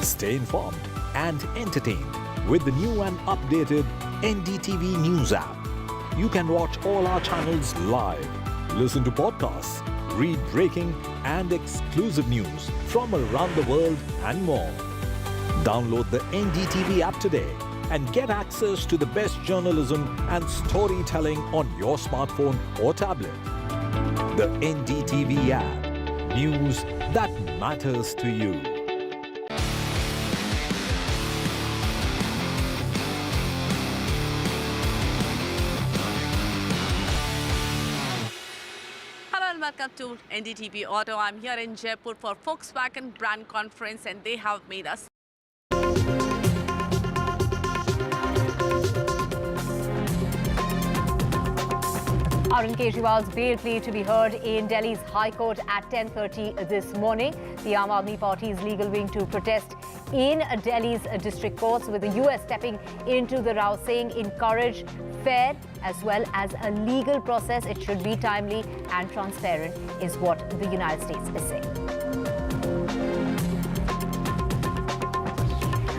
Stay informed and entertained with the new and updated NDTV News app. You can watch all our channels live, listen to podcasts, read breaking and exclusive news from around the world and more. Download the NDTV app today and get access to the best journalism and storytelling on your smartphone or tablet. The NDTV app. News that matters to you. Welcome to NDTV Auto. I'm here in Jaipur for Volkswagen brand conference and they have made us. Arvind Kejriwal's bail plea to be heard in Delhi's High Court at 10:30 this morning. The Aam Aadmi Party's legal wing to protest in Delhi's district courts, with the US stepping into the row, saying encourage fair as well as a legal process. It should be timely and transparent, is what the United States is saying.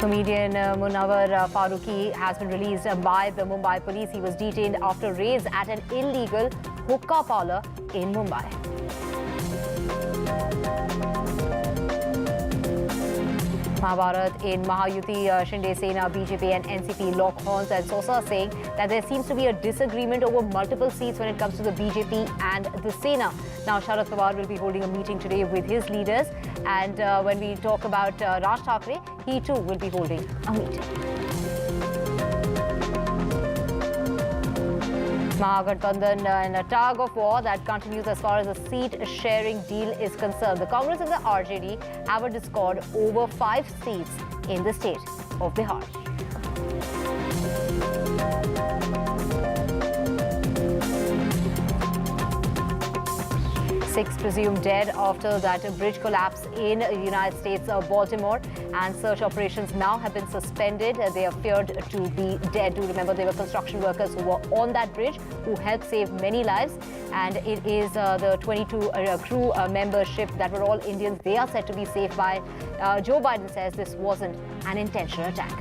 Comedian Munawar Farooqi has been released by the Mumbai police. He was detained after raids at an illegal hookah parlor in Mumbai. Mahabharat in Mahayuti, Shinde Sena, BJP and NCP lock horns, and Sosa saying that there seems to be a disagreement over multiple seats when it comes to the BJP and the Sena. Now, Sharad Pawar will be holding a meeting today with his leaders, and when we talk about Raj Thackeray, he too will be holding a meeting. Mahagathbandhan in a tug of war that continues as far as the seat-sharing deal is concerned. The Congress and the RJD have a discord over 5 seats in the state of Bihar. 6 presumed dead after that bridge collapse in the United States of Baltimore, and search operations now have been suspended. They are feared to be dead. Do remember, they were construction workers who were on that bridge who helped save many lives, and it is the 22 crew membership that were all Indians. They are said to be safe by Joe Biden says this wasn't an intentional attack.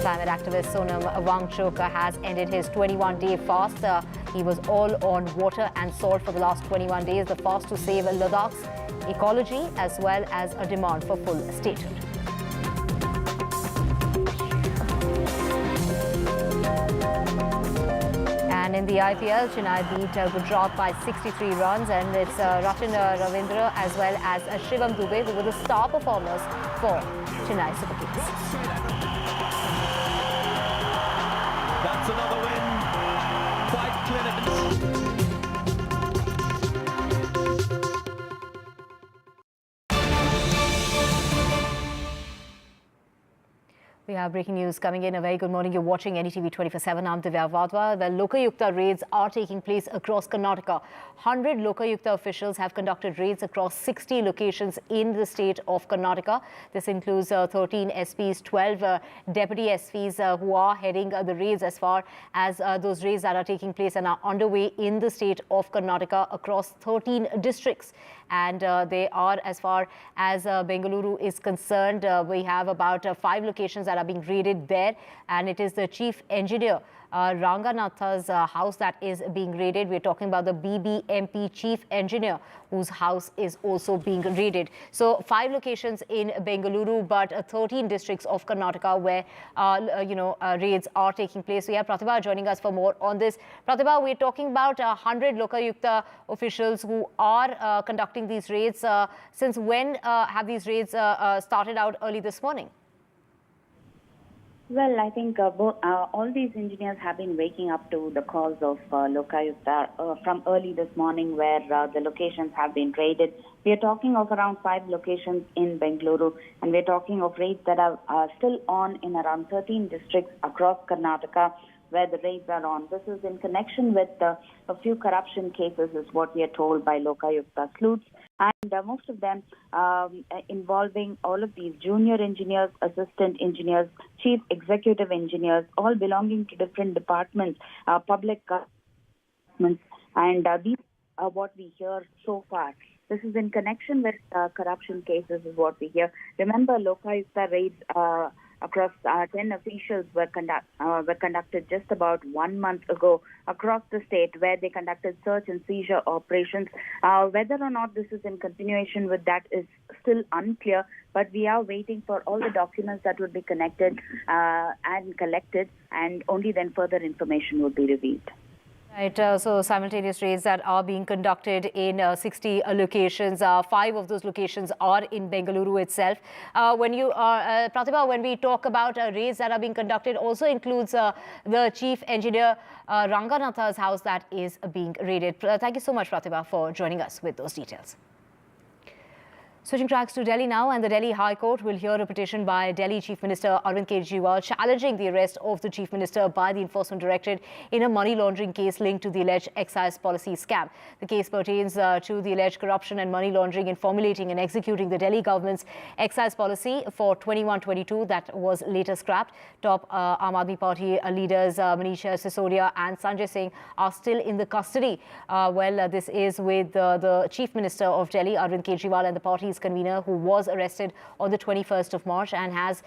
Climate activist Sonam Wangchuk has ended his 21-day fast. He was all on water and salt for the last 21 days. The fast to save Ladakh's ecology as well as a demand for full statehood. And in the IPL, Chennai beat Gujarat by 63 runs, and it's Rachin Ravindra as well as Shivam Dubey who were the star performers for Chennai Super Kings. That's another win. Quite clinical. We have breaking news coming in. A very good morning. You're watching NDTV 24/7. I'm Divya Vadwa. The Lokayukta raids are taking place across Karnataka. 100 Lokayukta officials have conducted raids across 60 locations in the state of Karnataka. This includes 13 SPs, 12 deputy SPs who are heading the raids, as far as those raids that are taking place and are underway in the state of Karnataka across 13 districts. And they are, as far as Bengaluru is concerned, we have about 5 locations that are being raided there, and it is the chief engineer Ranganatha's house that is being raided. We're talking about the BBMP chief engineer, whose house is also being raided. So 5 locations in Bengaluru, but 13 districts of Karnataka where raids are taking place. We have Pratibha joining us for more on this. Pratibha, we're talking about 100 Lokayukta officials who are conducting these raids. Since when have these raids started out early this morning? Well, I think all these engineers have been waking up to the calls of Lokayukta from early this morning, where the locations have been raided. We are talking of around 5 locations in Bengaluru, and we are talking of raids that are still on in around 13 districts across Karnataka, where the raids are on. This is in connection with a few corruption cases, is what we are told by Lokayukta sleuths. And most of them involving all of these junior engineers, assistant engineers, chief executive engineers, all belonging to different departments, public departments. And these are what we hear so far. This is in connection with corruption cases, is what we hear. Remember, Lokayukta raids across 10 officials were conducted just about 1 month ago across the state, where they conducted search and seizure operations. Whether or not this is in continuation with that is still unclear, but we are waiting for all the documents that would be connected and collected, and only then further information will be revealed. Right, so simultaneous raids that are being conducted in 60 locations. 5 of those locations are in Bengaluru itself. Pratibha, when we talk about raids that are being conducted, also includes the chief engineer Ranganatha's house that is being raided. Thank you so much, Pratibha, for joining us with those details. Switching tracks to Delhi now, and the Delhi High Court will hear a petition by Delhi Chief Minister Arvind Kejriwal challenging the arrest of the Chief Minister by the Enforcement Directorate in a money laundering case linked to the alleged excise policy scam. The case pertains to the alleged corruption and money laundering in formulating and executing the Delhi government's excise policy for 21-22 that was later scrapped. Top Aam Aadmi Party leaders Manish Sisodia and Sanjay Singh are still in the custody. This is with the Chief Minister of Delhi, Arvind Kejriwal, and the party's convener, who was arrested on the 21st of March and has,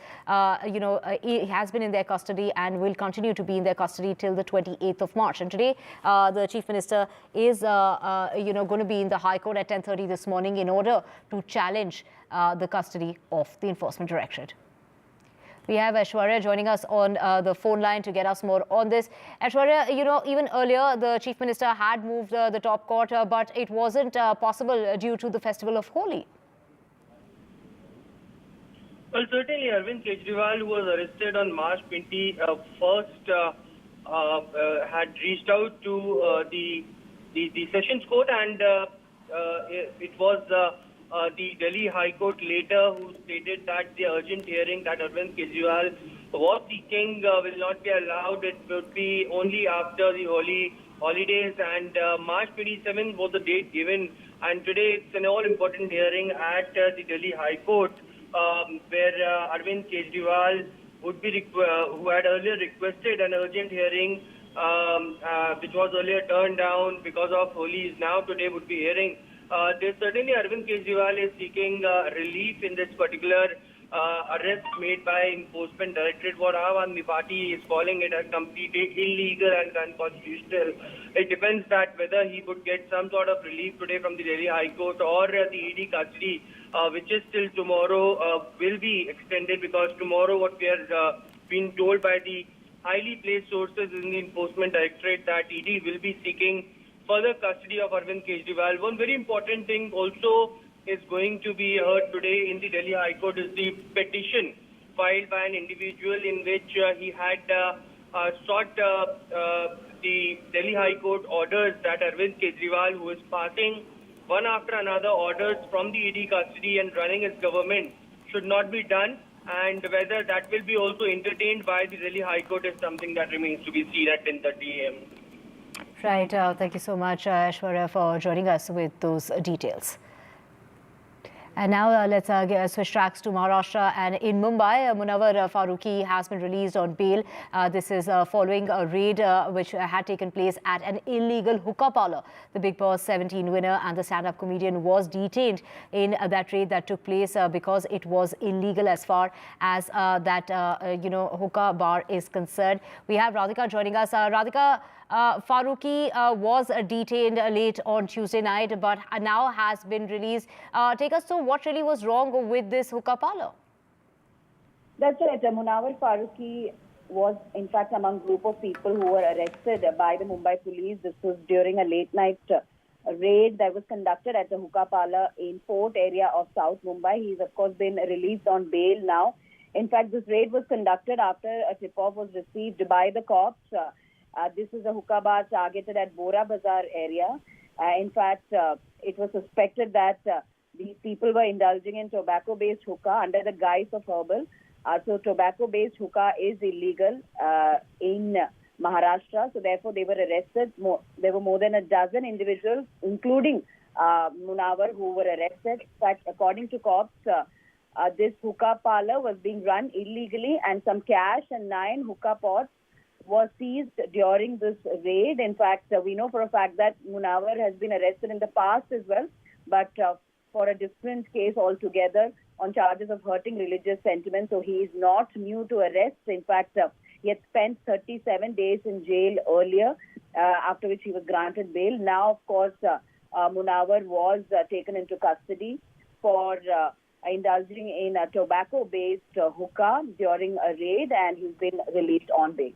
he has been in their custody and will continue to be in their custody till the 28th of March. And today, the Chief Minister is, going to be in the High Court at 10:30 this morning in order to challenge the custody of the Enforcement Directorate. We have Aishwarya joining us on the phone line to get us more on this. Aishwarya, even earlier, the Chief Minister had moved the top court, but it wasn't possible due to the festival of Holi. Well, certainly Arvind Kejriwal, who was arrested on March 21st, had reached out to the Sessions Court, and it was the Delhi High Court later who stated that the urgent hearing that Arvind Kejriwal was seeking will not be allowed. It would be only after the holidays, and March 27th was the date given, and today it's an all-important hearing at the Delhi High Court, where Arvind Kejriwal would be who had earlier requested an urgent hearing, which was earlier turned down because of Holi, now today would be hearing. Certainly Arvind Kejriwal is seeking relief in this particular arrest made by Enforcement Directorate. What Aam Aadmi Party is calling it as completely illegal and unconstitutional. It depends that whether he would get some sort of relief today from the Delhi High Court or the ED custody, which is till tomorrow, will be extended, because tomorrow what we are being told by the highly placed sources in the Enforcement Directorate that ED will be seeking further custody of Arvind Kejriwal. One very important thing also is going to be heard today in the Delhi High Court is the petition filed by an individual in which he had sought the Delhi High Court orders that Arvind Kejriwal, who is passing one after another orders from the ED custody and running his government, should not be done, and whether that will be also entertained by the Delhi High Court is something that remains to be seen at 10:30 a.m. Right. Thank you so much, Aishwarya, for joining us with those details. And now let's switch tracks to Maharashtra. And in Mumbai, Munawar Farooqi has been released on bail. This is following a raid which had taken place at an illegal hookah parlor. The Big Boss 17 winner and the stand-up comedian was detained in that raid that took place because it was illegal as far as that hookah bar is concerned. We have Radhika joining us. Radhika, Farooqi was detained late on Tuesday night, but now has been released. Take us to what really was wrong with this hookah parlor. That's right. Munawar Farooqi was, in fact, among a group of people who were arrested by the Mumbai police. This was during a late-night raid that was conducted at the hookah parlor in Fort area of South Mumbai. He's, of course, been released on bail now. In fact, this raid was conducted after a tip-off was received by the cops. This is a hookah bar targeted at Bora Bazaar area. In fact, it was suspected that these people were indulging in tobacco-based hookah under the guise of herbal. So tobacco-based hookah is illegal in Maharashtra. So therefore, they were arrested. There were more than a dozen individuals, including Munawar, who were arrested. In fact, according to cops, this hookah parlor was being run illegally, and some cash and 9 hookah pots was seized during this raid. In fact, we know for a fact that Munawar has been arrested in the past as well. but for a different case altogether on charges of hurting religious sentiments. So he is not new to arrest. In fact, he had spent 37 days in jail earlier, after which he was granted bail. Now, of course, Munawar was taken into custody for indulging in a tobacco-based hookah during a raid, and he's been released on bail.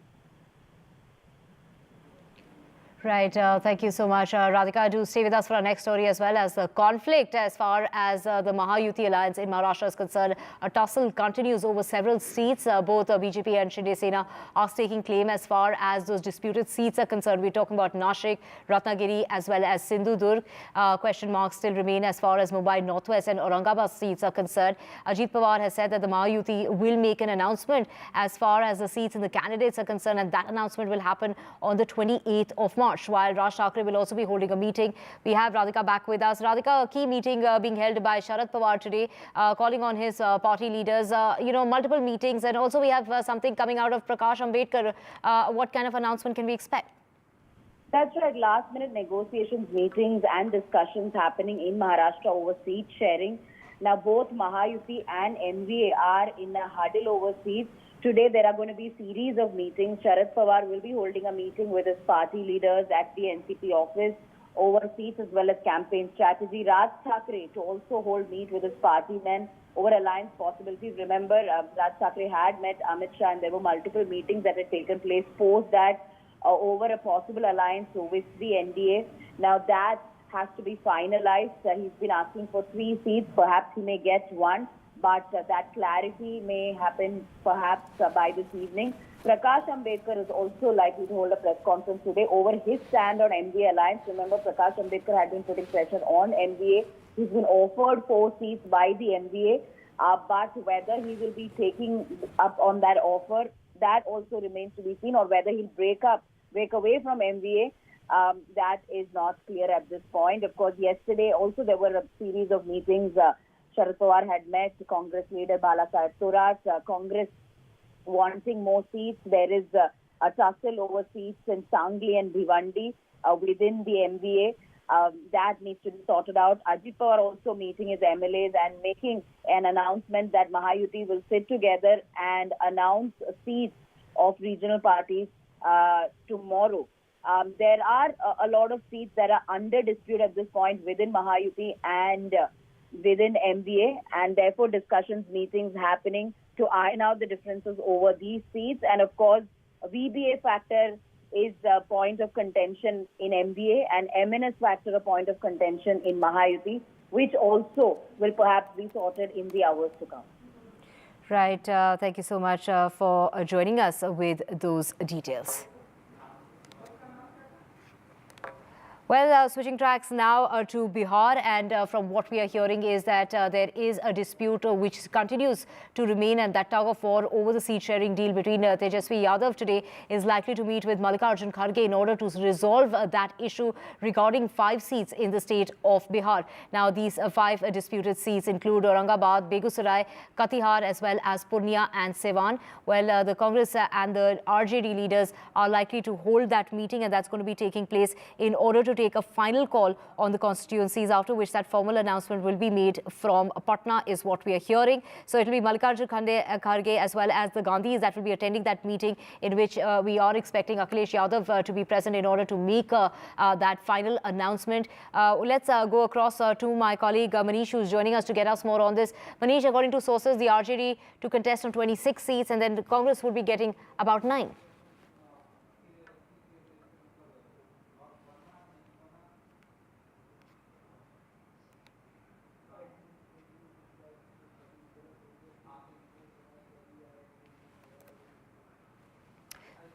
Right. Thank you so much, Radhika. Do stay with us for our next story as well. As the conflict as far as the Mahayuti alliance in Maharashtra is concerned, a tussle continues over several seats. Both BJP and Shinde Sena are staking claim as far as those disputed seats are concerned. We're talking about Nashik, Ratnagiri as well as Sindhudurg. Question marks still remain as far as Mumbai Northwest and Aurangabad seats are concerned. Ajit Pawar has said that the Mahayuti will make an announcement as far as the seats and the candidates are concerned, and that announcement will happen on the 28th of March. While Raj Thackeray will also be holding a meeting. We have Radhika back with us. Radhika, a key meeting being held by Sharad Pawar today, calling on his party leaders, multiple meetings, and also we have something coming out of Prakash Ambedkar. What kind of announcement can we expect? That's right. Last-minute negotiations, meetings and discussions happening in Maharashtra over seat sharing. Now, both Mahayuti and MVA are in a huddle over seats. Today, there are going to be a series of meetings. Sharad Pawar will be holding a meeting with his party leaders at the NCP office over seats as well as campaign strategy. Raj Thackeray to also hold meet with his party men over alliance possibilities. Remember, Raj Thackeray had met Amit Shah, and there were multiple meetings that had taken place post that over a possible alliance with the NDA. Now, that has to be finalized. He's been asking for 3 seats. Perhaps he may get 1. But that clarity may happen perhaps by this evening. Prakash Ambedkar is also likely to hold a press conference today over his stand on MVA alliance. Remember, Prakash Ambedkar had been putting pressure on MVA. He's been offered 4 seats by the MVA. But whether he will be taking up on that offer, that also remains to be seen, or whether he'll break away from MVA. That is not clear at this point. Of course, yesterday also there were a series of meetings. Sharad Pawar had met Congress leader Balasaheb Thorat. Congress wanting more seats. There is a tussle over seats in Sangli and Bhiwandi within the MVA. That needs to be sorted out. Ajit Pawar also meeting his MLAs and making an announcement that Mahayuti will sit together and announce seats of regional parties tomorrow. There are a lot of seats that are under dispute at this point within Mahayuti and within MVA, and therefore discussions, meetings happening to iron out the differences over these seats. And of course, VBA factor is a point of contention in MVA, and MNS factor a point of contention in Mahayuti, which also will perhaps be sorted in the hours to come. Right. Thank you so much for joining us with those details. Well, switching tracks now to Bihar, and from what we are hearing is that there is a dispute which continues to remain, and that tug of war over the seat-sharing deal between Tejasvi Yadav today is likely to meet with Mallikarjun Kharge in order to resolve that issue regarding 5 seats in the state of Bihar. Now, these 5 disputed seats include Aurangabad, Begusarai, Katihar, as well as Purnia and Siwan. Well, the Congress and the RJD leaders are likely to hold that meeting, and that's going to be taking place in order to take a final call on the constituencies, after which that formal announcement will be made from Patna, is what we are hearing. So it will be Mallikarjun Kharge as well as the Gandhis that will be attending that meeting, in which we are expecting Akhilesh Yadav to be present in order to make that final announcement. Let's go across to my colleague Manish, who's joining us to get us more on this. Manish, according to sources, the RJD to contest on 26 seats, and then the Congress would be getting about 9.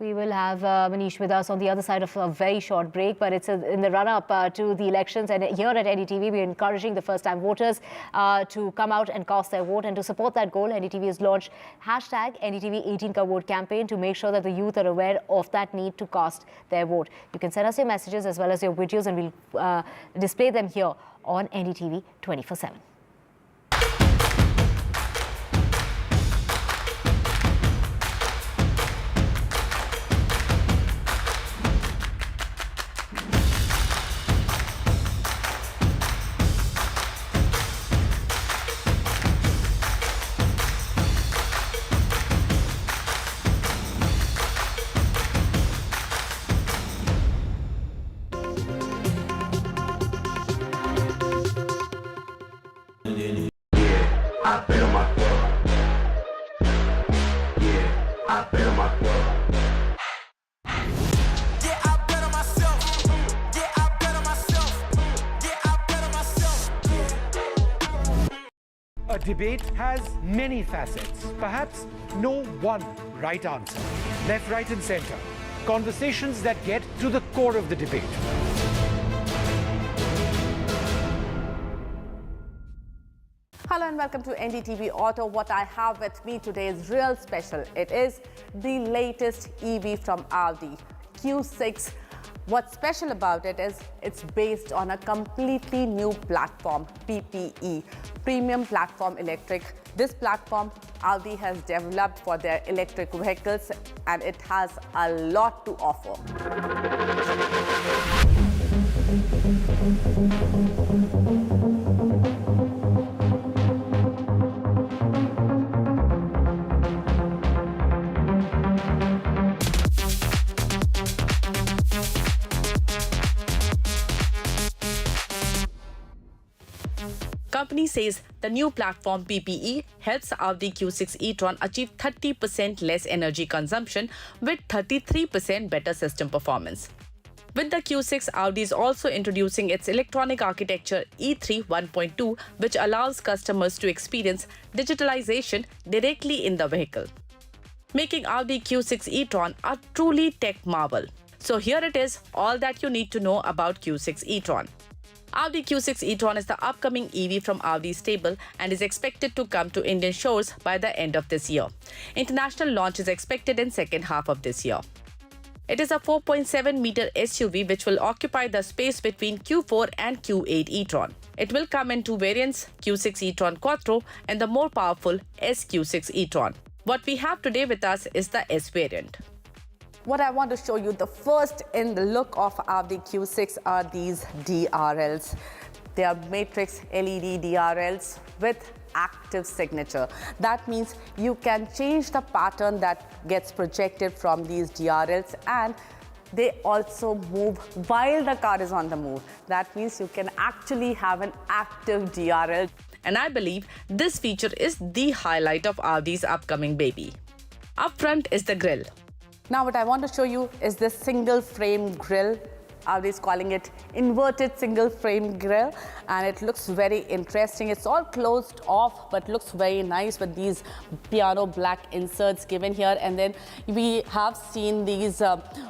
We will have Manish with us on the other side of a very short break, but it's in the run-up to the elections. And here at NDTV, we're encouraging the first-time voters to come out and cast their vote. And to support that goal, NDTV has launched hashtag NDTV 18 Ka Vote campaign to make sure that the youth are aware of that need to cast their vote. You can send us your messages as well as your videos, and we'll display them here on NDTV 24/7. A debate has many facets, perhaps no one right answer. Left, right and center. Conversations that get to the core of the debate. Hello and welcome to NDTV Auto. What I have with me today is real special. It is the latest EV from Audi, Q6. What's special about it is it's based on a completely new platform, PPE, Premium Platform Electric. This platform Audi has developed for their electric vehicles and it has a lot to offer. Company says the new platform PPE helps Audi Q6 e-tron achieve 30% less energy consumption with 33% better system performance. With the Q6, Audi is also introducing its electronic architecture E3 1.2, which allows customers to experience digitalization directly in the vehicle, making Audi Q6 e-tron a truly tech marvel. So here it is, all that you need to know about Q6 e-tron. Audi Q6 e-tron is the upcoming EV from Audi's stable and is expected to come to Indian shores by the end of this year. International launch is expected in second half of this year. It is a 4.7-meter SUV which will occupy the space between Q4 and Q8 e-tron. It will come in two variants, Q6 e-tron Quattro and the more powerful SQ6 e-tron. What we have today with us is the S variant. What I want to show you, the first in the look of Audi Q6 are these DRLs. They are matrix LED DRLs with active signature. That means you can change the pattern that gets projected from these DRLs and they also move while the car is on the move. That means you can actually have an active DRL. And I believe this feature is the highlight of Audi's upcoming baby. Up front is the grille. Now what I want to show you is this single frame grille. Audi is calling it inverted single frame grille and it looks very interesting. It's all closed off but looks very nice with these piano black inserts given here, and then we have seen these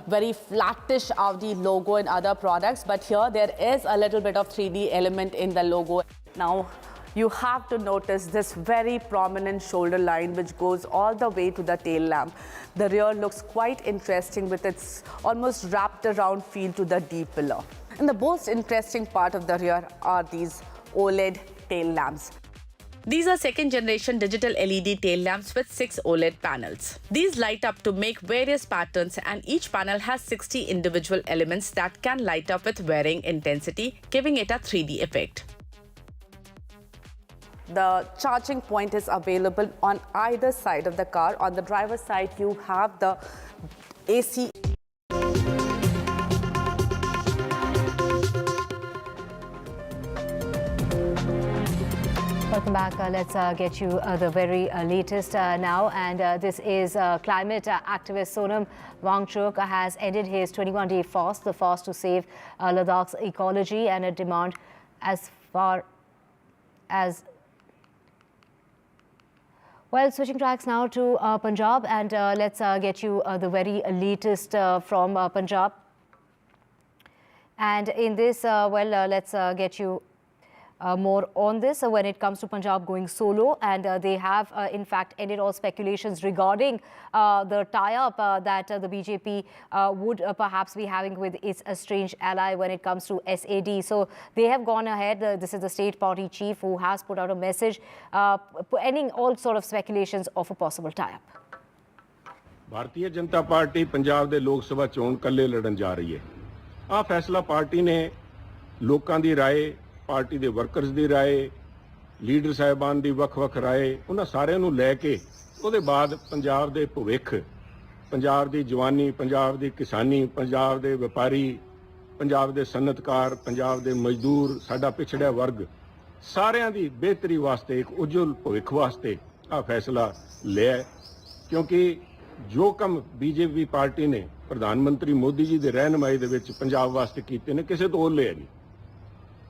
very flattish Audi logo in other products, but here there is a little bit of 3D element in the logo. Now you have to notice this very prominent shoulder line which goes all the way to the tail lamp. The rear looks quite interesting with its almost wrapped around feel to the D pillar. And the most interesting part of the rear are these OLED tail lamps. These are second generation digital LED tail lamps with 6 OLED panels. These light up to make various patterns and each panel has 60 individual elements that can light up with varying intensity, giving it a 3D effect. The charging point is available on either side of the car. On the driver's side, you have the AC. Welcome back. Let's get you the very latest now. And this is climate activist Sonam Wangchuk has ended his 21-day fast, the fast to save Ladakh's ecology, and a demand as far as... Well, switching tracks now to Punjab, and let's get you the very latest from Punjab. And in this, let's get you more on this when it comes to Punjab going solo, and they have in fact ended all speculations regarding the tie-up that the BJP would perhaps be having with its estranged ally when it comes to SAD. So they have gone ahead. This is the state party chief who has put out a message ending all sort of speculations of a possible tie-up. Bharatiya Janata party Punjab ਦੇ ਲੋਕ ਸਭਾ ਚੋਣ ਕੱਲੇ ਲੜਨ ਜਾ ਰਹੀ ਹੈ। ਆਹ ਫੈਸਲਾ ਪਾਰਟੀ ਨੇ ਲੋਕਾਂ ਦੀ ਰਾਏ, ਪਾਰਟੀ ਦੇ ਵਰਕਰਸ ਦੀ ਰਾਏ, ਲੀਡਰ ਸਾਹਿਬਾਨ ਦੀ ਵੱਖ-ਵੱਖ ਰਾਏ, ਉਹਨਾਂ ਸਾਰਿਆਂ ਨੂੰ ਲੈ ਕੇ ਉਹਦੇ ਬਾਅਦ ਪੰਜਾਬ ਦੇ ਭਵਿੱਖ, ਪੰਜਾਬ ਦੀ ਜਵਾਨੀ, ਪੰਜਾਬ ਦੀ ਕਿਸਾਨੀ, ਪੰਜਾਬ ਦੇ ਵਪਾਰੀ, ਪੰਜਾਬ ਦੇ ਸਨਅਤਕਾਰ, ਪੰਜਾਬ ਦੇ ਮਜ਼ਦੂਰ, ਸਾਡਾ ਪਿਛੜਿਆ ਵਰਗ, ਸਾਰਿਆਂ ਦੀ ਬਿਹਤਰੀ ਵਾਸਤੇ ਇੱਕ ਉਜਵਲ ਭਵਿੱਖ ਵਾਸਤੇ ਆ ਫੈਸਲਾ ਲਿਆ ਕਿਉਂਕਿ ਜੋ ਕੰਮ ਬੀਜੇਪੀ ਪਾਰਟੀ ਨੇ ਪ੍ਰਧਾਨ ਮੰਤਰੀ ਮੋਦੀ ਜੀ ਦੇ ਰਹਿਨਮਾਈ ਦੇ ਵਿੱਚ ਪੰਜਾਬ ਵਾਸਤੇ ਕੀਤੇ ਨੇ ਕਿਸੇ ਤੋਂ ਓਲੇ ਨਹੀਂ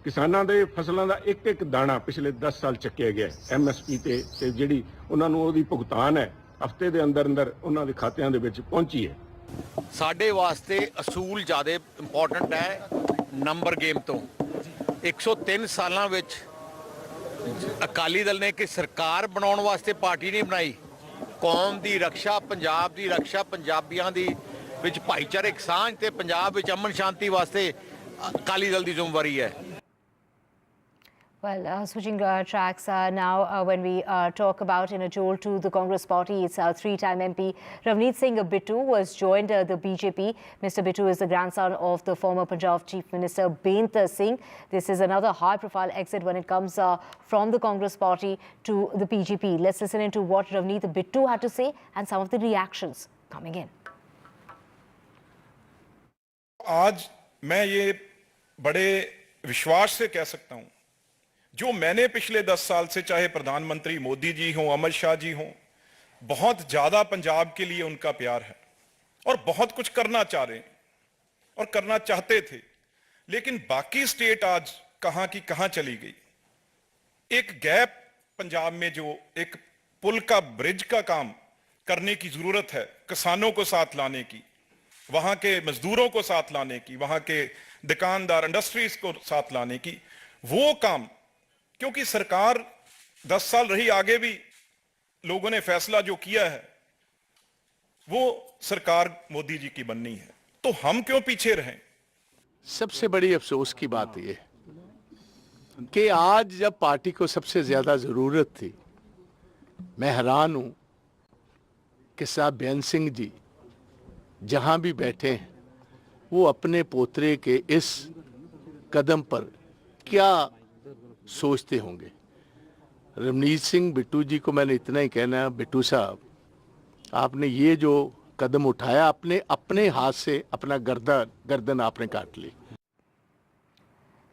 ਕਿਸਾਨਾਂ ਦੇ ਫਸਲਾਂ ਦਾ ਇੱਕ ਇੱਕ ਦਾਣਾ ਪਿਛਲੇ 10 ਸਾਲ ਚੱਕਿਆ ਗਿਆ ਐਮਐਸਪੀ ਤੇ ਜਿਹੜੀ ਉਹਨਾਂ ਨੂੰ ਉਹਦੀ ਭੁਗਤਾਨ ਹੈ ਹਫਤੇ ਦੇ ਅੰਦਰ ਅੰਦਰ ਉਹਨਾਂ ਦੇ ਖਾਤਿਆਂ ਦੇ ਵਿੱਚ ਪਹੁੰਚੀ ਹੈ ਸਾਡੇ ਵਾਸਤੇ ਅਸੂਲ ਜ਼ਿਆਦਾ ਇੰਪੋਰਟੈਂਟ ਹੈ ਨੰਬਰ ਗੇਮ ਤੋਂ 103 ਸਾਲਾਂ ਵਿੱਚ ਅਕਾਲੀ ਦਲ ਨੇ ਕਿ ਸਰਕਾਰ ਬਣਾਉਣ ਵਾਸਤੇ ਪਾਰਟੀ ਨਹੀਂ ਬਣਾਈ ਕੌਮ ਦੀ ਰੱਖਿਆ ਪੰਜਾਬ ਦੀ ਰੱਖਿਆ ਪੰਜਾਬੀਆਂ ਦੀ ਵਿੱਚ ਭਾਈਚਾਰਕ ਸਾਂਝ ਤੇ ਪੰਜਾਬ ਵਿੱਚ ਅਮਨ ਸ਼ਾਂਤੀ ਵਾਸਤੇ ਅਕਾਲੀ ਦਲ ਦੀ ਜ਼ਿੰਮੇਵਾਰੀ ਹੈ Well, switching tracks now when we talk about in a jolt to the Congress party, its three-time MP Ravneet Singh Bittu was joined the BJP. Mr. Bittu is the grandson of the former Punjab Chief Minister Bent Singh. This is another high-profile exit when it comes from the Congress party to the BJP. Let's listen into what Ravneet Bittu had to say and some of the reactions coming in. आज मैं ये बड़े विश्वास से कह सकता हूं जो मैंने पिछले 10 साल से चाहे प्रधानमंत्री मोदी जी हों अमित शाह जी हों बहुत ज्यादा पंजाब के लिए उनका प्यार है और बहुत कुछ करना चाह रहे हैं और करना चाहते थे लेकिन बाकी स्टेट आज कहां की कहां चली गई एक गैप पंजाब में जो एक पुल का ब्रिज का काम करने की जरूरत है किसानों को साथ लाने की वहां के मजदूरों को साथ लाने की वहां के दुकानदार इंडस्ट्रीज को साथ लाने की वो काम क्योंकि सरकार 10 साल रही आगे भी लोगों ने फैसला जो किया है वो सरकार मोदी जी की बननी है तो हम क्यों पीछे रहें सबसे बड़ी अफसोस की बात यह कि आज जब पार्टी को सबसे ज्यादा जरूरत थी मैं हैरान हूं कि साहब बेन सिंह जी जहां भी बैठे हैं वो अपने पोतरे के इस कदम पर क्या सोचते होंगे रवनीत सिंह बिट्टू जी को मैंने इतना ही कहना है बिट्टू साहब आपने ये जो कदम उठाया अपने हाथ से अपना गर्दन आपने काट ली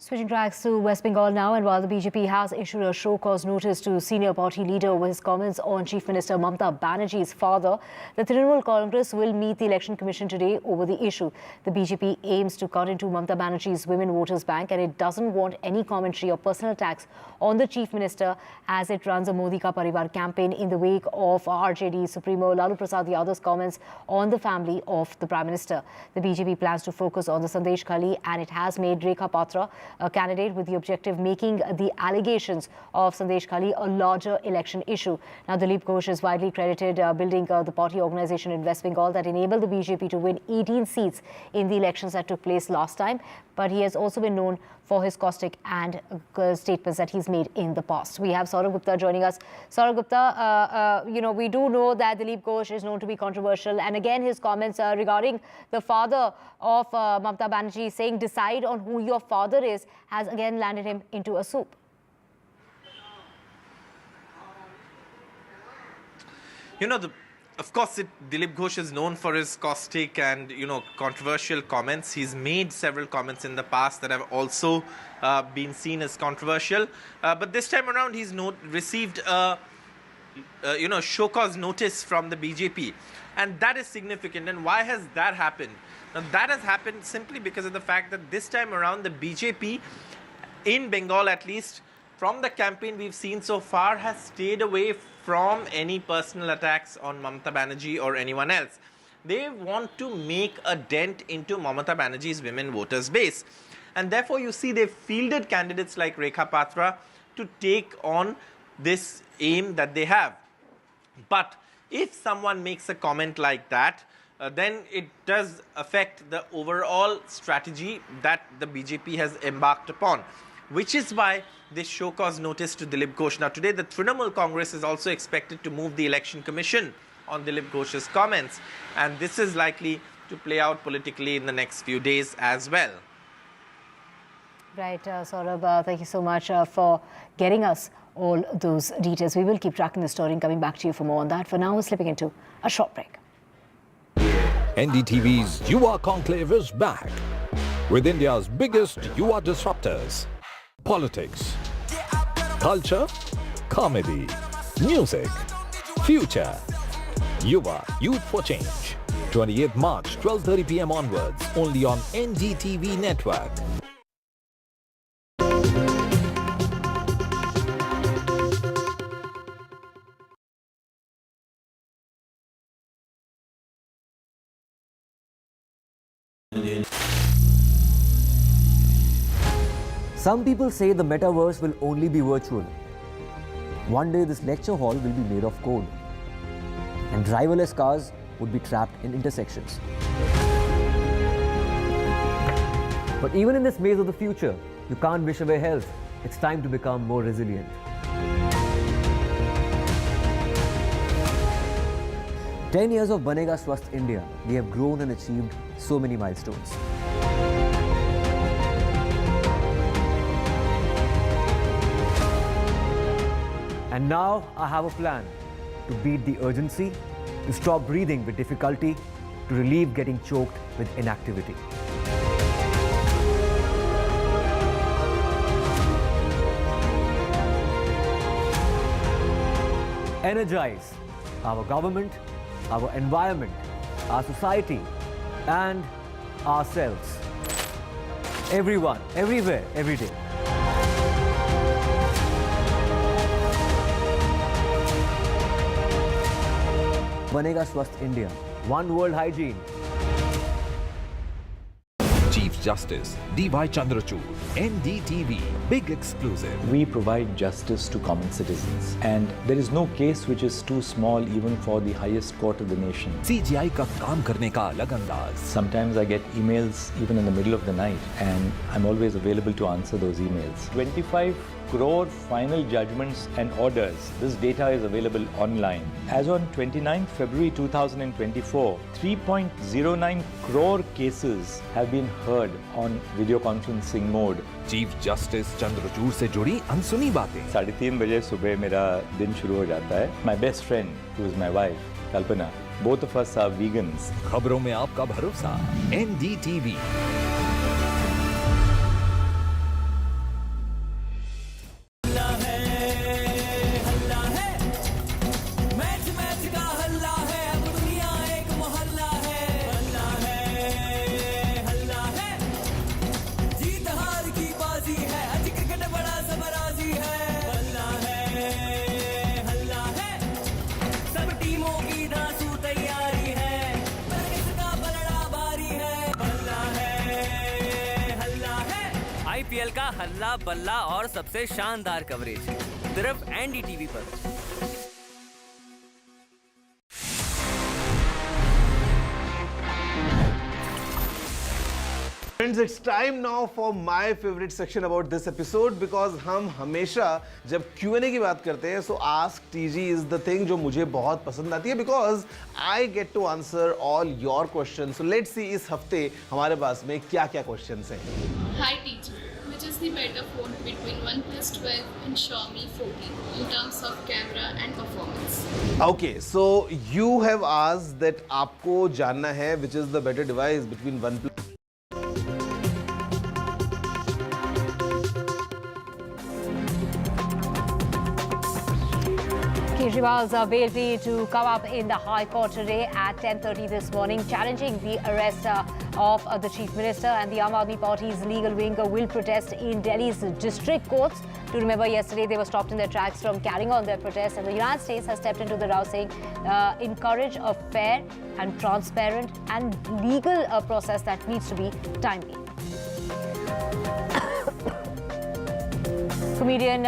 Switching tracks to West Bengal now, and while the BJP has issued a show-cause notice to senior party leader over his comments on Chief Minister Mamata Banerjee's father, the Trinamool Congress will meet the Election Commission today over the issue. The BJP aims to cut into Mamata Banerjee's women voters bank, and it doesn't want any commentary or personal attacks on the Chief Minister as it runs a Modi Ka Parivar campaign in the wake of RJD Supremo Lalu Prasad Yadav's comments on the family of the Prime Minister. The BJP plans to focus on the Sandesh Khali, and it has made Rekha Patra a candidate with the objective making the allegations of Sandesh Khali a larger election issue. Now, Dilip Ghosh is widely credited building the party organisation in West Bengal that enabled the BJP to win 18 seats in the elections that took place last time. But he has also been known for his caustic and statements that he's made in the past. We have Saurabh Gupta joining us. Saurabh Gupta, we do know that Dilip Ghosh is known to be controversial. And again, his comments regarding the father of Mamata Banerjee saying, decide on who your father is, has again landed him into a soup. Of course, Dilip Ghosh is known for his caustic and, controversial comments. He's made several comments in the past that have also been seen as controversial. But this time around, he's received a show cause notice from the BJP. And that is significant. And why has that happened? Now, that has happened simply because of the fact that this time around, the BJP, in Bengal at least, from the campaign we've seen so far, has stayed away from any personal attacks on Mamata Banerjee or anyone else. They want to make a dent into Mamata Banerjee's women voters base. And therefore, you see, they've fielded candidates like Rekha Patra to take on this aim that they have. But if someone makes a comment like that, then it does affect the overall strategy that the BJP has embarked upon, which is why this show cause notice to Dilip Ghosh. Now, today, the Trinamool Congress is also expected to move the Election Commission on Dilip Ghosh's comments. And this is likely to play out politically in the next few days as well. Right, Saurabh, thank you so much for getting us all those details. We will keep tracking the story and coming back to you for more on that. For now, we're slipping into a short break. NDTV's Yuva Conclave is back with India's biggest Yuva disruptors. Politics, culture, comedy, music, future. Yuva, Youth for Change. 28th March, 12:30 p.m. onwards, only on NDTV network. Some people say the metaverse will only be virtual. One day this lecture hall will be made of code, and driverless cars would be trapped in intersections. But even in this maze of the future, you can't wish away health. It's time to become more resilient. 10 years of Banega Swasth India, we have grown and achieved so many milestones. And now I have a plan to beat the urgency, to stop breathing with difficulty, to relieve getting choked with inactivity. Energize our government, our environment, our society, and ourselves. Everyone, everywhere, every day. Banega Swasth India. One world hygiene. Chief Justice D.Y. Chandrachud, NDTV, big exclusive. We provide justice to common citizens, and there is no case which is too small even for the highest court of the nation. CGI का काम करने का अलग अंदाज. Sometimes I get emails even in the middle of the night, and I'm always available to answer those emails. 25 crore final judgments and orders. This data is available online. As on 29 February 2024, 3.09 crore cases have been heard on video conferencing mode. Chief Justice Chandrachud से जुड़ी अनसुनी बातें. 3:30 बजे सुबह मेरा दिन शुरू हो जाता है. My best friend, who is my wife, Kalpana, both of us are vegans. खबरों में आपका भरोसा. NDTV. आईपीएल का हल्ला बल्ला और सबसे शानदार कवरेज सिर्फ एनडीटीवी पर। Friends, it's time now for my favorite section about this episode because हम हमेशा जब Q&A की बात करते हैं so ask TG is the thing जो मुझे बहुत पसंद आती है because I get to answer all your questions. So let's see इस हफ्ते हमारे पास में क्या-क्या questions हैं. Hi TG, which is the better phone between OnePlus 12 and Xiaomi 14 in terms of camera and performance? Okay, so you have asked that आपको जानना है which is the better device between OnePlus. Kejriwal's bail plea to come up in the High Court today at 10:30 this morning, challenging the arrest of the Chief Minister, and the Aam Aadmi Party's legal wing will protest in Delhi's district courts. To remember, yesterday they were stopped in their tracks from carrying on their protest, and the United States has stepped into the row saying encourage a fair and transparent and legal process that needs to be timely. Comedian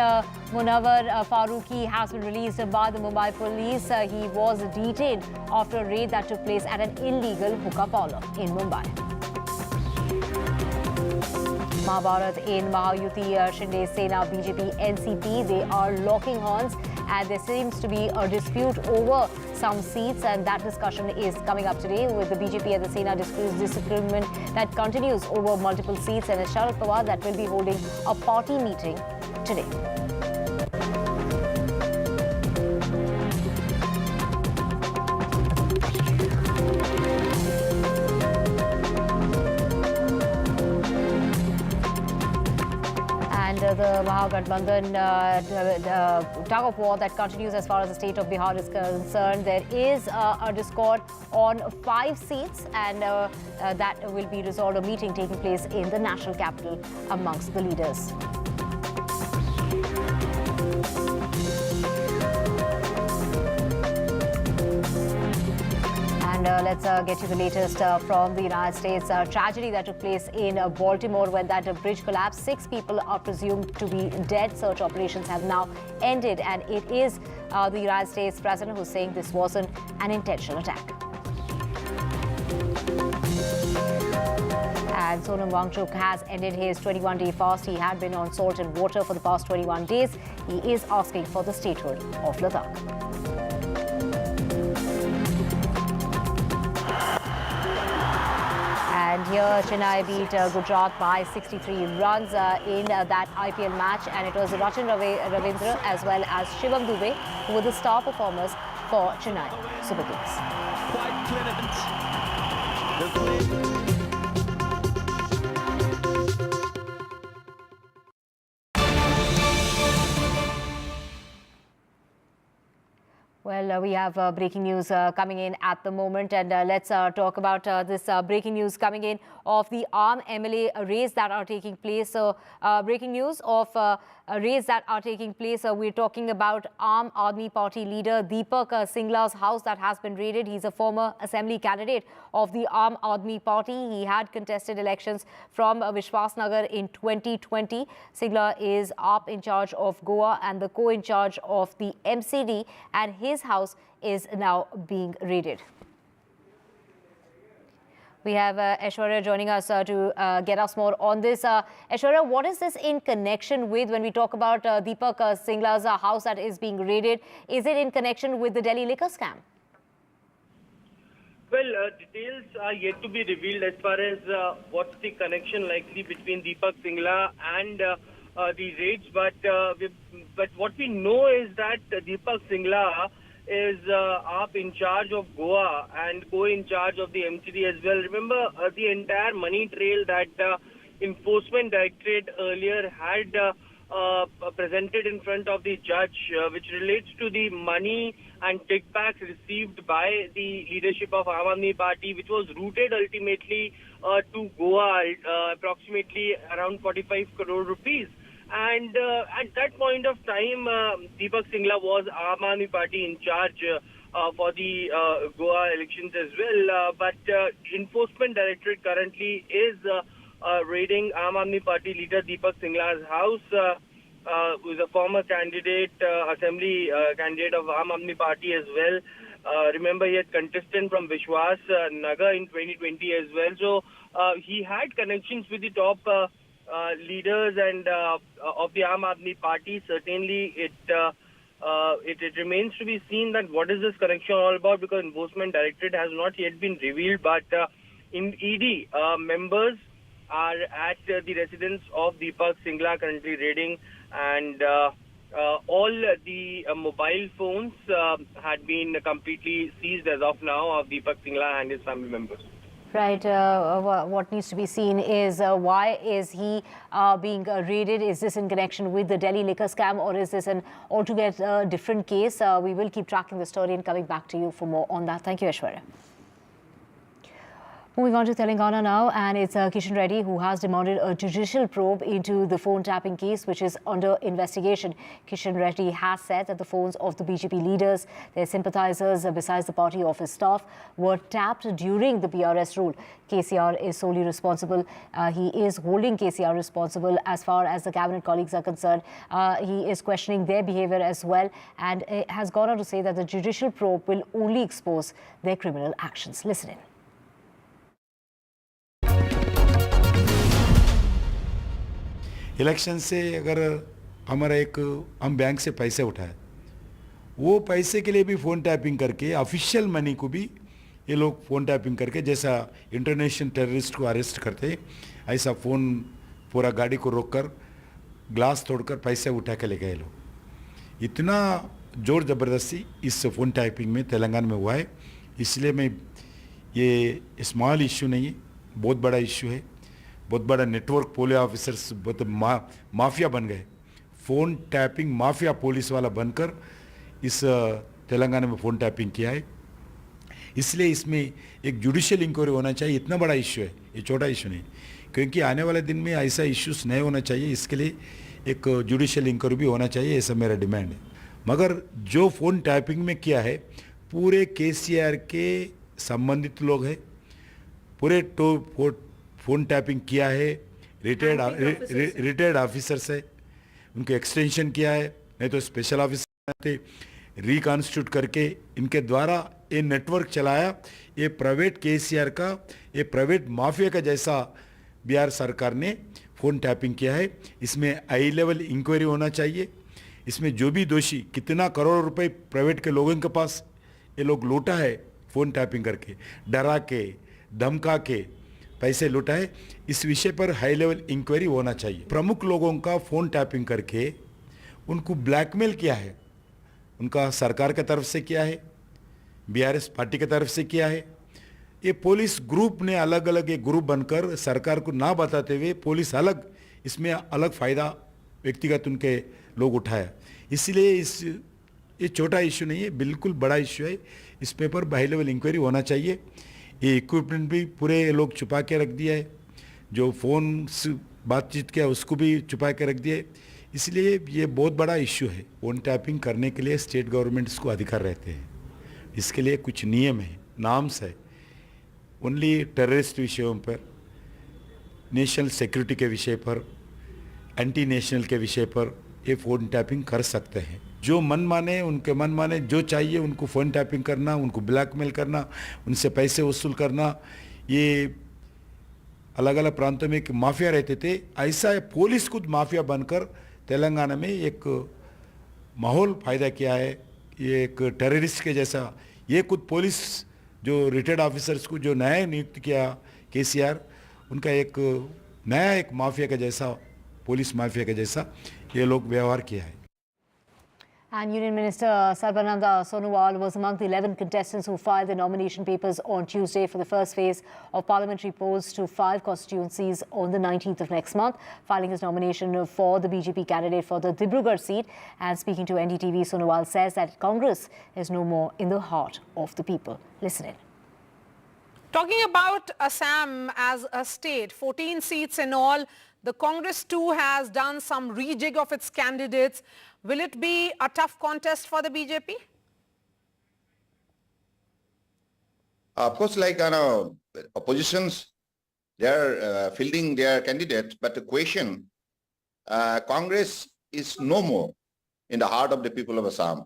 Munawar Farooqi has been released by the Mumbai police. He was detained after a raid that took place at an illegal hookah parlor in Mumbai. Mahabharat in Mahayuti, Shinde Sena, BJP, NCP, they are locking horns, and there seems to be a dispute over some seats, and that discussion is coming up today with the BJP and the Sena disagreement that continues over multiple seats, and it's Sharad Pawar that will be holding a party meeting today. And the Mahagandhan tug of war that continues as far as the state of Bihar is concerned. There is a discord on 5 seats, and that will be resolved. A meeting taking place in the national capital amongst the leaders. Let's get you the latest from the United States. Tragedy that took place in Baltimore when that bridge collapsed. 6 people are presumed to be dead. Search operations have now ended, and it is the United States president who's saying this wasn't an intentional attack. And Sonam Wangchuk has ended his 21-day fast. He had been on salt and water for the past 21 days. He is asking for the statehood of Ladakh. And here, Chennai beat Gujarat by 63 runs in that IPL match. And it was Ravindra as well as Shivam Dube who were the star performers for Chennai Super Kings. Well, we have breaking news coming in at the moment, and let's talk about this breaking news coming in of the AAM MLA raids that are taking place. So, breaking news of raids that are taking place. We're talking about Aam Aadmi Party leader Deepak Singla's house that has been raided. He's a former assembly candidate of the Aam Aadmi Party. He had contested elections from Vishwasnagar in 2020. Singla is up in charge of Goa and the co-in charge of the MCD, and his house is now being raided. We have Aishwarya joining us to get us more on this. Aishwarya, what is this in connection with when we talk about Deepak Singla's house that is being raided? Is it in connection with the Delhi liquor scam? Well, details are yet to be revealed as far as what's the connection likely between Deepak Singla and the raids. But what we know is that Deepak Singla is up in charge of Goa and co-in charge of the MCD as well. Remember the entire money trail that Enforcement Directorate earlier had presented in front of the judge, which relates to the money and kickbacks received by the leadership of Aam Aadmi Party, which was routed ultimately to Goa, approximately around 45 crore rupees. And at that point of time, Deepak Singla was Aam Aadmi Party in charge for the Goa elections as well. But Enforcement Directorate currently is raiding Aam Aadmi Party leader Deepak Singla's house, who is a former candidate, assembly candidate of Aam Aadmi Party as well. Remember, he had contested from Vishwas Nagar in 2020 as well. So he had connections with the top leaders and of the Aam Aadmi Party. Certainly, it remains to be seen that what is this connection all about, because Enforcement Directorate has not yet been revealed. But in ED, members are at the residence of Deepak Singla currently raiding, and all the mobile phones had been completely seized as of now of Deepak Singla and his family members. Right. What needs to be seen is why is he being raided? Is this in connection with the Delhi liquor scam, or is this an altogether different case? We will keep tracking the story and coming back to you for more on that. Thank you, Aishwarya. Moving on to Telangana now, and it's Kishan Reddy who has demanded a judicial probe into the phone tapping case, which is under investigation. Kishan Reddy has said that the phones of the BJP leaders, their sympathizers, besides the party office staff, were tapped during the PRS rule. KCR is solely responsible. He is holding KCR responsible as far as the cabinet colleagues are concerned. He is questioning their behavior as well, and has gone on to say that the judicial probe will only expose their criminal actions. Listen in. Election से अगर हमारा हम bank से पैसे उठाए, वो पैसे के लिए भी फ़ोन टैपिंग करके ऑफिशियल मनी को भी ये लोग फ़ोन टैपिंग करके, जैसा इंटरनेशनल टेररिस्ट को अरेस्ट करते ऐसा फ़ोन पूरा गाड़ी को रोककर ग्लास तोड़कर पैसे उठा के ले गए लोग। इतना जोर ज़बरदस्ती इस फ़ोन टैपिंग में तेलंगाना में हुआ है। इसलिए मैं ये स्मॉल इशू नहीं है, बहुत बड़ा इशू है। बहुत बड़ा नेटवर्क, पोलियो ऑफिसर्स बहुत माफिया बन गए फ़ोन टैपिंग माफिया पुलिस वाला बनकर इस तेलंगाना में फ़ोन टैपिंग किया है। इसलिए इसमें एक जुडिशियल इंक्वायरी होना चाहिए। इतना बड़ा इश्यू है, ये छोटा इश्यू नहीं, क्योंकि आने वाले दिन में ऐसा इश्यूज नहीं होना चाहिए। इसके लिए एक जुडिशियल इंक्वायरी भी होना चाहिए, ऐसा मेरा डिमांड है। मगर जो फ़ोन टैपिंग में किया है पूरे केसीआर के संबंधित लोग हैं, पूरे फ़ोन टैपिंग किया है रिटायर्ड ऑफिसर्स है, उनको एक्सटेंशन किया है, नहीं तो स्पेशल ऑफिसर थे, रिकॉन्स्टिट्यूट करके इनके द्वारा ये नेटवर्क चलाया। ये प्राइवेट केसीआर का, ये प्राइवेट माफिया का जैसा बिहार सरकार ने फ़ोन टैपिंग किया है। इसमें हाई लेवल इंक्वायरी होना चाहिए। इसमें जो भी दोषी, कितना करोड़ रुपए प्राइवेट के लोगों के पास ये लोग लूटा है फ़ोन टैपिंग करके, डरा के, धमका के पैसे लूटा है, इस विषय पर हाई लेवल इंक्वायरी होना चाहिए। प्रमुख लोगों का फ़ोन टैपिंग करके उनको ब्लैकमेल किया है, उनका सरकार की तरफ से किया है, बीआरएस पार्टी की तरफ से किया है। ये पुलिस ग्रुप ने अलग अलग एक ग्रुप बनकर सरकार को ना बताते हुए पुलिस अलग इसमें अलग फ़ायदा व्यक्तिगत उनके लोग उठाया। इसलिए ये छोटा इश्यू नहीं है, बिल्कुल बड़ा इश्यू है। इस पे पर हाई लेवल इंक्वायरी होना चाहिए। ये इक्विपमेंट भी पूरे लोग छुपा के रख दिया है, जो फ़ोन से बातचीत किया उसको भी छुपा के रख दिया है। इसलिए ये बहुत बड़ा इश्यू है। फ़ोन टैपिंग करने के लिए स्टेट गवर्नमेंट्स को अधिकार रहते हैं, इसके लिए कुछ नियम है, नाम्स है। ओनली टेररिस्ट विषयों पर, नेशनल सिक्योरिटी के विषय पर, एंटी नेशनल के विषय पर ये फ़ोन टैपिंग कर सकते हैं। जो मन माने, उनके मन माने जो चाहिए उनको फ़ोन टैपिंग करना, उनको ब्लैकमेल करना, उनसे पैसे वसूल करना, ये अलग अलग प्रांतों में एक माफिया रहते थे। ऐसा पुलिस खुद माफिया बनकर तेलंगाना में एक माहौल पैदा किया है। ये एक टेररिस्ट के जैसा, ये खुद पुलिस जो रिटायर्ड ऑफिसर्स को जो नया नियुक्त किया केसीआर, उनका एक नया एक माफिया का जैसा, पुलिस माफिया का जैसा ये लोग व्यवहार किया है। And Union Minister Sarbananda Sonowal was among the 11 contestants who filed their nomination papers on Tuesday for the first phase of parliamentary polls to 5 constituencies on the 19th of next month, filing his nomination for the BJP candidate for the Dibrugarh seat. And speaking to NDTV, Sonowal says that Congress is no more in the heart of the people. Listen in. Talking about Assam as a state, 14 seats in all, the Congress too has done some rejig of its candidates. Will it be a tough contest for the BJP? Of course, like oppositions, they are fielding their candidates, but the question, Congress is no more in the heart of the people of Assam.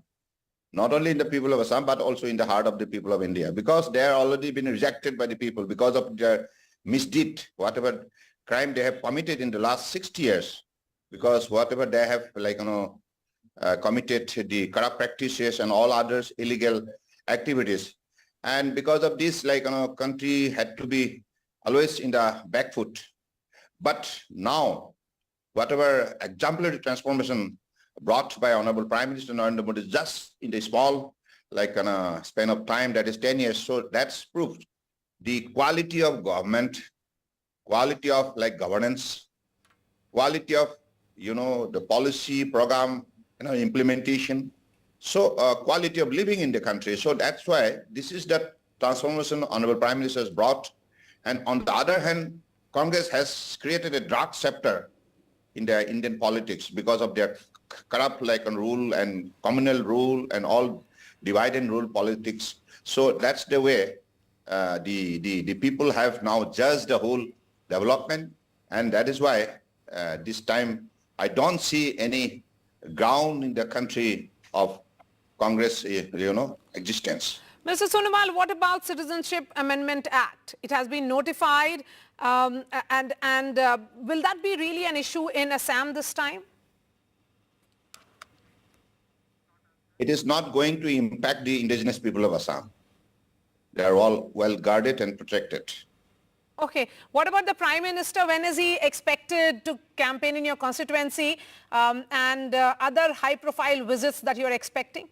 Not only in the people of Assam, but also in the heart of the people of India, because they are already been rejected by the people because of their misdeed, whatever crime they have committed in the last 60 years, because whatever they have committed the corrupt practices and all others illegal activities. And because of this, country had to be always in the back foot. But now, whatever exemplary transformation brought by Honorable Prime Minister Narendra Modi just in the small, span of time, that is 10 years. So that's proved the quality of government, quality of governance, quality of, the policy program, implementation. So quality of living in the country. So that's why this is the transformation Honorable Prime Minister has brought. And on the other hand, Congress has created a dark chapter in the Indian politics because of their corrupt rule and communal rule and all divide and rule politics. So that's the way the people have now judged the whole development, and that is why this time I don't see any ground in the country of Congress, existence. Mr. Sonowal, what about Citizenship Amendment Act? It has been notified, and will that be really an issue in Assam this time? It is not going to impact the indigenous people of Assam. They are all well guarded and protected. Okay. What about the Prime Minister? When is he expected to campaign in your constituency, and other high-profile visits that you are expecting?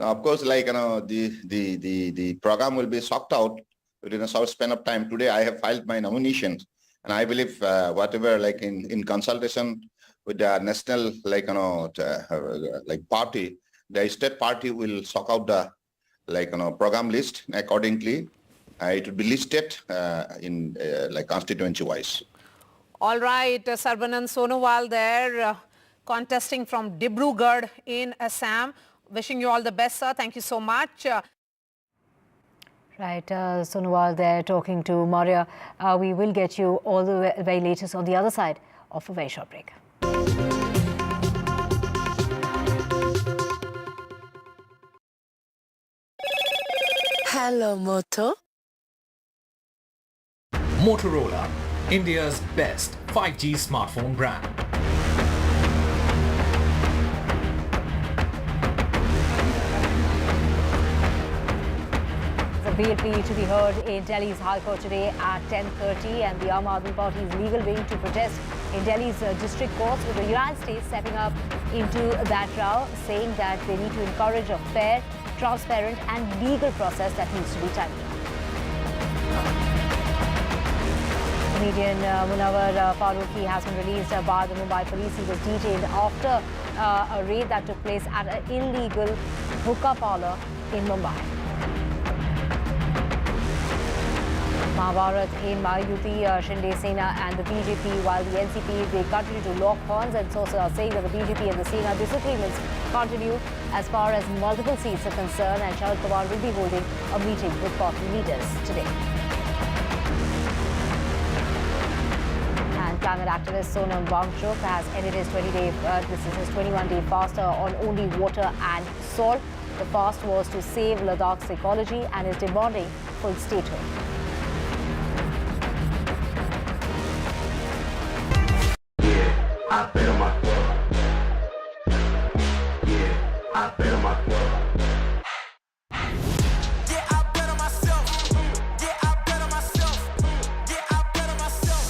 Now, of course, the program will be sorted out within a short span of time. Today, I have filed my nominations, And I believe whatever, like in consultation with the national, party, the state party will sort out the, program list accordingly. It will be listed in constituency-wise. All right, Sarbanan Sonowal there, contesting from Dibrugarh in Assam. Wishing you all the best, sir. Thank you so much. Right, Sonowal there talking to Maurya. We will get you all the very latest on the other side of a very short break. Hello, Moto. Motorola, India's best 5G smartphone brand. The bail plea to be heard in Delhi's High Court today at 10:30, and the Aam Aadmi Party's legal wing to protest in Delhi's district courts, with the United States stepping up into that row, saying that they need to encourage a fair, transparent and legal process that needs to be timely. Comedian Munawar Farooqi has been released by the Mumbai police. He was detained after a raid that took place at an illegal hookah parlor in Mumbai. Mahabharat in Mayuti, Shinde Sena and the BJP, while the NCP, they continue to lock horns, and sources are saying that the BJP and the Sena disagreements continue as far as multiple seats are concerned, and Sharad Pawar will be holding a meeting with party leaders today. And climate activist Sonam Wangchuk has ended his 21-day fast on only water and salt. The fast was to save Ladakh's ecology and is demanding full statehood. I bet on myself. Yeah, I bet on myself. Yeah, I bet on myself. Yeah, I bet on myself. Yeah, I bet on myself.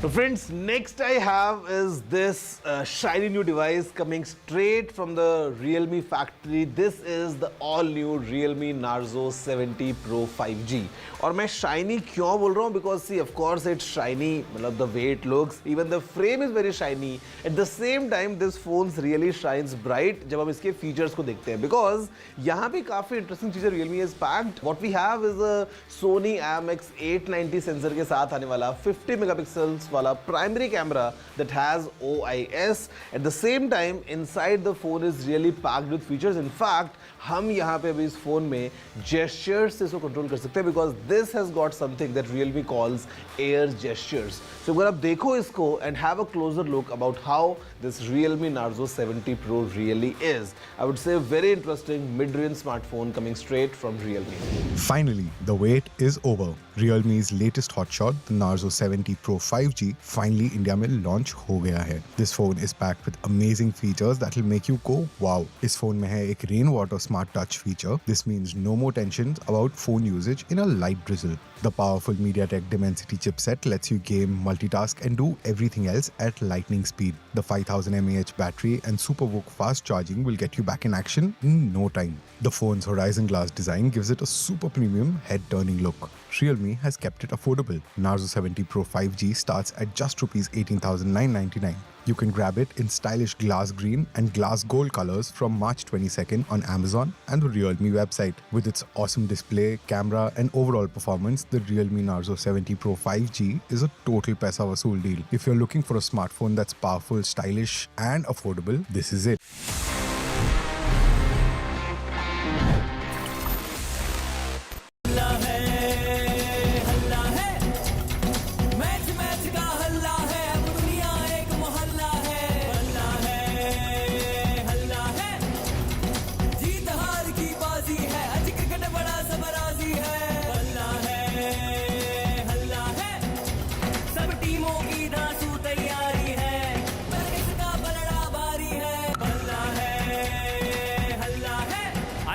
So friends, next I have is this shiny new device coming straight from the Realme factory. This is the all-new Realme Narzo 70 Pro 5G. और मैं shiny क्यों बोल रहा हूँ? Because see, of course it's shiny. मतलब the way it looks, even the frame is very shiny. At the same time, this phone really shines bright जब हम इसके features को देखते हैं. Because यहाँ पे काफी interesting चीजें Realme has packed. What we have is a Sony IMX 890 sensor के साथ आने वाला 50 megapixels वाला primary camera that has OIS. At the same time, inside the phone is really packed with features. In fact, हम यहाँ पे अभी इस फोन में gestures से इसको control कर सकते हैं, because this has got something that Realme calls air gestures. So अगर आप देखो इसको and have a closer look about how this Realme Narzo 70 Pro really is, I would say a very interesting mid-range smartphone coming straight from Realme. Finally, the wait is over. Realme's latest hotshot, the Narzo 70 Pro 5G, finally India में launch हो गया है. This phone is packed with amazing features that will make you go wow. इस phone में है एक rainwater smart touch feature. This means no more tensions about phone usage in a light drizzle. The powerful MediaTek Dimensity chipset lets you game, multitask and do everything else at lightning speed. The 5000 mAh battery and SuperVOOC fast charging will get you back in action in no time. The phone's horizon glass design gives it a super premium head-turning look. Realme has kept it affordable. Narzo 70 Pro 5G starts at just Rs 18,999. You can grab it in stylish glass green and glass gold colors from March 22nd on Amazon and the Realme website. With its awesome display, camera and overall performance, the Realme Narzo 70 Pro 5G is a total paisa vasool deal. If you're looking for a smartphone that's powerful, stylish and affordable, this is it.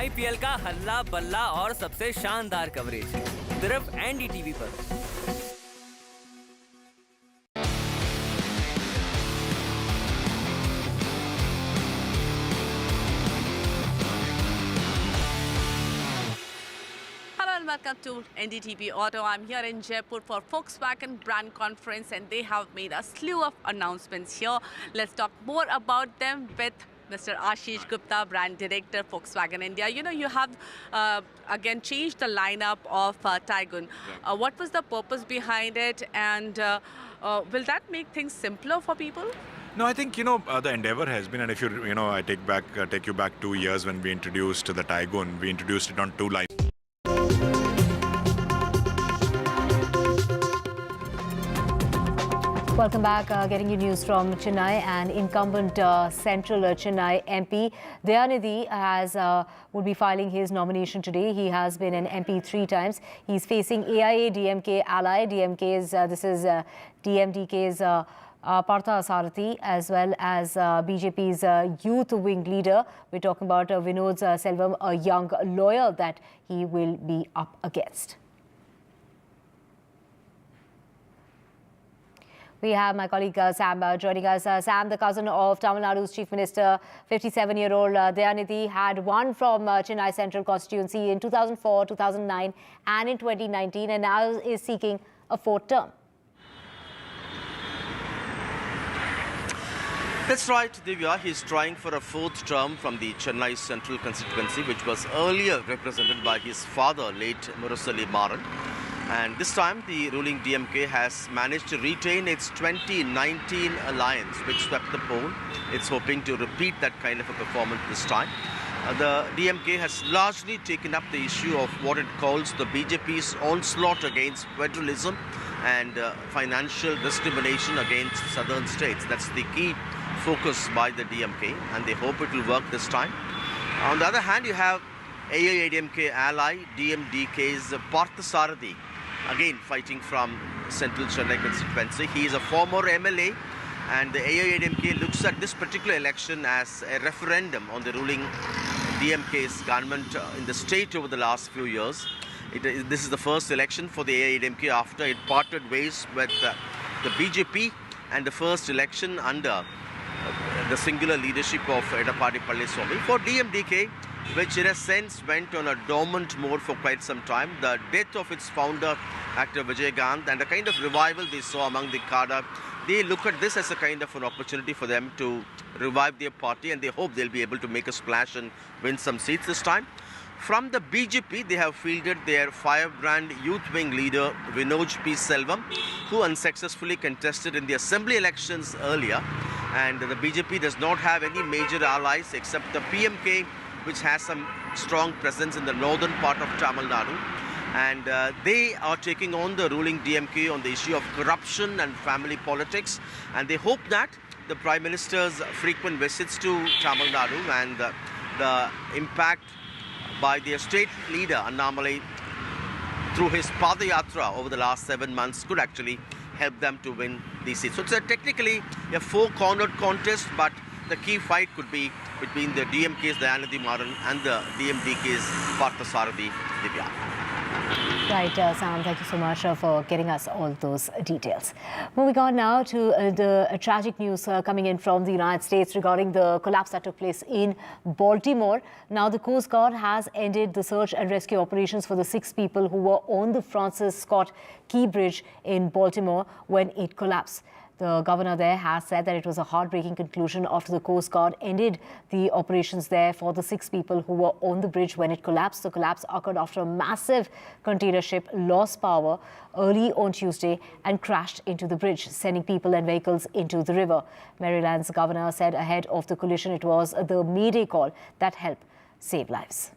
IPL का हल्ला बल्ला और सबसे शानदार coverage सिर्फ NDTV पर। welcome to NDTV Auto. I'm here in Jaipur for Volkswagen brand conference and they have made a slew of announcements here. Let's talk more about them with Mr. Ashish Gupta, brand director, Volkswagen India. You know, you have again changed the lineup of Taygun. What was the purpose behind it, and will that make things simpler for people? No, I think, the endeavor has been, and if I take you back 2 years when we introduced the Taygun, we introduced it on 2 lines. Welcome back. Getting you news from Chennai. And incumbent Central Chennai MP Dayanidhi would be filing his nomination today. He has been an MP 3 times. He's facing AIA-DMK ally. This is DMDK's Partha Sarathi, as well as BJP's youth wing leader. We're talking about Vinod Selvam, a young lawyer that he will be up against. We have my colleague Sam joining us. Sam, the cousin of Tamil Nadu's Chief Minister, 57-year-old Dayanidhi, had won from Chennai Central constituency in 2004, 2009 and in 2019, and now is seeking a 4th term. That's right, Divya. He's trying for a 4th term from the Chennai Central constituency, which was earlier represented by his father, late Murasali Maran. And this time, the ruling DMK has managed to retain its 2019 alliance, which swept the poll. It's hoping to repeat that kind of a performance this time. The DMK has largely taken up the issue of what it calls the BJP's onslaught against federalism and financial discrimination against southern states. That's the key focus by the DMK, and they hope it will work this time. On the other hand, you have AIA-DMK ally DMDK's Partha Sarathi, again fighting from Central Chennai constituency. He is a former MLA, and the AIA-DMK looks at this particular election as a referendum on the ruling DMK's government in the state over the last few years. This is the first election for the AIA-DMK after it parted ways with the BJP, and the first election under the singular leadership of Edappadi Palliswamy. For DMDK, which in a sense went on a dormant mode for quite some time, the death of its founder, actor Vijay Gandhi, and the kind of revival they saw among the cadre, they look at this as a kind of an opportunity for them to revive their party, and they hope they'll be able to make a splash and win some seats this time. From the BJP, they have fielded their firebrand youth wing leader, Vinod P. Selvam, who unsuccessfully contested in the assembly elections earlier. And the BJP does not have any major allies except the PMK, which has some strong presence in the northern part of Tamil Nadu. And they are taking on the ruling DMK on the issue of corruption and family politics. And they hope that the Prime Minister's frequent visits to Tamil Nadu and the impact by their state leader, Annamalai, through his Padayatra over the last 7 months could actually help them to win these seats. So it's technically a 4-cornered contest, but the key fight could be between the DMK's Dayanidhi Maran and the DMDK's Partha Sarathi Divya. Right, Sam, thank you so much for getting us all those details. Moving on now to the tragic news coming in from the United States regarding the collapse that took place in Baltimore. Now, the Coast Guard has ended the search and rescue operations for the 6 people who were on the Francis Scott Key Bridge in Baltimore when it collapsed. The governor there has said that it was a heartbreaking conclusion after the Coast Guard ended the operations there for the 6 people who were on the bridge when it collapsed. The collapse occurred after a massive container ship lost power early on Tuesday and crashed into the bridge, sending people and vehicles into the river. Maryland's governor said ahead of the collision it was the Mayday call that helped save lives.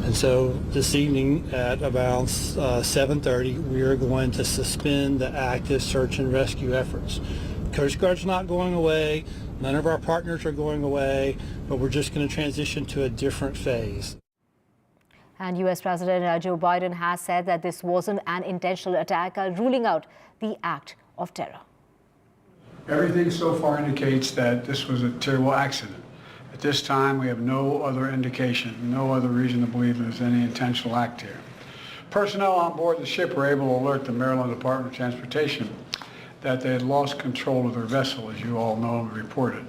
And so this evening at about 7:30, we are going to suspend the active search and rescue efforts. Coast Guard's not going away. None of our partners are going away, but we're just going to transition to a different phase. And U.S. President Joe Biden has said that this wasn't an intentional attack, ruling out the act of terror. Everything so far indicates that this was a terrible accident. At this time, we have no other indication, no other reason to believe there's any intentional act here. Personnel on board the ship were able to alert the Maryland Department of Transportation that they had lost control of their vessel, as you all know and reported.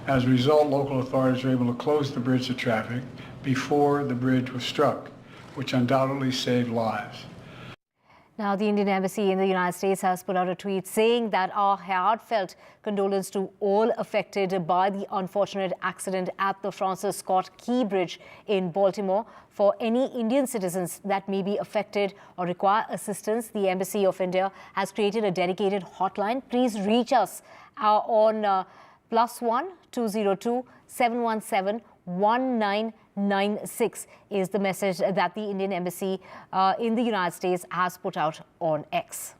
As a result, local authorities were able to close the bridge to traffic, before the bridge was struck, which undoubtedly saved lives. Now, the Indian Embassy in the United States has put out a tweet saying that our heartfelt condolence to all affected by the unfortunate accident at the Francis Scott Key Bridge in Baltimore. For any Indian citizens that may be affected or require assistance, the Embassy of India has created a dedicated hotline. Please reach us on +1 202 717 1996 is the message that the Indian Embassy in the United States has put out on X.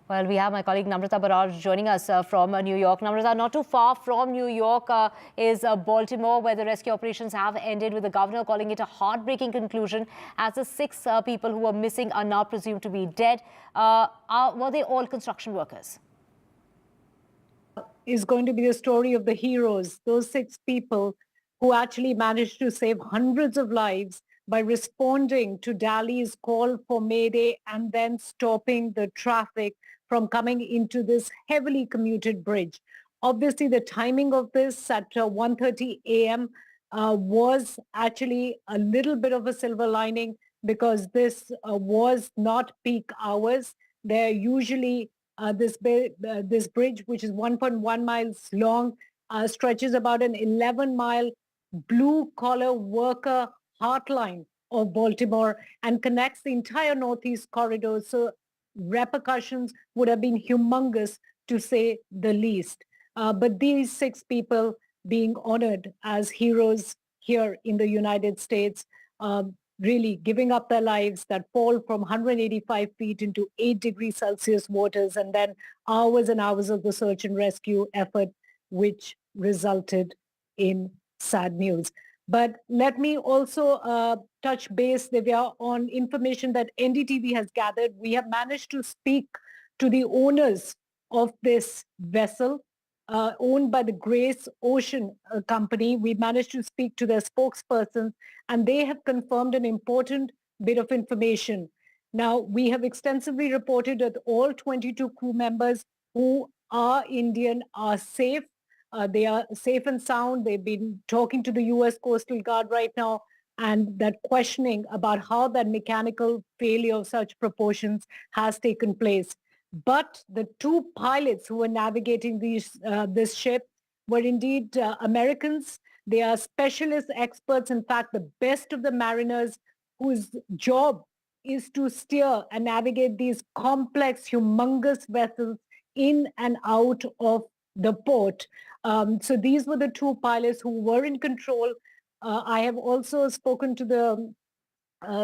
Well, we have my colleague Namrata Baraj joining us from New York. Namrata, not too far from New York is Baltimore, where the rescue operations have ended, with the governor calling it a heartbreaking conclusion, as the 6 people who were missing are now presumed to be dead. Were they all construction workers? Is going to be the story of the heroes, those 6 people who actually managed to save hundreds of lives by responding to Delhi's call for Mayday and then stopping the traffic from coming into this heavily commuted bridge. Obviously, the timing of this at 1:30 a.m. Was actually a little bit of a silver lining, because this was not peak hours. They're usually this bridge, which is 1.1 miles long, stretches about an 11-mile blue-collar worker heartline of Baltimore and connects the entire Northeast corridor. So repercussions would have been humongous, to say the least. But these 6 people being honored as heroes here in the United States, really giving up their lives, that fall from 185 feet into 8 degrees Celsius waters, and then hours and hours of the search and rescue effort, which resulted in sad news. But let me also touch base, Divya, on information that NDTV has gathered. We have managed to speak to the owners of this vessel, owned by the Grace Ocean Company. We managed to speak to their spokesperson, and they have confirmed an important bit of information. Now, we have extensively reported that all 22 crew members who are Indian are safe. They are safe and sound. They've been talking to the U.S. Coastal Guard right now, and that questioning about how that mechanical failure of such proportions has taken place. But the 2 pilots who were navigating this ship were indeed Americans. They are specialist experts, in fact, the best of the mariners, whose job is to steer and navigate these complex, humongous vessels in and out of the port. So these were the 2 pilots who were in control. I have also spoken to the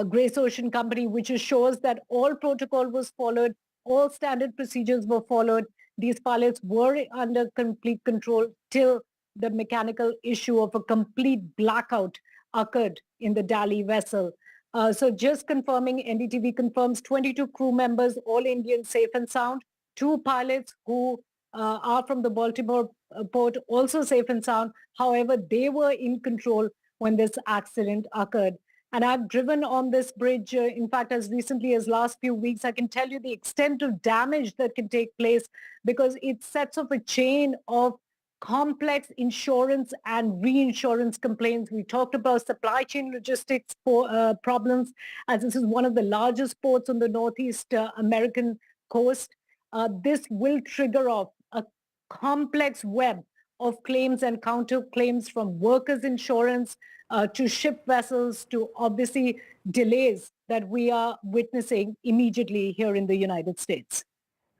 Grace Ocean Company, which assures that all protocol was followed, all standard procedures were followed. These pilots were under complete control till the mechanical issue of a complete blackout occurred in the Delhi vessel. So just confirming, NDTV confirms 22 crew members, all Indian, safe and sound. 2 pilots who are from the Baltimore port, also safe and sound. However, they were in control when this accident occurred. And I've driven on this bridge, in fact, as recently as last few weeks. I can tell you the extent of damage that can take place, because it sets off a chain of complex insurance and reinsurance complaints. We talked about supply chain logistics problems, as this is one of the largest ports on the Northeast American coast. This will trigger off a complex web of claims and counterclaims, from workers' insurance to ship vessels, to obviously delays that we are witnessing immediately here in the United States.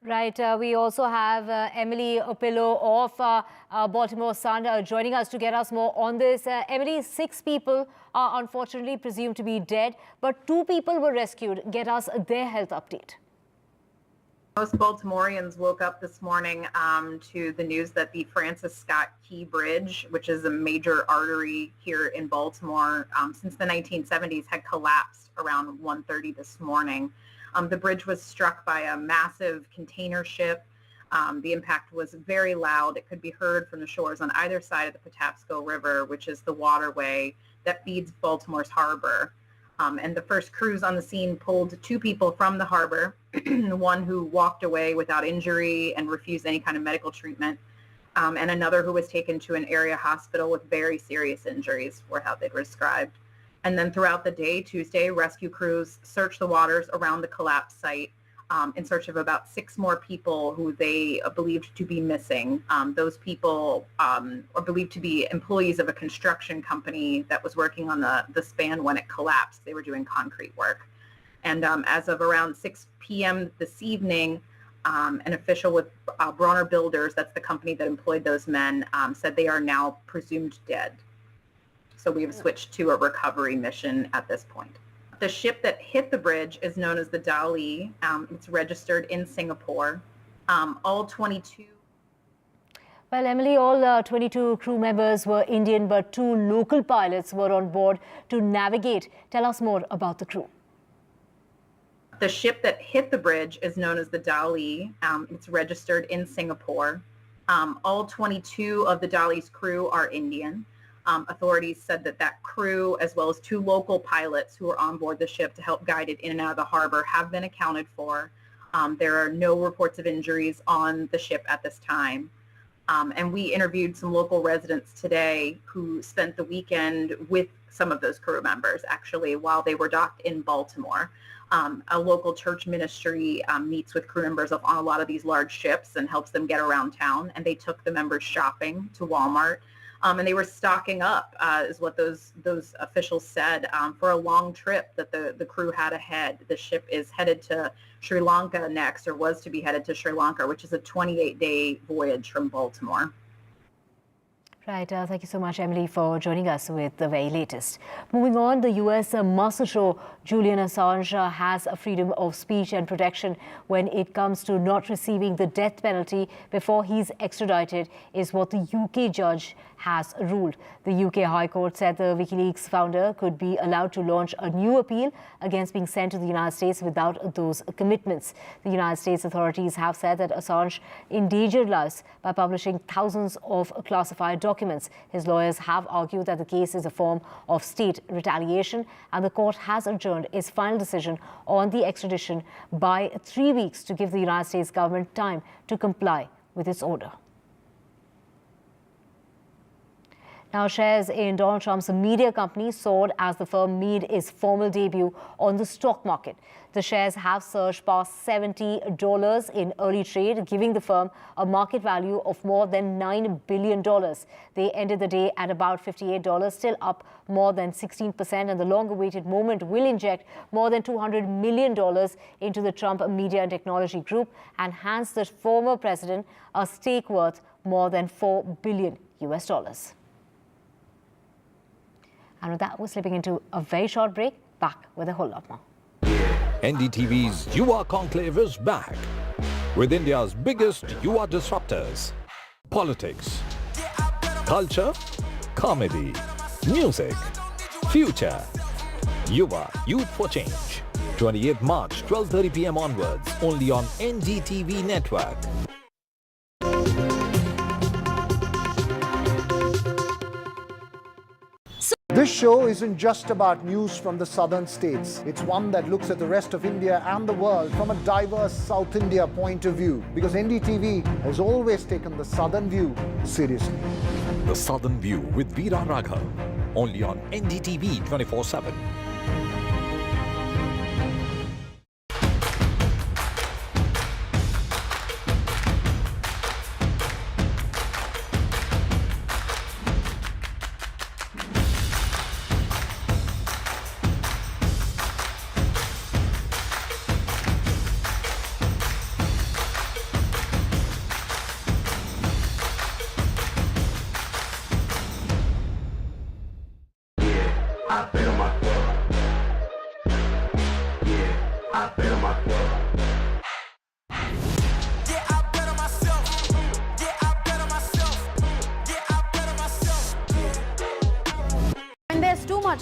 Right. We also have Emily Opillo of Baltimore Sun joining us to get us more on this. Emily, 6 people are unfortunately presumed to be dead, but 2 people were rescued. Get us their health update. Most Baltimoreans woke up this morning to the news that the Francis Scott Key Bridge, which is a major artery here in Baltimore since the 1970s, had collapsed around 1:30 this morning. The bridge was struck by a massive container ship. The impact was very loud. It could be heard from the shores on either side of the Patapsco River, which is the waterway that feeds Baltimore's harbor. And the first crews on the scene pulled 2 people from the harbor, one who walked away without injury and refused any kind of medical treatment. and another who was taken to an area hospital with very serious injuries, were how they were described. And then throughout the day, Tuesday, rescue crews searched the waters around the collapse site in search of about 6 more people who they believed to be missing. Those people are believed to be employees of a construction company that was working on the span when it collapsed. They were doing concrete work. And as of around 6 p.m. this evening, an official with Bronner Builders, that's the company that employed those men, said they are now presumed dead. So we have switched to a recovery mission at this point. The ship that hit the bridge is known as the Dali. It's registered in Singapore. All 22. Well, Emily, all 22 crew members were Indian, but 2 local pilots were on board to navigate. Tell us more about the crew. The ship that hit the bridge is known as the Dali. It's registered in Singapore. All 22 of the Dali's crew are Indian. Authorities said that crew, as well as 2 local pilots who were on board the ship to help guide it in and out of the harbor, have been accounted for. There are no reports of injuries on the ship at this time. And we interviewed some local residents today who spent the weekend with some of those crew members, actually, while they were docked in Baltimore. A local church ministry meets with crew members on a lot of these large ships and helps them get around town. And they took the members shopping to Walmart. And they were stocking up, is what those officials said, for a long trip that the crew had ahead. The ship is headed to Sri Lanka next, or was to be headed to Sri Lanka, which is a 28-day voyage from Baltimore. Right. Thank you so much, Emily, for joining us with the very latest. Moving on, the US must show Julian Assange has a freedom of speech and protection when it comes to not receiving the death penalty before he's extradited, is what the UK judge has ruled. The UK High Court said the WikiLeaks founder could be allowed to launch a new appeal against being sent to the United States without those commitments. The United States authorities have said that Assange endangered lives by publishing thousands of classified documents. His lawyers have argued that the case is a form of state retaliation, and the court has adjourned its final decision on the extradition by 3 weeks to give the United States government time to comply with its order. Now, shares in Donald Trump's media company soared as the firm made its formal debut on the stock market. The shares have surged past $70 in early trade, giving the firm a market value of more than $9 billion. They ended the day at about $58, still up more than 16%, and the long-awaited moment will inject more than $200 million into the Trump Media and Technology Group and hands the former president a stake worth more than $4 billion. And with that, we're slipping into a very short break. Back with a whole lot more. NDTV's Yuva Conclave is back with India's biggest Yuva disruptors. Politics, culture, comedy, music, future. Yuva, Youth for Change. 28th March, 12:30 p.m. onwards, only on NDTV network. This show isn't just about news from the southern states. It's one that looks at the rest of India and the world from a diverse South India point of view, because NDTV has always taken the southern view seriously. The Southern View with Veera Raghav, only on NDTV 24/7.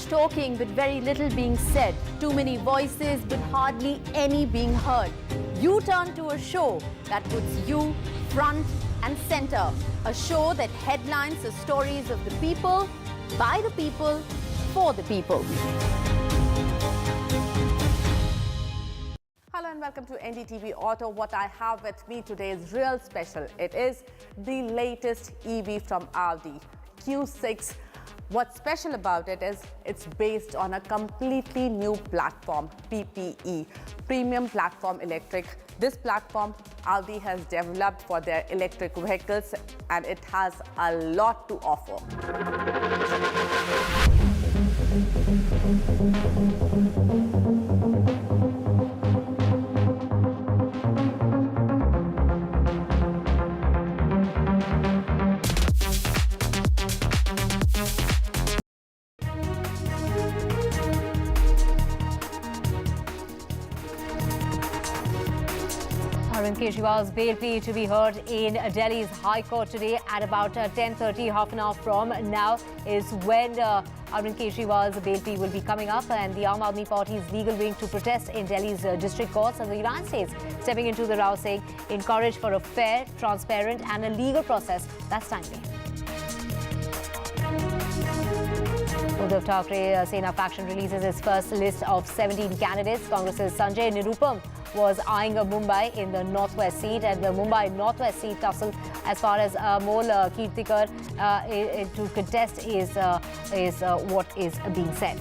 Talking but very little being said, too many voices but hardly any being heard. You turn to a show that puts you front and center, a show that headlines the stories of the people, by the people, for the people. Hello and and welcome to NDTV Auto. What I have with me today is real special. It is the latest EV from Audi, Q6. What's special about it is it's based on a completely new platform, PPE, Premium Platform Electric. This platform Audi has developed for their electric vehicles, and it has a lot to offer. Arvind Kejriwal's bail plea to be heard in Delhi's High Court today at about 10:30, half an hour from now, is when Arvind Kejriwal's bail plea will be coming up, and the Aam Aadmi Party's legal wing to protest in Delhi's district courts, and the United States stepping into the row, saying encourage for a fair, transparent and a legal process that's timely. Uddhav Thackeray Sena faction releases its first list of 17 candidates. Congress's Sanjay Nirupam was eyeing Mumbai in the northwest seat, and the Mumbai northwest seat tussle as far as Mol Kirtikar to contest is what is being said.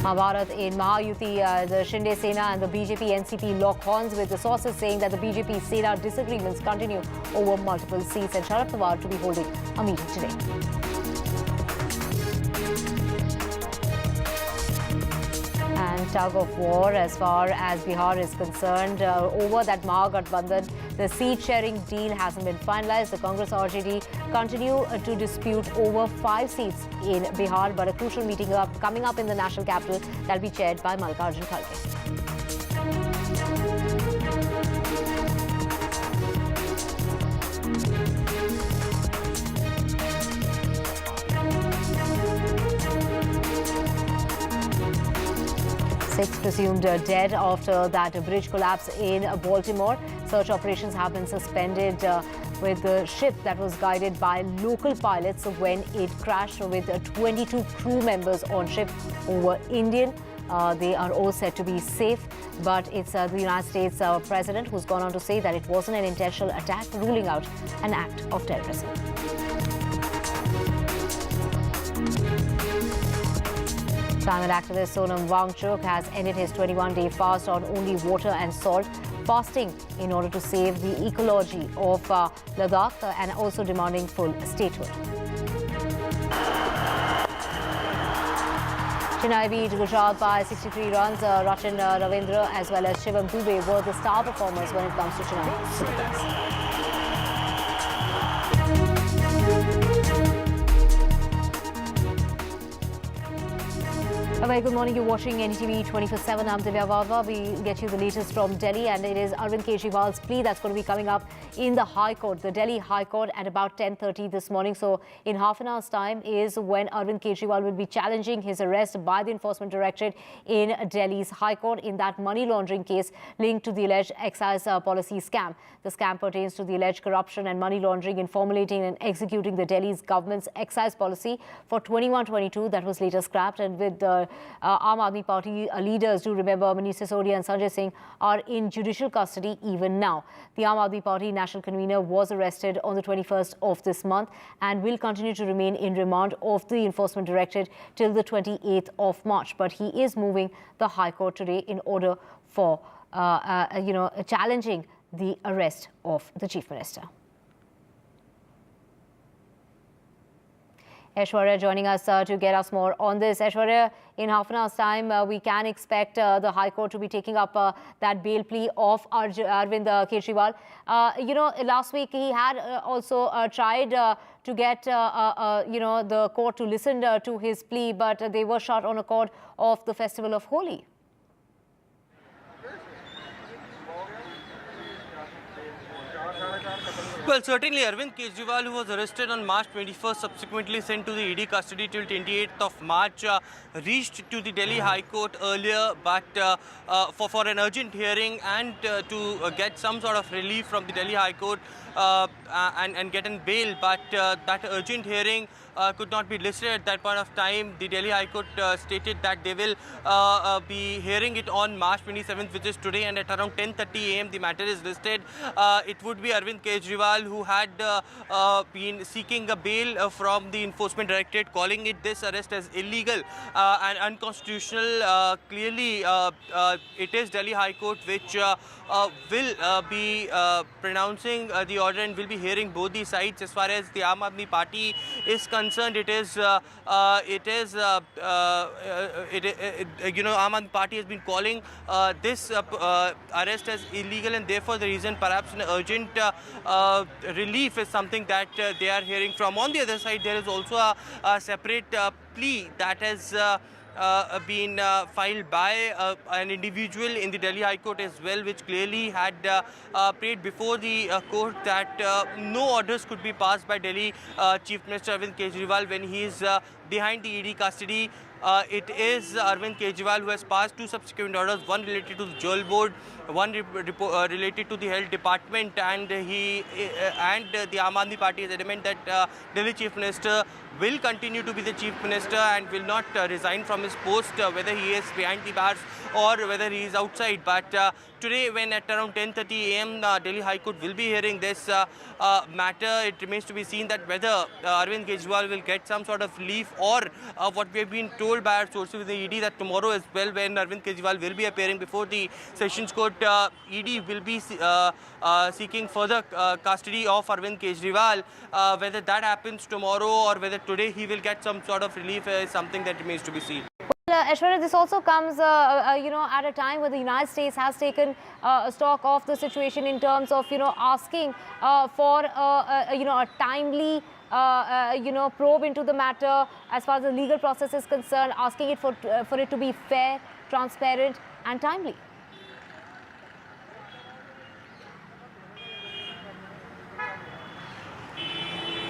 Mahabharat in Mahayuti, the Shinde Sena and the BJP NCP lock horns, with the sources saying that the BJP Sena disagreements continue over multiple seats, and Sharad Pawar to be holding a meeting today. And tug of war as far as Bihar is concerned over that Mahagathbandhan. The seat-sharing deal hasn't been finalized. The Congress RJD continue to dispute over 5 seats in Bihar, but a crucial meeting coming up in the national capital that will be chaired by Mallikarjun Kharge. 6 presumed dead after that bridge collapse in Baltimore. Search operations have been suspended with the ship that was guided by local pilots when it crashed, with 22 crew members on ship who were Indian. They are all said to be safe, but it's the United States president who's gone on to say that it wasn't an intentional attack, ruling out an act of terrorism. Climate activist Sonam Wangchuk has ended his 21-day fast on only water and salt, fasting in order to save the ecology of Ladakh and also demanding full statehood. Chennai beat Gujarat by 63 runs. Rachin Ravindra as well as Shivam Dubey were the star performers when it comes to Chennai Super Kings. A very good morning. You're watching NDTV 24/7. I'm Divya Vadva. We get you the latest from Delhi, and it is Arvind Kejriwal's plea that's going to be coming up in the High Court, the Delhi High Court, at about 10:30 this morning. So in half an hour's time is when Arvind Kejriwal will be challenging his arrest by the Enforcement Directorate in Delhi's High Court in that money laundering case linked to the alleged excise policy scam. The scam pertains to the alleged corruption and money laundering in formulating and executing the Delhi's government's excise policy for 21-22 that was later scrapped, and with the Aam Aadmi Party leaders, do remember, Manish Sisodia and Sanjay Singh are in judicial custody even now. The Aam Aadmi Party national convener was arrested on the 21st of this month and will continue to remain in remand of the Enforcement Directorate till the 28th of March. But he is moving the High Court today in order for, challenging the arrest of the Chief Minister. Aishwarya joining us to get us more on this. Aishwarya, in half an hour's time, we can expect the High Court to be taking up that bail plea of Arvind Kejriwal. Last week he had also tried to get, the court to listen to his plea, but they were shut on account of the festival of Holi. Well, certainly Arvind Kejriwal, who was arrested on March 21st, subsequently sent to the ED custody till 28th of March, reached to the Delhi High Court earlier, but for an urgent hearing and to get some sort of relief from the Delhi High Court. and get in bail, but that urgent hearing could not be listed at that point of time. The Delhi High Court stated that they will be hearing it on March 27th, which is today, and at around 10:30 a.m. the matter is listed. It would be Arvind Kejriwal who had been seeking a bail from the Enforcement Directorate, calling it this arrest as illegal and unconstitutional. Clearly, it is Delhi High Court which will be pronouncing the order and will be hearing both the sides. As far as the Aam Aadmi Party is concerned, Aam Aadmi Party has been calling this arrest as illegal, and therefore the reason perhaps an urgent relief is something that they are hearing from. On the other side, there is also a separate plea that has been filed by an individual in the Delhi High Court as well, which clearly had prayed before the court that no orders could be passed by Delhi Chief Minister Arvind Kejriwal when he is behind the ED custody. It is Arvind Kejriwal who has passed 2 subsequent orders, one related to the Jewel Board, one related to the Health Department, and the Aam Aadmi Party is adamant that Delhi Chief Minister will continue to be the Chief Minister and will not resign from his post, whether he is behind the bars or whether he is outside. But today, when at around 10:30 a.m. Delhi High Court will be hearing this matter, it remains to be seen that whether Arvind Kejriwal will get some sort of relief, or what we have been told by our sources with the ED that tomorrow as well, when Arvind Kejriwal will be appearing before the Sessions Court, ED will be seeking further custody of Arvind Kejriwal. Whether that happens tomorrow or whether today he will get some sort of relief is something that remains to be seen. Aishwarya, this also comes, at a time where the United States has taken stock of the situation in terms of, asking for, a timely, probe into the matter as far as the legal process is concerned, asking it for it to be fair, transparent, and timely.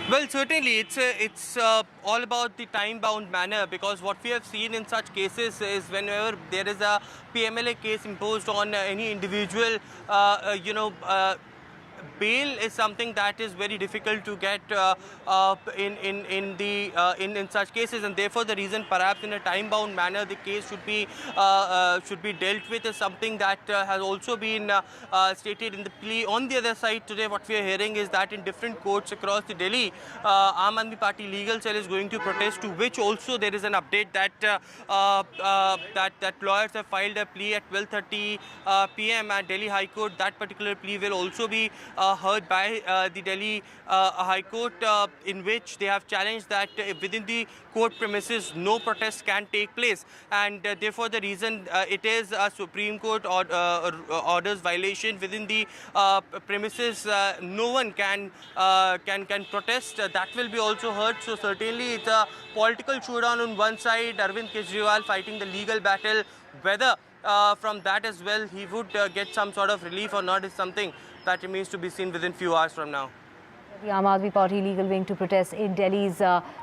Well, certainly, it's all about the time-bound manner, because what we have seen in such cases is whenever there is a PMLA case imposed on any individual, bail is something that is very difficult to get in such cases, and therefore the reason perhaps in a time-bound manner the case should be dealt with is something that has also been stated in the plea. On the other side, today what we are hearing is that in different courts across the Delhi, Aam Aadmi Party legal cell is going to protest, to which also there is an update that that lawyers have filed a plea at 12:30 p.m. at Delhi High Court. That particular plea will also be heard by the Delhi High Court, in which they have challenged that within the court premises no protest can take place, and therefore the reason it is a Supreme Court orders violation within the premises, no one can protest. That will be also heard. So certainly it's a political showdown on one side, Arvind Kejriwal fighting the legal battle. Whether from that as well he would get some sort of relief or not is something that remains to be seen within few hours from now. The Aam Aadmi Party legal wing to protest in Delhi's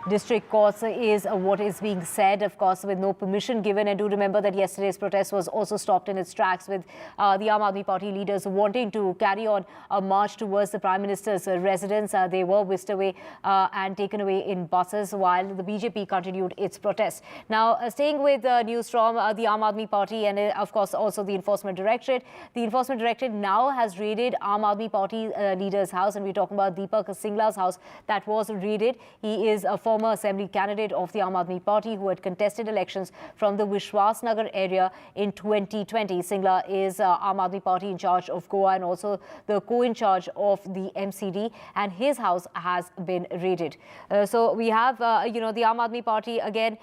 district courts is what is being said, of course, with no permission given. And do remember that yesterday's protest was also stopped in its tracks, with the Aam Aadmi Party leaders wanting to carry on a march towards the Prime Minister's residence. They were whisked away and taken away in buses while the BJP continued its protest. Now, staying with news from the Aam Aadmi Party and, of course, also the Enforcement Directorate. The Enforcement Directorate now has raided Aam Aadmi Party leader's house, and we're talking about Deepak Singhala's house that was raided. He is a former assembly candidate of the Aam Aadmi Party who had contested elections from the Vishwasnagar area in 2020. Singhla is Aam Aadmi Party in charge of Goa and also the co-in charge of the MCD, and his house has been raided. So we have, the Aam Aadmi Party again.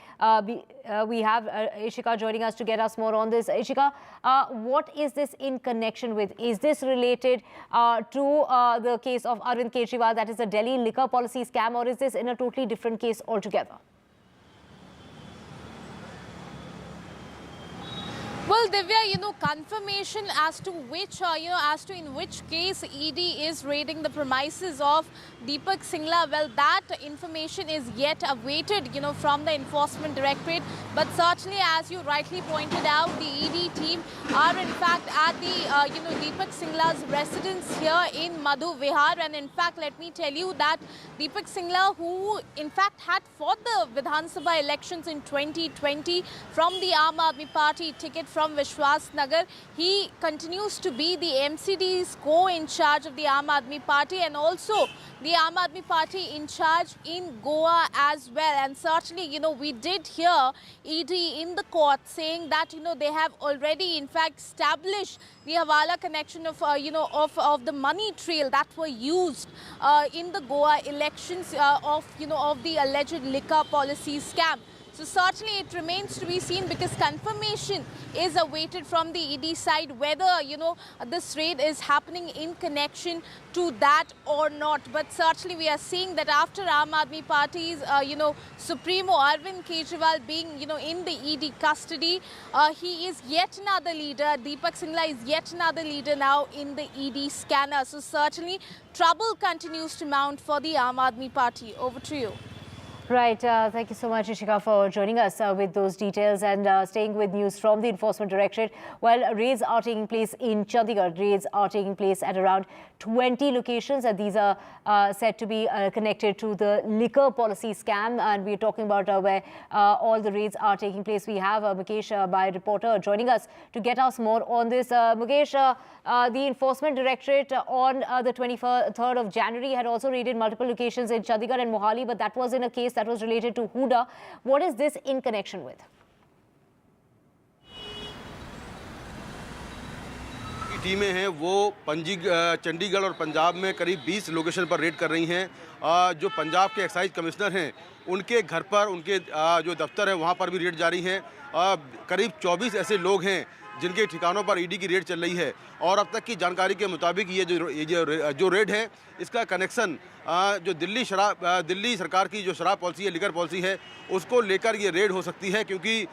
We have Ishika joining us to get us more on this. Ishika, what is this in connection with? Is this related to the case of Arvind Kejriwal, that is a Delhi liquor policy scam, or is this in a totally different case altogether? Well, Divya, confirmation as to which, in which case ED is raiding the premises of Deepak Singhla, well, that information is yet awaited, from the Enforcement Directorate. But certainly, as you rightly pointed out, the ED team are in fact at the Deepak Singhla's residence here in Madhu Vihar. And in fact, let me tell you that Deepak Singla, who in fact had fought the Vidhan Sabha elections in 2020 from the Aam Aadmi Party ticket from Vishwas Nagar, he continues to be the MCD's in charge of the Aam Aadmi Party, and also the Aam Aadmi Party in charge in Goa as well. And certainly, we did hear ED in the court saying that, they have already in fact established the Hawala connection of, of the money trail that were used in the Goa elections of the alleged liquor policy scam. So certainly it remains to be seen, because confirmation is awaited from the ED side whether, this raid is happening in connection to that or not. But certainly we are seeing that after Aam Aadmi Party's, Supremo Arvind Kejriwal being, in the ED custody, he is yet another leader. Deepak Singla is yet another leader now in the ED scanner. So certainly trouble continues to mount for the Aam Aadmi Party. Over to you. Right. Thank you so much, Ishika, for joining us with those details. And staying with news from the Enforcement Directorate, while raids are taking place in Chandigarh, raids are taking place at around 20 locations, and these are said to be connected to the liquor policy scam. And we're talking about where all the raids are taking place. We have Mukesh, my reporter, joining us to get us more on this. Mukesh, the Enforcement Directorate on the 23rd of January had also raided multiple locations in Chandigarh and Mohali, but that was in a case that was related to Huda. What is this in connection with? टीमें हैं वो चंडीगढ़ और पंजाब में करीब 20 location पर red कर रही हैं। जो पंजाब के एक्साइज कमिश्नर हैं उनके घर पर, उनके जो दफ्तर है वहाँ पर भी रेड जारी है। करीब 24 ऐसे लोग हैं जिनके ठिकानों पर ईडी की रेड चल रही है। और अब तक की जानकारी के मुताबिक ये जो रेड है इसका कनेक्शन जो दिल्ली सरकार की जो शराब पॉलिसी है, लिकर पॉलिसी है, उसको लेकर ये रेड हो सकती है, क्योंकि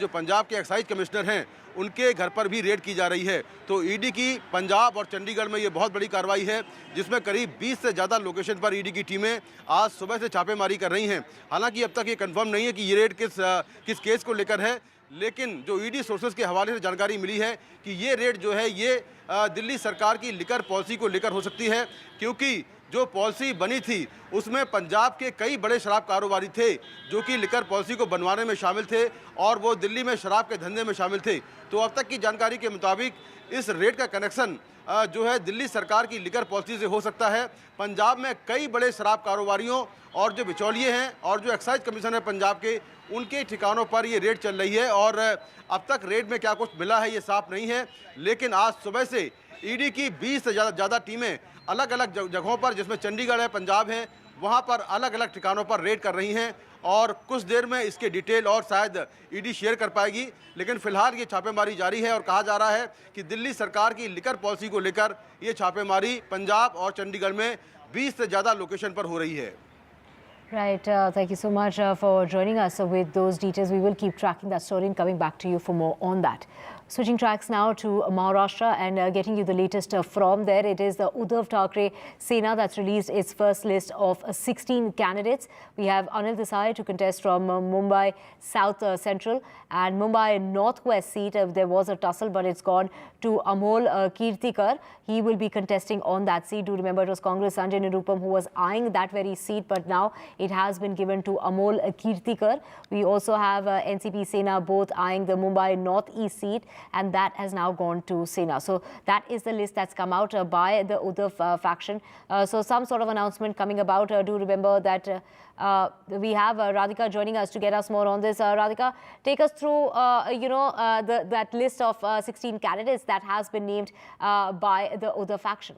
जो पंजाब के एक्साइज कमिश्नर हैं उनके घर पर भी रेड की जा रही है। तो ईडी की पंजाब और चंडीगढ़ में ये बहुत बड़ी कार्रवाई है, जिसमें करीब 20 से ज़्यादा लोकेशन पर ईडी की टीमें आज सुबह से छापेमारी कर रही हैं। हालांकि अब तक ये कंफर्म नहीं है कि ये रेड किस केस को लेकर है, लेकिन जो ईडी सोर्सेज के हवाले से जानकारी मिली है कि ये रेड जो है ये दिल्ली सरकार की लिकर पॉलिसी को लेकर हो सकती है, क्योंकि जो पॉलिसी बनी थी उसमें पंजाब के कई बड़े शराब कारोबारी थे जो कि लिकर पॉलिसी को बनवाने में शामिल थे और वो दिल्ली में शराब के धंधे में शामिल थे। तो अब तक की जानकारी के मुताबिक इस रेड का कनेक्शन जो है दिल्ली सरकार की लिकर पॉलिसी से हो सकता है। पंजाब में कई बड़े शराब कारोबारियों और जो बिचौलिए हैं और जो एक्साइज कमिश्नर है पंजाब के, उनके ठिकानों पर ये रेड चल रही है। और अब तक रेड में क्या कुछ मिला है ये साफ नहीं है, लेकिन आज सुबह से ईडी की 20 से ज़्यादा टीमें अलग अलग जगहों पर, जिसमें चंडीगढ़ है, पंजाब है, वहाँ पर अलग अलग ठिकानों पर रेड कर रही हैं। और कुछ देर में इसके डिटेल और शायद ईडी शेयर कर पाएगी, लेकिन फिलहाल ये छापेमारी जारी है। और कहा जा रहा है कि दिल्ली सरकार की लिकर पॉलिसी को लेकर ये छापेमारी पंजाब और चंडीगढ़ में 20 से ज़्यादा लोकेशन पर हो रही है। Right. Thank you so much for joining us with those details. We will keep tracking that story and coming back to you for more on that. Switching tracks now to Maharashtra and getting you the latest from there. It is the Uddhav Thackeray Sena that's released its first list of 16 candidates. We have Anil Desai to contest from Mumbai South Central and Mumbai Northwest seat. There was a tussle, but it's gone to Amol Kirtikar. He will be contesting on that seat. Do remember it was Congress Sanjay Nirupam who was eyeing that very seat, but now it has been given to Amol Kirtikar. We also have NCP Sena both eyeing the Mumbai Northeast seat, and that has now gone to Sena. So that is the list that's come out by the Uddhav faction. So some sort of announcement coming about. Do remember that we have Radhika joining us to get us more on this. Radhika, take us through, that list of 16 candidates that has been named by the Uddhav faction.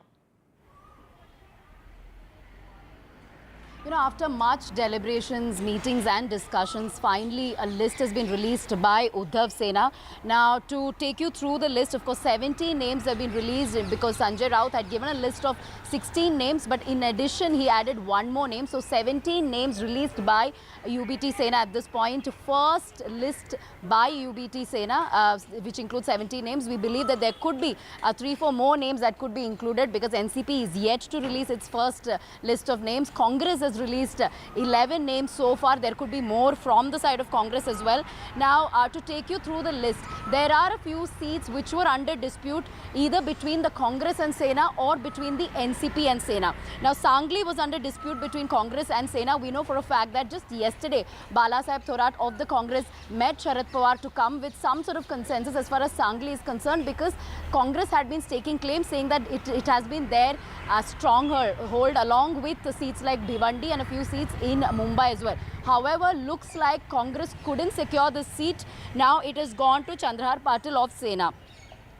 After much deliberations, meetings and discussions, finally a list has been released by Uddhav Sena. Now, to take you through the list, of course, 17 names have been released because Sanjay Raut had given a list of 16 names, but in addition, he added one more name. So, 17 names released by UBT Sena at this point. First list by UBT Sena, which includes 17 names. We believe that there could be 3-4 more names that could be included because NCP is yet to release its first list of names. Congress has has released 11 names so far. There could be more from the side of Congress as well. Now, to take you through the list, there are a few seats which were under dispute either between the Congress and Sena or between the NCP and Sena. Now, Sangli was under dispute between Congress and Sena. We know for a fact that just yesterday, Balasaheb Thorat of the Congress met Sharad Pawar to come with some sort of consensus as far as Sangli is concerned, because Congress had been staking claims saying that it has been their stronghold along with the seats like Bhiwandi and a few seats in Mumbai as well. However, looks like Congress couldn't secure the seat. Now it has gone to Chandrahar Patil of Sena.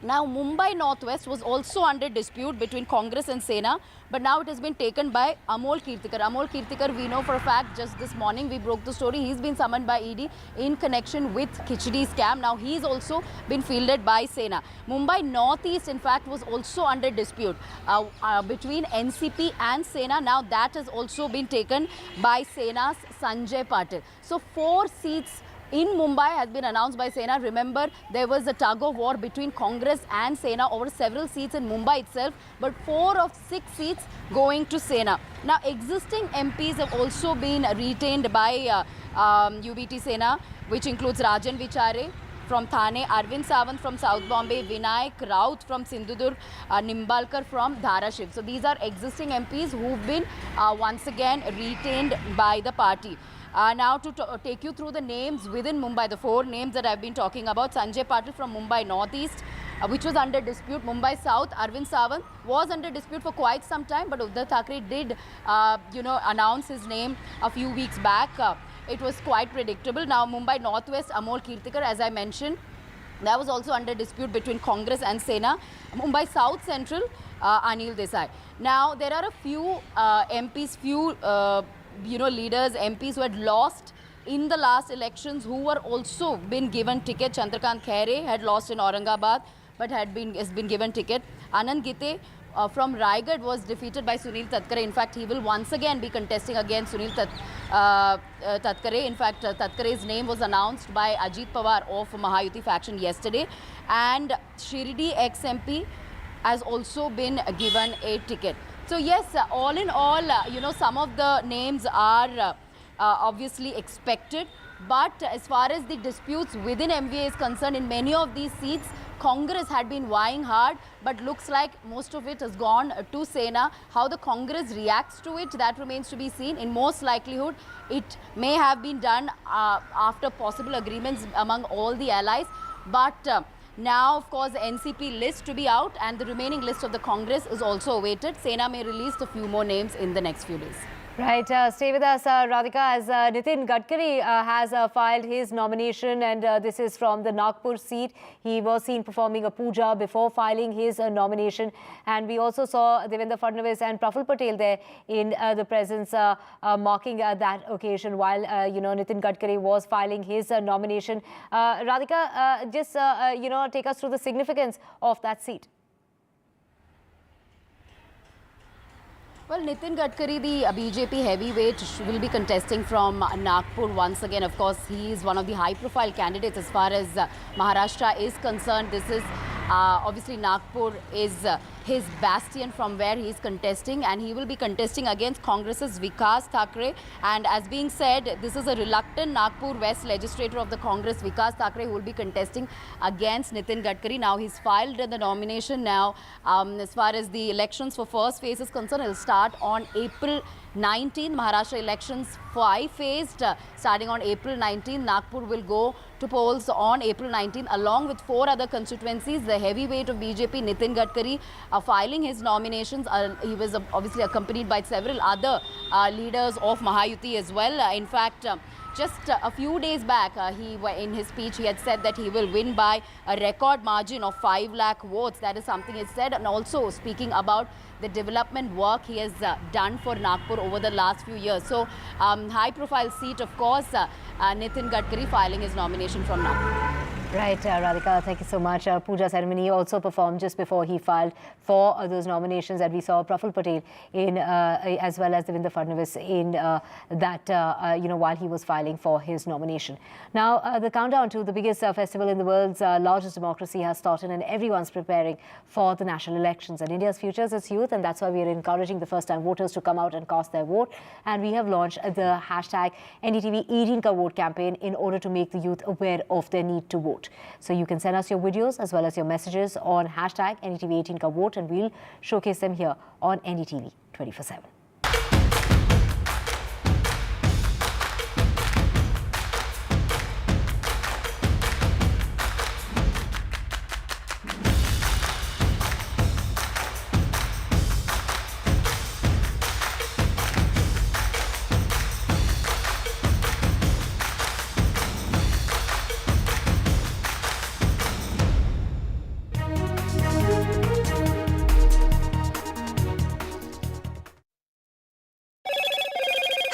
Now, Mumbai Northwest was also under dispute between Congress and Sena, but now it has been taken by Amol Kirtikar. Amol Kirtikar, we know for a fact, just this morning we broke the story, he's been summoned by ED in connection with Khichdi scam. Now, he's also been fielded by Sena. Mumbai Northeast, in fact, was also under dispute between NCP and Sena. Now, that has also been taken by Sena's Sanjay Patil. So, 4 seats in Mumbai has been announced by Sena. Remember, there was a tug of war between Congress and Sena over several seats in Mumbai itself, but 4 of 6 seats going to Sena. Now, existing MPs have also been retained by UBT Sena, which includes Rajan Vichare from Thane, Arvind Sawant from South Bombay, Vinayak Raut from Sindhudurg, Nimbalkar from Dharashiv. So, these are existing MPs who've been once again retained by the party. Now to take you through the names within Mumbai, the 4 names that I've been talking about. Sanjay Patil from Mumbai Northeast, which was under dispute. Mumbai South, Arvind Sawant was under dispute for quite some time, but Uddhav Thackeray did, announce his name a few weeks back. It was quite predictable. Now Mumbai Northwest, Amol Kirtikar, as I mentioned, that was also under dispute between Congress and Sena. Mumbai South Central, Anil Desai. Now there are a few MPs, leaders, MPs who had lost in the last elections, who were also been given ticket. Chandrakant Khaire had lost in Aurangabad, but has been given ticket. Anand Gite from Raigad was defeated by Sunil Tatkare. In fact, he will once again be contesting against Sunil Tatkare. In fact, Tatkare's name was announced by Ajit Pawar of Mahayuti faction yesterday. And Shirdi ex-MP has also been given a ticket. So yes, all in all, some of the names are obviously expected. But as far as the disputes within MVA is concerned, in many of these seats, Congress had been vying hard, but looks like most of it has gone to Sena. How the Congress reacts to it, that remains to be seen. In most likelihood, it may have been done after possible agreements among all the allies. But now, of course, the NCP list to be out, and the remaining list of the Congress is also awaited. Sena may release a few more names in the next few days. Right. Stay with us, Radhika, as Nitin Gadkari has filed his nomination, and this is from the Nagpur seat. He was seen performing a puja before filing his nomination. And we also saw Devendra Fadnavis and Praful Patel there in the presence marking that occasion while, Nitin Gadkari was filing his nomination. Radhika, just, take us through the significance of that seat. Well, Nitin Gadkari, the BJP heavyweight, will be contesting from Nagpur once again. Of course, he is one of the high-profile candidates as far as Maharashtra is concerned. This is obviously Nagpur is his bastion from where he is contesting, and he will be contesting against Congress's Vikas Thackeray. And as being said, this is a reluctant Nagpur West legislator of the Congress, Vikas Thackeray, who will be contesting against Nitin Gadkari. Now, he's filed the nomination now. As far as the elections for first phase is concerned, it will start on April 19. Maharashtra elections 5-phased, starting on April 19. Nagpur will go to polls on April 19, along with 4 other constituencies. The heavyweight of BJP, Nitin Gadkari, filing his nominations. He was obviously accompanied by several other leaders of Mahayuti as well. In fact, just a few days back, in his speech, he had said that he will win by a record margin of 5 lakh votes. That is something he said. And also speaking about the development work he has done for Nagpur over the last few years. So, high-profile seat, of course, Nitin Gadkari filing his nomination from Nagpur. Right, Radhika, thank you so much. Puja ceremony also performed just before he filed for those nominations that we saw Praful Patel in, as well as Devendra Fadnavis in while he was filing for his nomination. Now, the countdown to the biggest festival in the world's largest democracy has started, and everyone's preparing for the national elections. And India's future is its youth, and that's why we are encouraging the first-time voters to come out and cast their vote. And we have launched the hashtag NDTV 18 Ka Vote campaign in order to make the youth aware of their need to vote. So you can send us your videos as well as your messages on hashtag NDTV 18 Ka Vote, and we'll showcase them here on NDTV 24/7.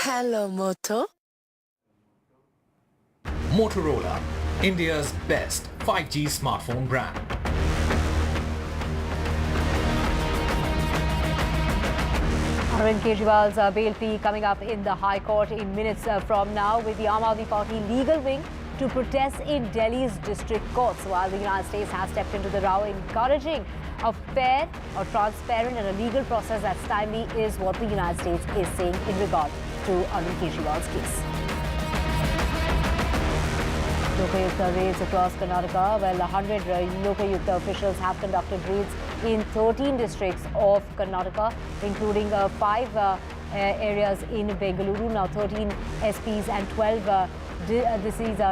Hello, Moto. Motorola, India's best 5G smartphone brand. Arvind Kejriwal's bail plea coming up in the High Court in minutes from now, with the Aam Aadmi Party legal wing to protest in Delhi's district courts, while the United States has stepped into the row, encouraging a fair or transparent and a legal process that's timely, is what the United States is saying in regard to Arvind Kejriwal's case. Lokayukta raids across Karnataka. Well, 100 Lokayukta officials have conducted raids in 13 districts of Karnataka, including 5 areas in Bengaluru. Now 13 SPs and 12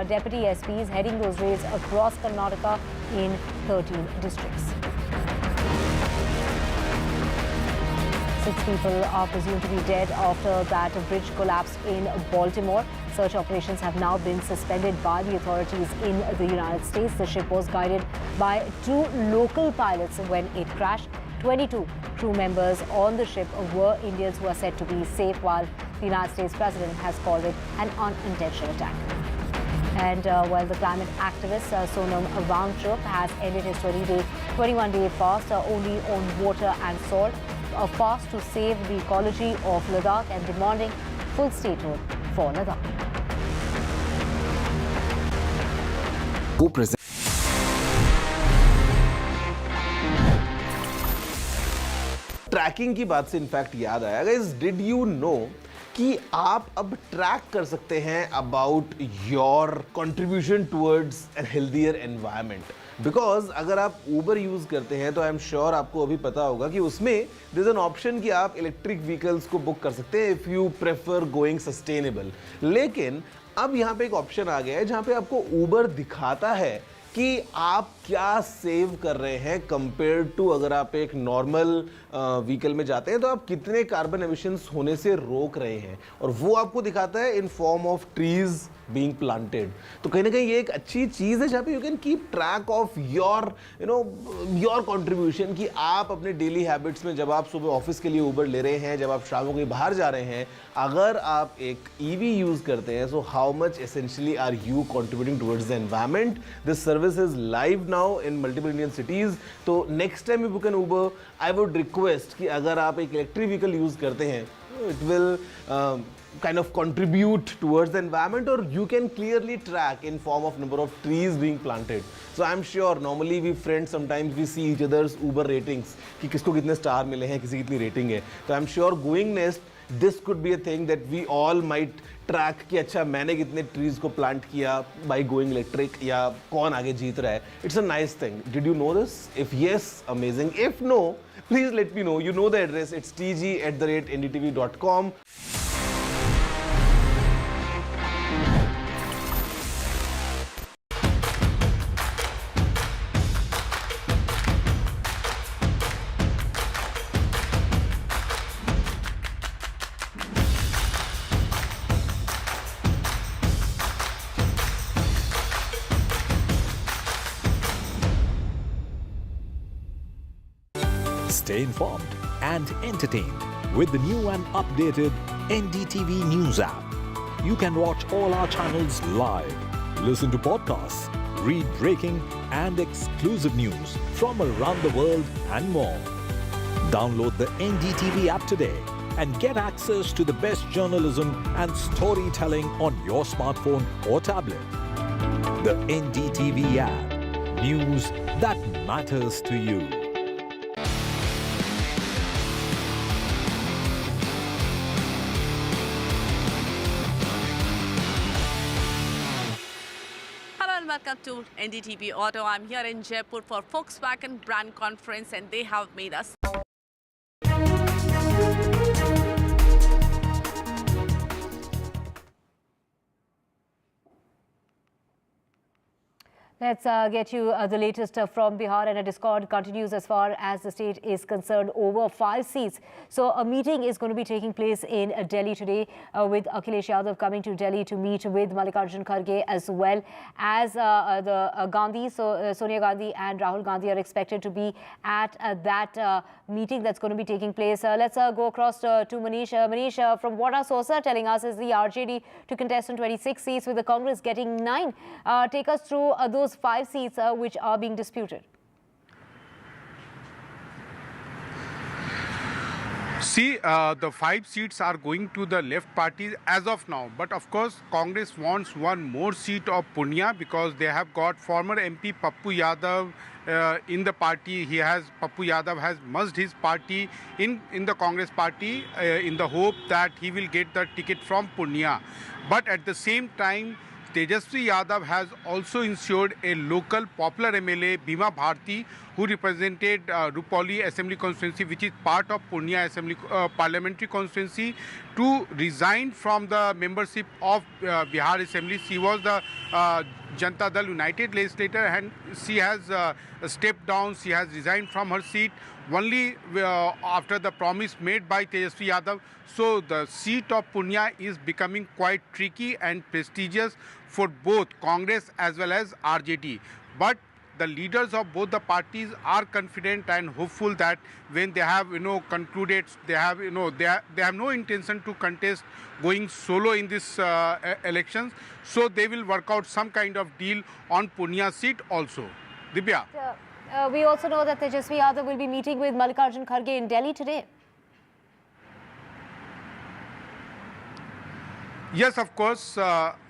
deputy SPs heading those raids across Karnataka in 13 districts. 6 people are presumed to be dead after that bridge collapsed in Baltimore. Search operations have now been suspended by the authorities in the United States. The ship was guided by 2 local pilots when it crashed. 22 crew members on the ship were Indians who are said to be safe, while the United States President has called it an unintentional attack. And while the climate activist Sonam Wangchuk has ended his 21-day fast only on water and salt, a fast to save the ecology of Ladakh and demanding full statehood for Ladakh. Tracking की बात से in fact याद आया, guys, did you know कि आप अब track कर सकते हैं about your contribution towards a healthier environment? Because अगर आप ऊबर यूज करते हैं तो आई एम श्योर आपको अभी पता होगा कि उसमें देयर इज एन ऑप्शन कि आप इलेक्ट्रिक व्हीकल्स को बुक कर सकते हैं if you prefer going sustainable. लेकिन अब यहाँ पे एक ऑप्शन आ गया है जहाँ पे आपको ऊबर दिखाता है कि आप क्या सेव कर रहे हैं कंपेयर टू अगर आप एक नॉर्मल व्हीकल में जाते हैं तो आप कितने कार्बन एमिशंस होने से रोक रहे हैं, और वो आपको दिखाता है in form of trees being planted. तो कहीं ना कहीं ये एक अच्छी चीज़ है जहाँ पे you can keep track of your your contribution, कि आप अपने डेली हैबिट्स में जब आप सुबह ऑफिस के लिए ऊबर ले रहे हैं, जब आप शाम को कहीं बाहर जा रहे हैं, अगर आप एक ईवी यूज़ करते हैं, so how much essentially are you contributing towards the environment. This service is live now in multiple Indian cities. तो next time you book an Uber, I would request कि अगर आप एक इलेक्ट्रिक व्हीकल यूज़ करते हैं, it will kind of contribute towards the environment, or you can clearly track in form of number of trees being planted. So I'm sure normally we friends sometimes we see each other's Uber ratings कि किसको कितने star मिले हैं, किसी कितनी rating है. So I'm sure going next this could be a thing that we all might track कि अच्छा मैंने कितने trees को plant किया by going electric, या कौन आगे जीत रहा है. It's a nice thing. Did you know this? If yes, amazing. If no, please let me know. You know the address. It's tg@ndtv.com. Stay informed and entertained with the new and updated NDTV News app. You can watch all our channels live, listen to podcasts, read breaking and exclusive news from around the world and more. Download the NDTV app today and get access to the best journalism and storytelling on your smartphone or tablet. The NDTV app. News that matters to you. Welcome to NDTV Auto. I'm here in Jaipur for Volkswagen brand conference and they have made us Let's get you the latest from Bihar, and a discord continues as far as the state is concerned over 5 seats. So a meeting is going to be taking place in Delhi today with Akhilesh Yadav coming to Delhi to meet with Mallikarjun Kharge as well as the Gandhi. So Sonia Gandhi and Rahul Gandhi are expected to be at that meeting that's going to be taking place. Let's go across to Manish. Manish, from what our sources are telling us is the RJD to contest on 26 seats with the Congress getting 9. Take us through those 5 seats which are being disputed. See, the 5 seats are going to the left party as of now. But of course, Congress wants one more seat of Purnia because they have got former MP Pappu Yadav in the party. Pappu Yadav has merged his party in the Congress party in the hope that he will get the ticket from Purnia. But at the same time, Tejasvi Yadav has also ensured a local popular MLA, Bhima Bharti, who represented Rupoli Assembly Constituency, which is part of Purnia Assembly Parliamentary Constituency, to resign from the membership of Bihar Assembly. She was the Janata Dal United legislator and she has stepped down. She has resigned from her seat only after the promise made by Tejasvi Yadav. So the seat of Purnia is becoming quite tricky and prestigious for both Congress as well as RJD. But the leaders of both the parties are confident and hopeful that when they have concluded, they have no intention to contest going solo in this elections. So they will work out some kind of deal on Purnia seat also. Divya. We also know that Tejasvi Yadav will be meeting with Mallikarjun Kharge in Delhi today. Yes, of course.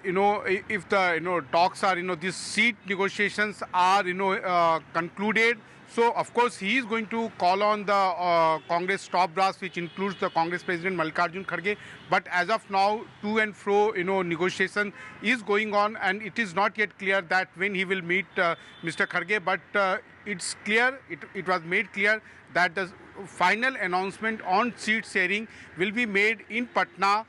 If the talks are, these seat negotiations are, concluded. So, of course, he is going to call on the Congress top brass, which includes the Congress President Mallikarjun Kharge. But as of now, to and fro, negotiation is going on, and it is not yet clear that when he will meet Mr. Kharge. But it's clear, it was made clear that the final announcement on seat sharing will be made in Patna.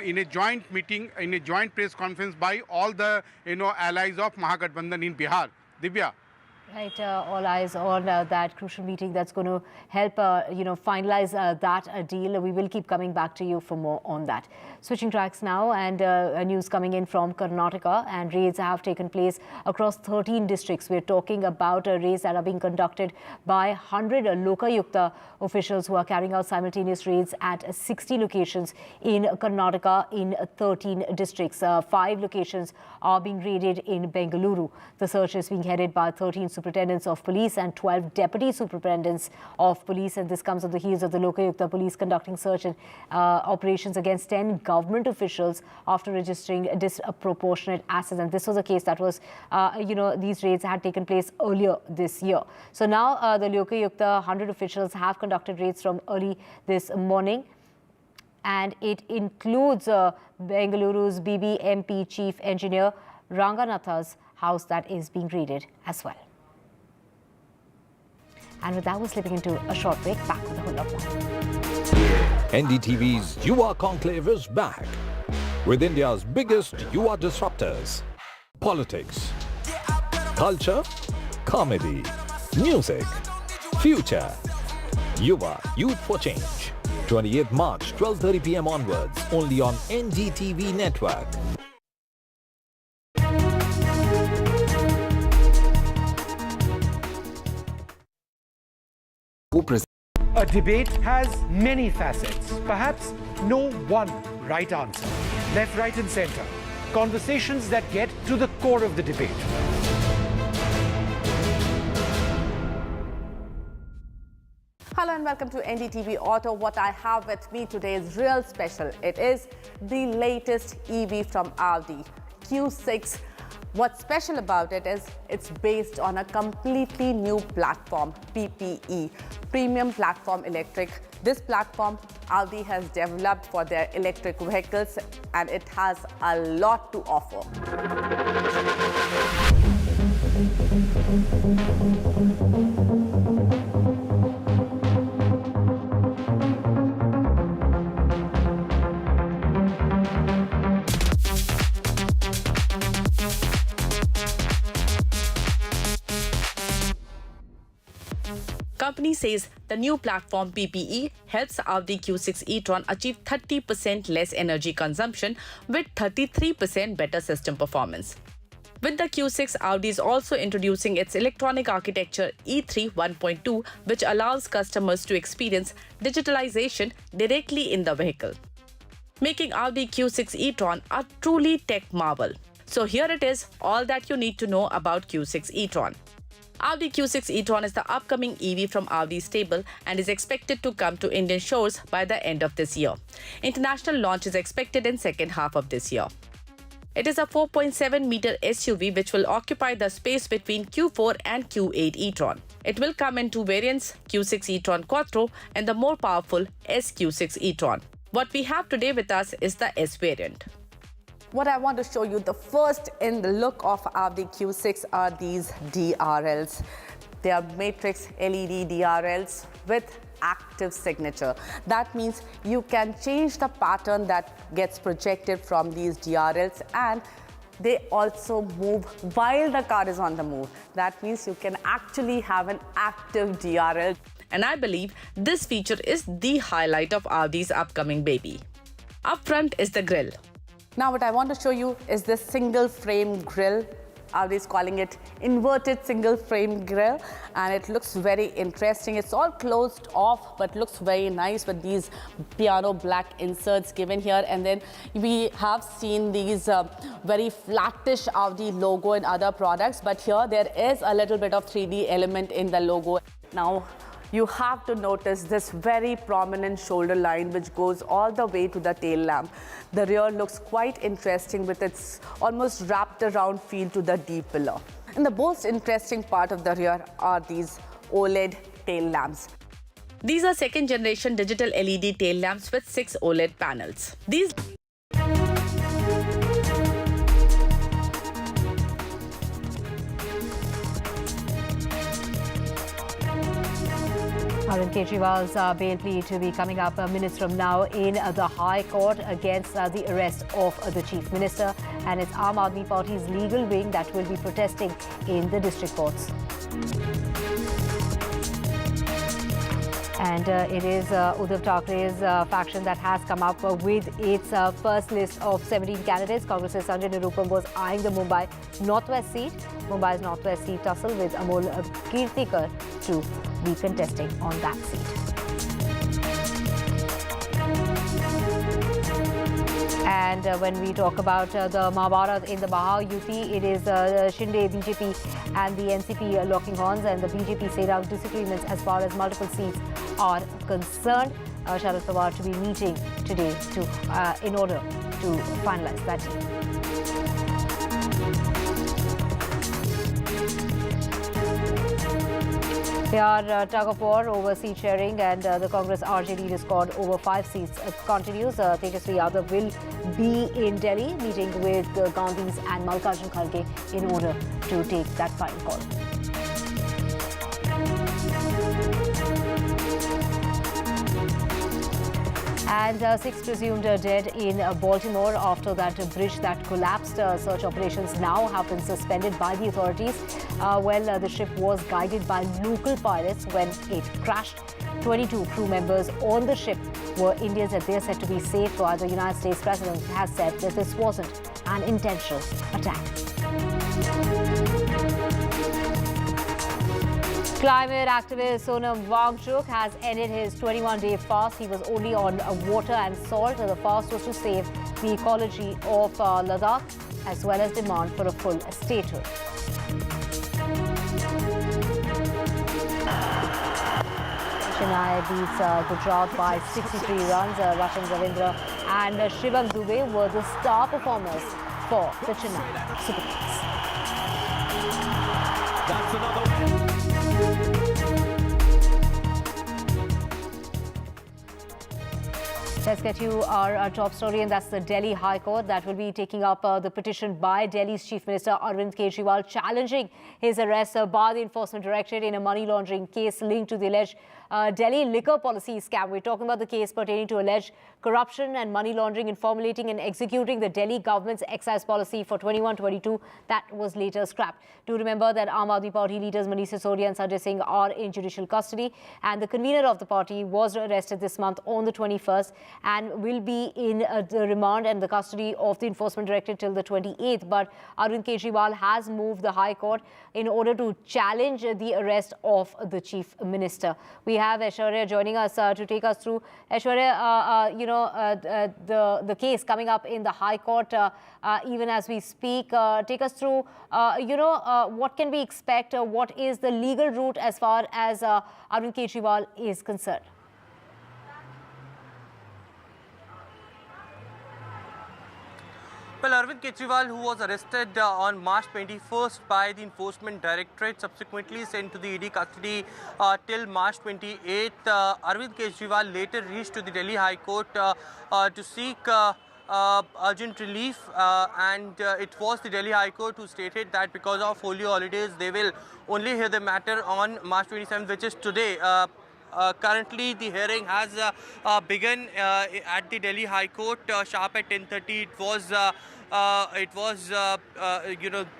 In a joint meeting, in a joint press conference by all the, allies of Mahagathbandhan in Bihar. Divya. Right, all eyes on that crucial meeting that's going to help, finalize that deal. We will keep coming back to you for more on that. Switching tracks now, and news coming in from Karnataka, and raids have taken place across 13 districts. We're talking about raids that are being conducted by 100 Lokayukta officials who are carrying out simultaneous raids at 60 locations in Karnataka in 13 districts. 5 locations are being raided in Bengaluru. The search is being headed by 13 superintendents of police and 12 deputy superintendents of police, and this comes on the heels of the Lokayukta police conducting search and operations against 10 government officials after registering disproportionate assets. And this was a case that was, these raids had taken place earlier this year. So now the Lokayukta 100 officials have conducted raids from early this morning, and it includes Bengaluru's BBMP chief engineer Ranganatha's house that is being raided as well. And with that, we're slipping into a short break. Back with a whole lot more. NDTV's Yuva Conclave is back with India's biggest Yuva disruptors. Politics, culture, comedy, music, future. Yuva, Youth for Change. 28th March, 12:30 p.m. onwards, only on NDTV network. A debate has many facets, perhaps no one right answer. Left, right and center, conversations that get to the core of the debate. Hello and welcome to NDTV Auto. What I have with me today is real special. It is the latest EV from Audi, Q6. What's special about it is it's based on a completely new platform, PPE, Premium Platform Electric. This platform Audi has developed for their electric vehicles and it has a lot to offer. Company says the new platform PPE helps Audi Q6 e-tron achieve 30% less energy consumption with 33% better system performance. With the Q6, Audi is also introducing its electronic architecture E3 1.2, which allows customers to experience digitalization directly in the vehicle, making Audi Q6 e-tron a truly tech marvel. So here it is, all that you need to know about Q6 e-tron. Audi Q6 e-tron is the upcoming EV from Audi's stable and is expected to come to Indian shores by the end of this year. International launch is expected in second half of this year. It is a 4.7-meter SUV which will occupy the space between Q4 and Q8 e-tron. It will come in two variants, Q6 e-tron Quattro and the more powerful SQ6 e-tron. What we have today with us is the S variant. What I want to show you, the first in the look of Audi Q6 are these DRLs. They are matrix LED DRLs with active signature. That means you can change the pattern that gets projected from these DRLs and they also move while the car is on the move. That means you can actually have an active DRL. And I believe this feature is the highlight of Audi's upcoming baby. Up front is the grille. Now what I want to show you is this single frame grille. Audi is calling it inverted single frame grille and it looks very interesting. It's all closed off but looks very nice with these piano black inserts given here, and then we have seen these very flattish Audi logo in other products, but here there is a little bit of 3D element in the logo. Now you have to notice this very prominent shoulder line which goes all the way to the tail lamp. The rear looks quite interesting with its almost wrapped around feel to the D pillar. And the most interesting part of the rear are these OLED tail lamps. These are second generation digital LED tail lamps with 6 OLED panels. Arvind Kejriwal's bail plea to be coming up minutes from now in the High Court against the arrest of the Chief Minister, and it's Aam Aadmi Party's legal wing that will be protesting in the district courts. And it is Uddhav Thackeray's faction that has come up with its first list of 17 candidates. Congress's Sanjay Nirupam was eyeing the Mumbai Northwest seat. Mumbai's Northwest seat tussle with Amol Kirtikar to be contesting on that seat. And when we talk about the Mahabharat in the Mahayuti, it is Shinde, BJP and the NCP locking horns, and the BJP said out disagreements as far as multiple seats are concerned. Sharad Pawar to be meeting today in order to finalize that deal. Bihar tug of war over seat sharing, and the Congress RJD discord over 5 seats continues. Tejasvi Yadav will be in Delhi meeting with Gandhi's and Mallikarjun Kharge in order to take that final call. And 6 presumed dead in Baltimore after that bridge that collapsed. Search operations now have been suspended by the authorities. The ship was guided by local pilots when it crashed. 22 crew members on the ship were Indians, and they are said to be safe, while the United States President has said that this wasn't an intentional attack. Climate activist Sonam Wangchuk has ended his 21-day fast. He was only on water and salt. The fast was to save the ecology of Ladakh. as well as demand for a full statehood. Chennai beats Gujarat by 63 runs. Ratan Ravindra and Shivam Dubey were the star performers for the Chennai Super Kings. That's another. Let's get you our top story, and that's the Delhi High Court that will be taking up the petition by Delhi's Chief Minister Arvind Kejriwal challenging his arrest by the Enforcement Directorate in a money laundering case linked to the alleged Delhi liquor policy scam. We're talking about the case pertaining to alleged corruption and money laundering in formulating and executing the Delhi government's excise policy for 21-22 that was later scrapped. Do remember that Aam Aadmi Party leaders Manish Sisodia and Sanjay Singh are in judicial custody, and the convener of the party was arrested this month on the 21st and will be in the remand and the custody of the Enforcement Directorate till the 28th. But Arvind Kejriwal has moved the High Court in order to challenge the arrest of the Chief Minister. We have Aishwarya joining us to take us through. Aishwarya, the case coming up in the High Court even as we speak. Take us through, what can we expect? What is the legal route as far as Arvind Kejriwal is concerned? Well, Arvind Kejriwal, who was arrested on March 21st by the Enforcement Directorate, subsequently sent to the ED custody till March 28th. Arvind Kejriwal later reached to the Delhi High Court to seek urgent relief, and it was the Delhi High Court who stated that because of holy holidays, they will only hear the matter on March 27th, which is today. Currently, the hearing has begun at the Delhi High Court sharp at 10:30. It was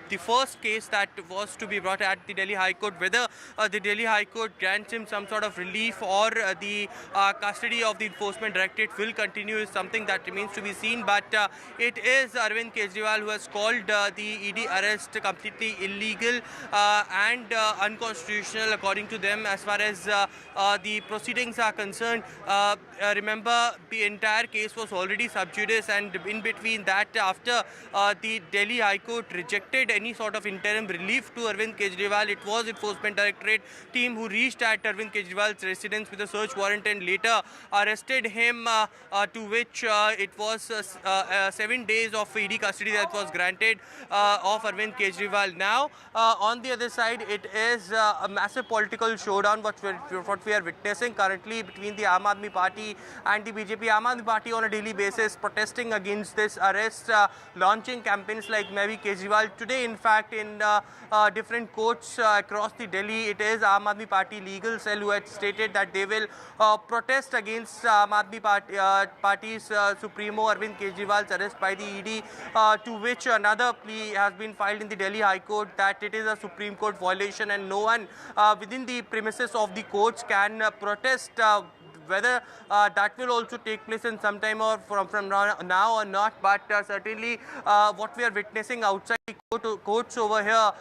the first case that was to be brought at the Delhi High Court. Whether the Delhi High Court grants him some sort of relief or the custody of the Enforcement Directorate will continue is something that remains to be seen. But it is Arvind Kejriwal who has called the ED arrest completely illegal and unconstitutional according to them as far as the proceedings are concerned. Remember, the entire case was already sub judice, and in between that, after the Delhi High Court rejected any sort of interim relief to Arvind Kejriwal, it was Enforcement Directorate team who reached at Arvind Kejriwal's residence with a search warrant and later arrested him, to which it was 7 days of ED custody that was granted of Arvind Kejriwal. Now, on the other side, it is a massive political showdown what we are witnessing currently between the Aam Aadmi Party and the BJP. Aam Aadmi Party on a daily basis protesting against this arrest, launching campaigns like Maybe Kejriwal. Today, in fact, in different courts across the Delhi, it is Aam Aadmi Party legal cell who had stated that they will protest against Aam Aadmi Party's Supremo Arvind Kejriwal's arrest by the ED, to which another plea has been filed in the Delhi High Court that it is a Supreme Court violation and no one within the premises of the courts can protest. Whether that will also take place in some time or from now or not, but certainly what we are witnessing outside the courts over here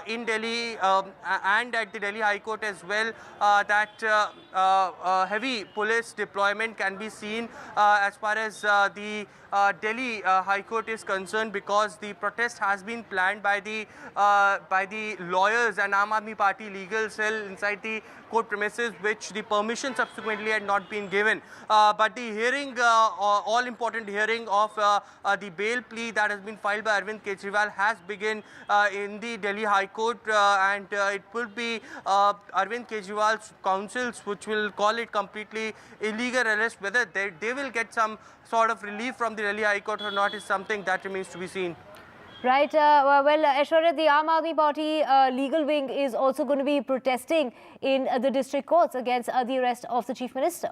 in Delhi and at the Delhi High Court as well, that heavy police deployment can be seen as far as the Delhi High Court is concerned, because the protest has been planned by the lawyers and Aam Aadmi Party legal cell inside the court premises, which the permission subsequently had not been given. But the hearing, all-important hearing of the bail plea that has been filed by Arvind Kejriwal has begun in the Delhi High Court, and it will be Arvind Kejriwal's counsels which will call it completely illegal arrest. Whether they will get some sort of relief from the Delhi High Court or not is something that remains to be seen. Right. Aishwarya, the Aam Aadmi Party legal wing is also going to be protesting in the district courts against the arrest of the Chief Minister.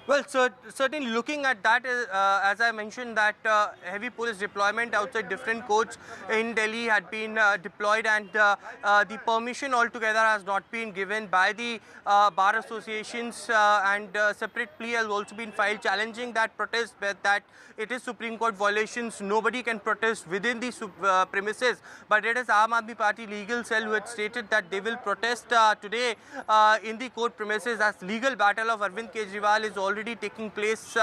Well, certainly looking at that, as I mentioned, that heavy police deployment outside different courts in Delhi had been deployed, and the permission altogether has not been given by the bar associations, and separate plea has also been filed challenging that protest, that it is Supreme Court violations. Nobody can protest within the premises. But it is Aam Aadmi Party legal cell who had stated that they will protest today in the court premises, as legal battle of Arvind Kejriwal is already taking place,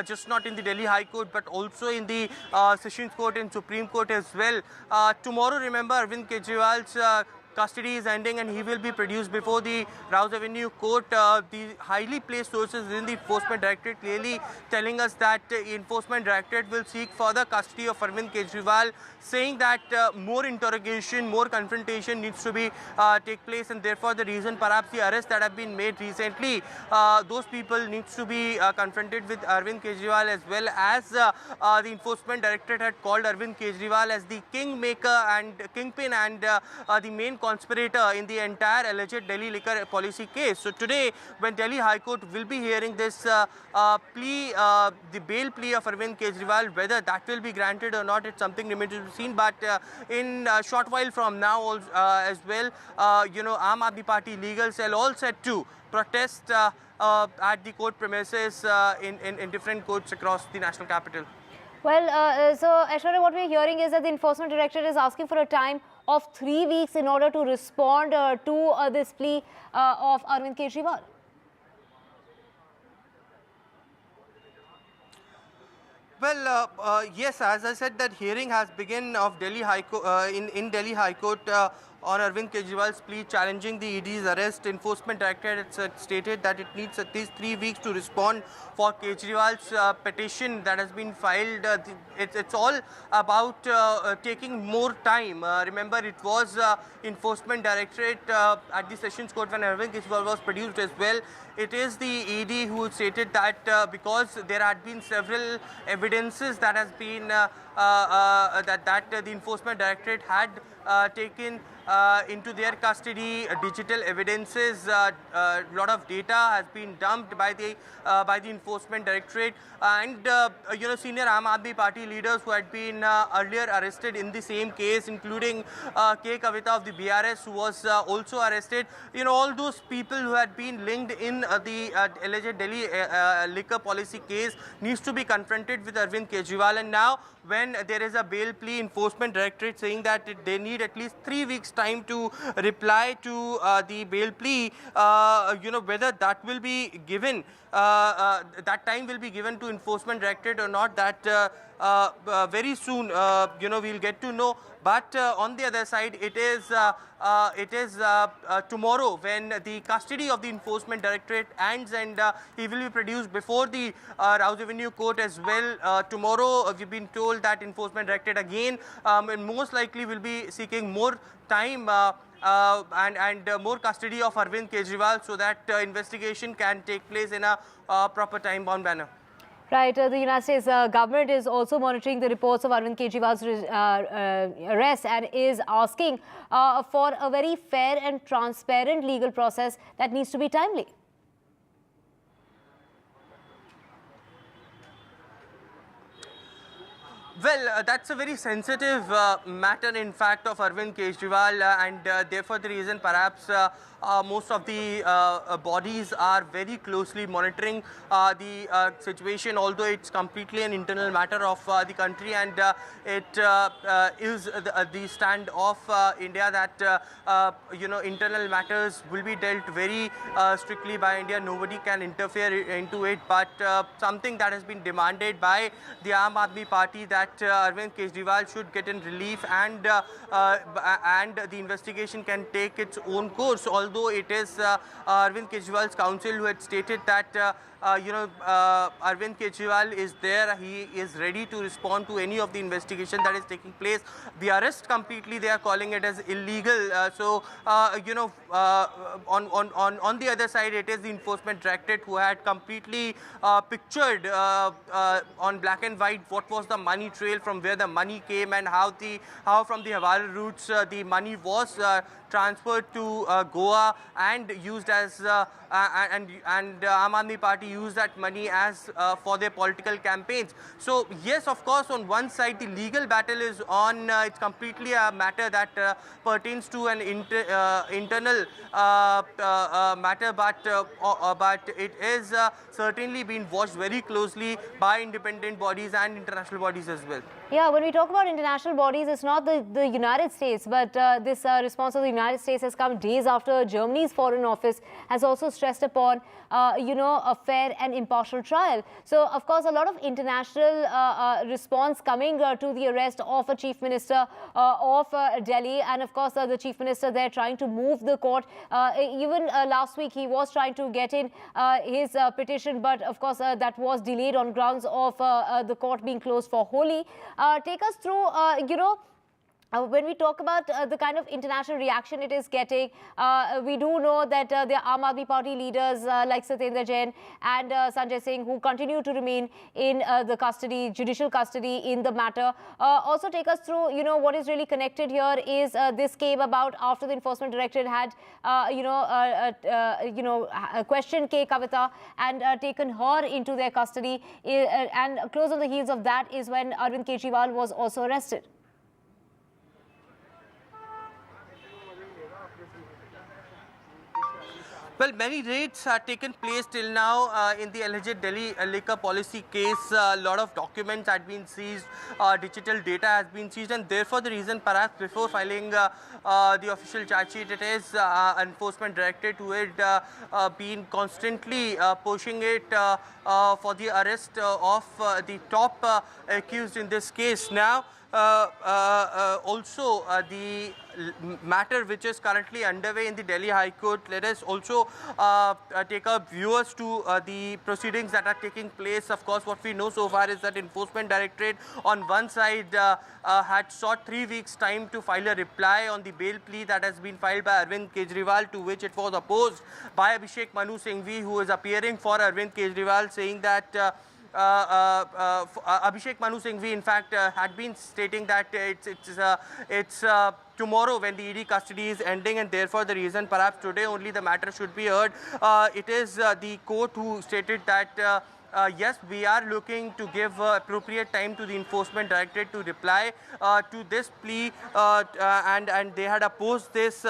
just not in the Delhi High Court but also in the Sessions Court and Supreme Court as well. Tomorrow, remember, Arvind Kejriwal's custody is ending and he will be produced before the Rouse Avenue Court. The highly placed sources in the Enforcement Directorate clearly telling us that Enforcement Directorate will seek further custody of Arvind Kejriwal, saying that more interrogation, more confrontation needs to be take place, and therefore the reason perhaps the arrests that have been made recently, those people needs to be confronted with Arvind Kejriwal, as well as the Enforcement Directorate had called Arvind Kejriwal as the kingmaker and kingpin and the main conspirator in the entire alleged Delhi liquor policy case. So today, when Delhi High Court will be hearing this plea, the bail plea of Arvind Kejriwal, whether that will be granted or not, it's something remains to be seen. But in a short while from now as well, Aam Aadmi Party legal cell all set to protest at the court premises in different courts across the national capital. Well, so Aishwarya, what we're hearing is that the Enforcement Directorate is asking for a time of 3 weeks in order to respond to this plea of Arvind Kejriwal. Well, yes, as I said, that hearing has begun of Delhi High Court in Delhi High Court on Arvind Kejriwal's plea challenging the ED's arrest. Enforcement Directorate stated that it needs at least 3 weeks to respond for Kejriwal's petition that has been filed. It's all about taking more time. Remember, it was Enforcement Directorate at the Sessions Court when Arvind Kejriwal was produced as well. It is the ED who stated that because there had been several evidences that has been that the Enforcement Directorate had taken into their custody, digital evidences, lot of data has been dumped by the Enforcement Directorate, and senior Aam Aadmi Party leaders who had been earlier arrested in the same case, including K. Kavita of the BRS, who was also arrested. All those people who had been linked in the alleged Delhi liquor policy case needs to be confronted with Arvind Kejriwal. And now, when there is a bail plea, Enforcement Directorate saying that they need at least 3 weeks time to reply to the bail plea, whether that will be given, that time will be given to Enforcement Directorate or not, that very soon, we'll get to know. But on the other side, it is tomorrow when the custody of the Enforcement Directorate ends, and he will be produced before the Rouse Avenue Court as well. Tomorrow, we've been told that Enforcement Directorate again and most likely will be seeking more time and more custody of Arvind Kejriwal, so that investigation can take place in a proper time-bound manner. Right. The United States government is also monitoring the reports of Arvind Kejriwal's arrest and is asking for a very fair and transparent legal process that needs to be timely. Well, that's a very sensitive matter, in fact, of Arvind Kejriwal, and therefore the reason perhaps most of the bodies are very closely monitoring the situation, although it's completely an internal matter of the country, and it is the stand of India that internal matters will be dealt very strictly by India. Nobody can interfere into it, but something that has been demanded by the Aam Aadmi Party, that Arvind Kejriwal should get in relief and the investigation can take its own course. Although it is Arvind Kejriwal's counsel who had stated that Arvind Kejriwal is there, he is ready to respond to any of the investigation that is taking place. The arrest completely, they are calling it as illegal. On the other side, it is the Enforcement Directorate who had completely pictured on black and white what was the money trail, from where the money came, and how from the Hawala routes the money was transferred to Goa and used as and Aam Aadmi Party use that money as for their political campaigns. So yes, of course, on one side the legal battle is on. It's completely a matter that pertains to an internal matter, but it is certainly being watched very closely by independent bodies and international bodies as well. Yeah, when we talk about international bodies, it's not the United States, but this response of the United States has come days after Germany's Foreign Office has also stressed upon, a fair and impartial trial. So, of course, a lot of international response coming to the arrest of a Chief Minister of Delhi, and of course, the Chief Minister there trying to move the court. Even last week, he was trying to get in his petition, but of course, that was delayed on grounds of the court being closed for Holi. Take us through, when we talk about the kind of international reaction it is getting, we do know that the Aam Aadmi Party leaders like Satendra Jain and Sanjay Singh, who continue to remain in the custody, judicial custody in the matter. Also take us through, what is really connected here is this came about after the Enforcement Directorate had, questioned K. Kavita and taken her into their custody. And close on the heels of that is when Arvind Kejriwal was also arrested. Well, many raids have taken place till now in the alleged Delhi liquor policy case. A lot of documents had been seized, digital data has been seized, and therefore the reason perhaps before filing the official charge sheet, it is Enforcement Directorate who had been constantly pushing it for the arrest of the top accused in this case. Now, also the matter which is currently underway in the Delhi High Court, let us also take our viewers to the proceedings that are taking place. Of course, what we know so far is that Enforcement Directorate on one side had sought 3 weeks time to file a reply on the bail plea that has been filed by Arvind Kejriwal, to which it was opposed by Abhishek Manu Singhvi, who is appearing for Arvind Kejriwal, saying that Abhishek Manu Singhvi, in fact, had been stating that it's tomorrow when the ED custody is ending, and therefore the reason perhaps today only the matter should be heard. It is the court who stated that yes, we are looking to give appropriate time to the Enforcement Directorate to reply to this plea, and they had opposed this.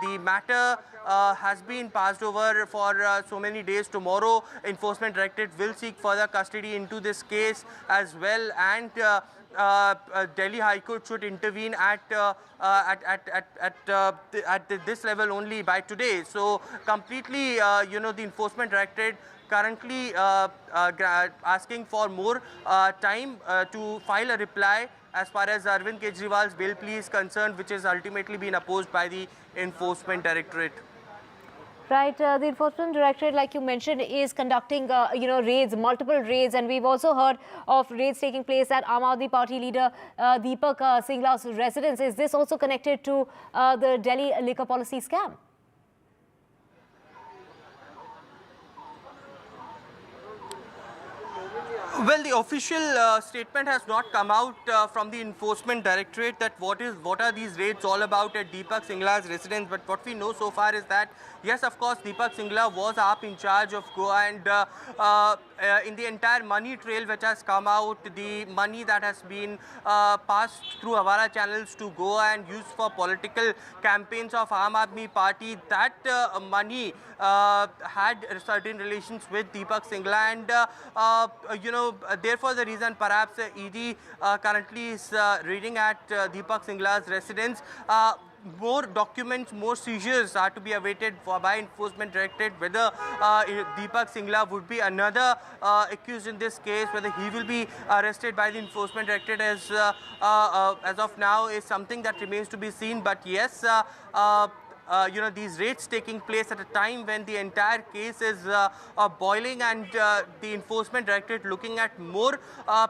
The matter has been passed over for so many days. Tomorrow, Enforcement Directorate will seek further custody into this case as well, and Delhi High Court should intervene at this level only by today. So completely, the Enforcement Directorate currently asking for more time to file a reply as far as Arvind Kejriwal's bail plea is concerned, which has ultimately been opposed by the Enforcement Directorate. Right, the Enforcement Directorate, like you mentioned, is conducting, raids, multiple raids, and we've also heard of raids taking place at Aam Aadmi Party leader Deepak Singhla's residence. Is this also connected to the Delhi liquor policy scam? Well, the official statement has not come out from the Enforcement Directorate that what are these raids all about at Deepak Singhla's residence. But what we know so far is that, yes, of course, Deepak Singla was up in charge of Goa, and in the entire money trail which has come out, the money that has been passed through Havara channels to Goa and used for political campaigns of Aam Aadmi Party, that money had certain relations with Deepak Singla, and therefore the reason perhaps ED currently is reading at Deepak Singhla's residence. More documents, more seizures are to be awaited by Enforcement Directorate, whether Deepak Singla would be another accused in this case, whether he will be arrested by the Enforcement Directorate as of now is something that remains to be seen. But yes, these raids taking place at a time when the entire case is boiling, and the Enforcement Directorate looking at more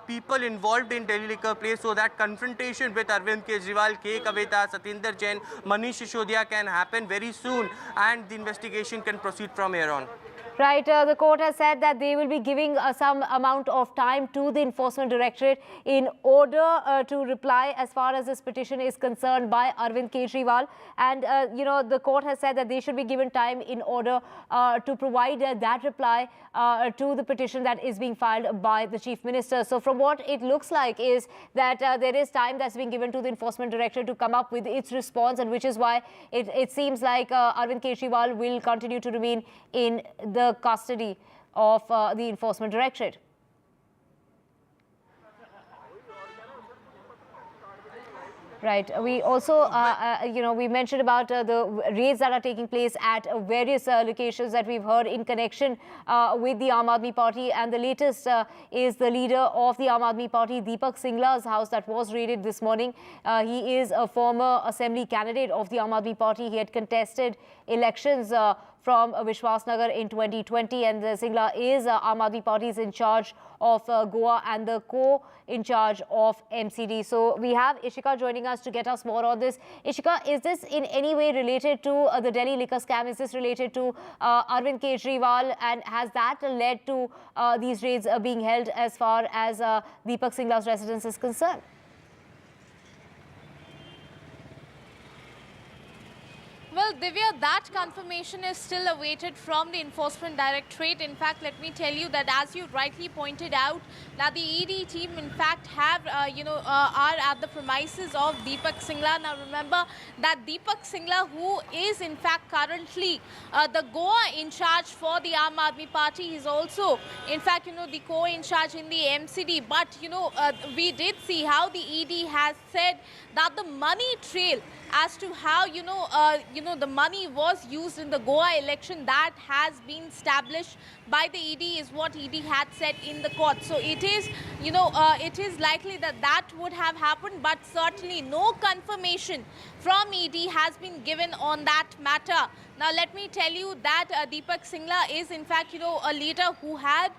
people involved in Delhi liquor place, so that confrontation with Arvind Kejriwal, K. Kavita, Satendra Jain, Manish Sisodiya can happen very soon, and the investigation can proceed from here on. Right, the court has said that they will be giving some amount of time to the Enforcement Directorate in order to reply as far as this petition is concerned by Arvind Kejriwal. And, the court has said that they should be given time in order to provide that reply to the petition that is being filed by the Chief Minister. So from what it looks like is that there is time that's being given to the Enforcement Directorate to come up with its response, and which is why it seems like Arvind Kejriwal will continue to remain in the custody of the Enforcement Directorate. Right. We also, we mentioned about the raids that are taking place at various locations that we've heard in connection with the Aam Aadmi Party. And the latest is the leader of the Aam Aadmi Party, Deepak Singhla's house that was raided this morning. He is a former assembly candidate of the Aam Aadmi Party. He had contested elections from Vishwas Nagar in 2020, and Singla is Aam Aadmi Party's in charge of Goa and the co-in charge of MCD. So we have Ishika joining us to get us more on this. Ishika, is this in any way related to the Delhi liquor scam? Is this related to Arvind Kejriwal, and has that led to these raids being held as far as Deepak Singhla's residence is concerned? Well, Divya, that confirmation is still awaited from the Enforcement Directorate. In fact, let me tell you that, as you rightly pointed out, that the ED team, in fact, have, are at the premises of Deepak Singla. Now, remember that Deepak Singla, who is, in fact, currently the Goa in charge for the Aam Aadmi Party, is also, in fact, the co-in charge in the MCD. But, we did see how the ED has said that the money trail as to how, the money was used in the Goa election, that has been established by the ED, is what ED had said in the court. So it is, it is likely that that would have happened, but certainly no confirmation from ED has been given on that matter. Now, let me tell you that Deepak Singla is, in fact, a leader who had,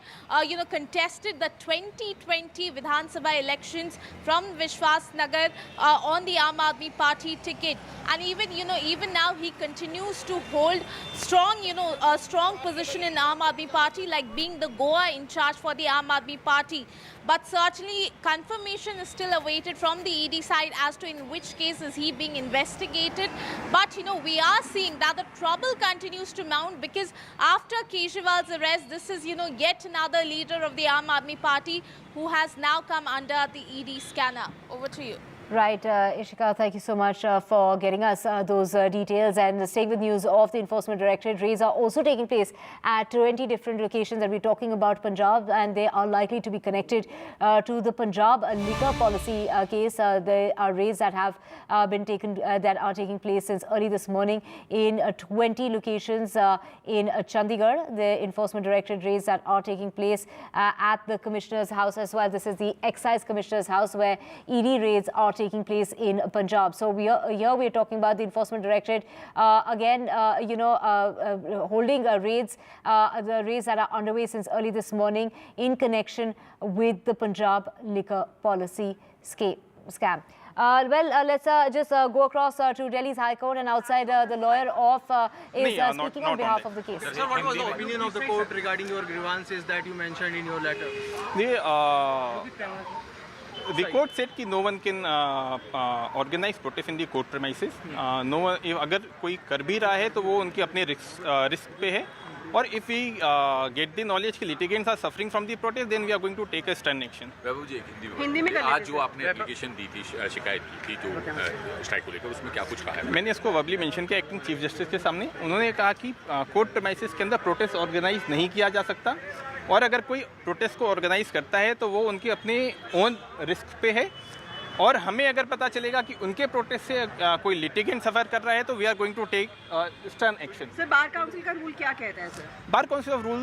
contested the 2020 Vidhan Sabha elections from Vishwas Nagar on the Aam Aadmi Party ticket. And even, even now he continues to hold strong, a strong position in Aam Aadmi Party, like being the Goa in charge for the Aam Aadmi Party. But certainly confirmation is still awaited from the ED side as to in which case is he being investigated. But, we are seeing that the trouble continues to mount, because after Kejriwal's arrest, this is, yet another leader of the Aam Aadmi Party who has now come under the ED scanner. Over to you. Right, Ishika, thank you so much for getting us those details. And staying with news of the Enforcement Directorate, raids are also taking place at 20 different locations, and we're talking about Punjab, and they are likely to be connected to the Punjab liquor policy case. There are raids that have been taken, that are taking place since early this morning in 20 locations in Chandigarh. The Enforcement Directorate raids that are taking place at the Commissioner's house as well. This is the Excise Commissioner's house, where ED raids are taking place in Punjab. So here we're talking about the Enforcement Directorate again, holding raids, the raids that are underway since early this morning in connection with the Punjab liquor policy scam. Let's just go across to Delhi's High Court, and outside the lawyer of is speaking on behalf of the case. Sir, what was the opinion of the court regarding your grievances that you mentioned in your letter? The court said that no one can organize protest in the court premises. No one, अगर कोई कर भी रहा है तो वो उनके अपने risk पे है. Or if we get the knowledge that litigants are suffering from the protest, then we are going to take a stern action. वैभव जी, हिंदी में आज जो आपने एप्लीकेशन दी थी, शिकायत की थी जो स्ट्राइक को लेकर, उसमें क्या कुछ कहा है? मैंने इसको वर्बली मेंशन किया एक्टिंग चीफ जस्टिस के सामने. उन्होंने कहा कि कोर्ट प्रेमाइसेस के अंदर प्रोटेस्ट ऑर्गेनाइज नहीं किया जा सकता, और अगर कोई प्रोटेस्ट को ऑर्गेनाइज करता है तो वो उनके अपने ओन रिस्क पे है, और हमें अगर पता चलेगा कि उनके प्रोटेस्ट से कोई लिटिगेंट सफर कर रहा है तो we are going to take stern action. Sir, bar council का रूल क्या कहता है sir? Bar council of rule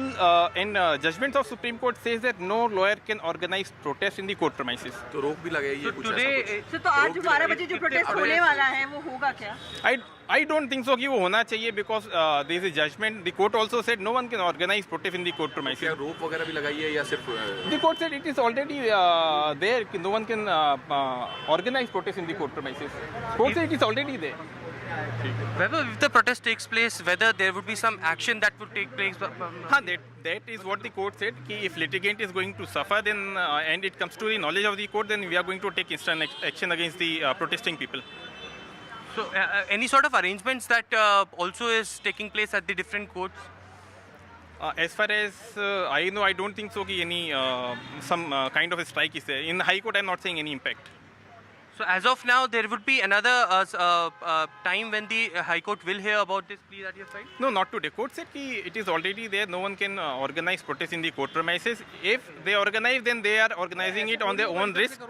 in judgement of supreme court says that no lawyer can organise protest in the court premises. तो रोक भी लगाई है कुछ ऐसा? तो आज 12 बजे जो प्रोटेस्ट होने वाला है वो होगा क्या? I don't think so कि वो होना चाहिए, because there is a judgment. The court also said no one can organize protest in the court premises. क्या रोप वगैरह भी लगाई है या सिर्फ? The court said it is already there कि no one can organize protest in the court premises. Court said it is already there. Whether if the protest takes place, whether there would be some action that would take place. That is what the court said. Ki if litigant is going to suffer, then and it comes to the knowledge of the court, then we are going to take instant action against the protesting people. So, any sort of arrangements that also is taking place at the different courts? As far as I know, I don't think so. Ki any some kind of a strike is there in the High Court. I'm not saying any impact. So as of now, there would be another time when the High Court will hear about this plea that you have filed? No, not today. Court said ki it is already there. No one can organize protest in the court premises. If they organize, then they are organizing it on their own risk.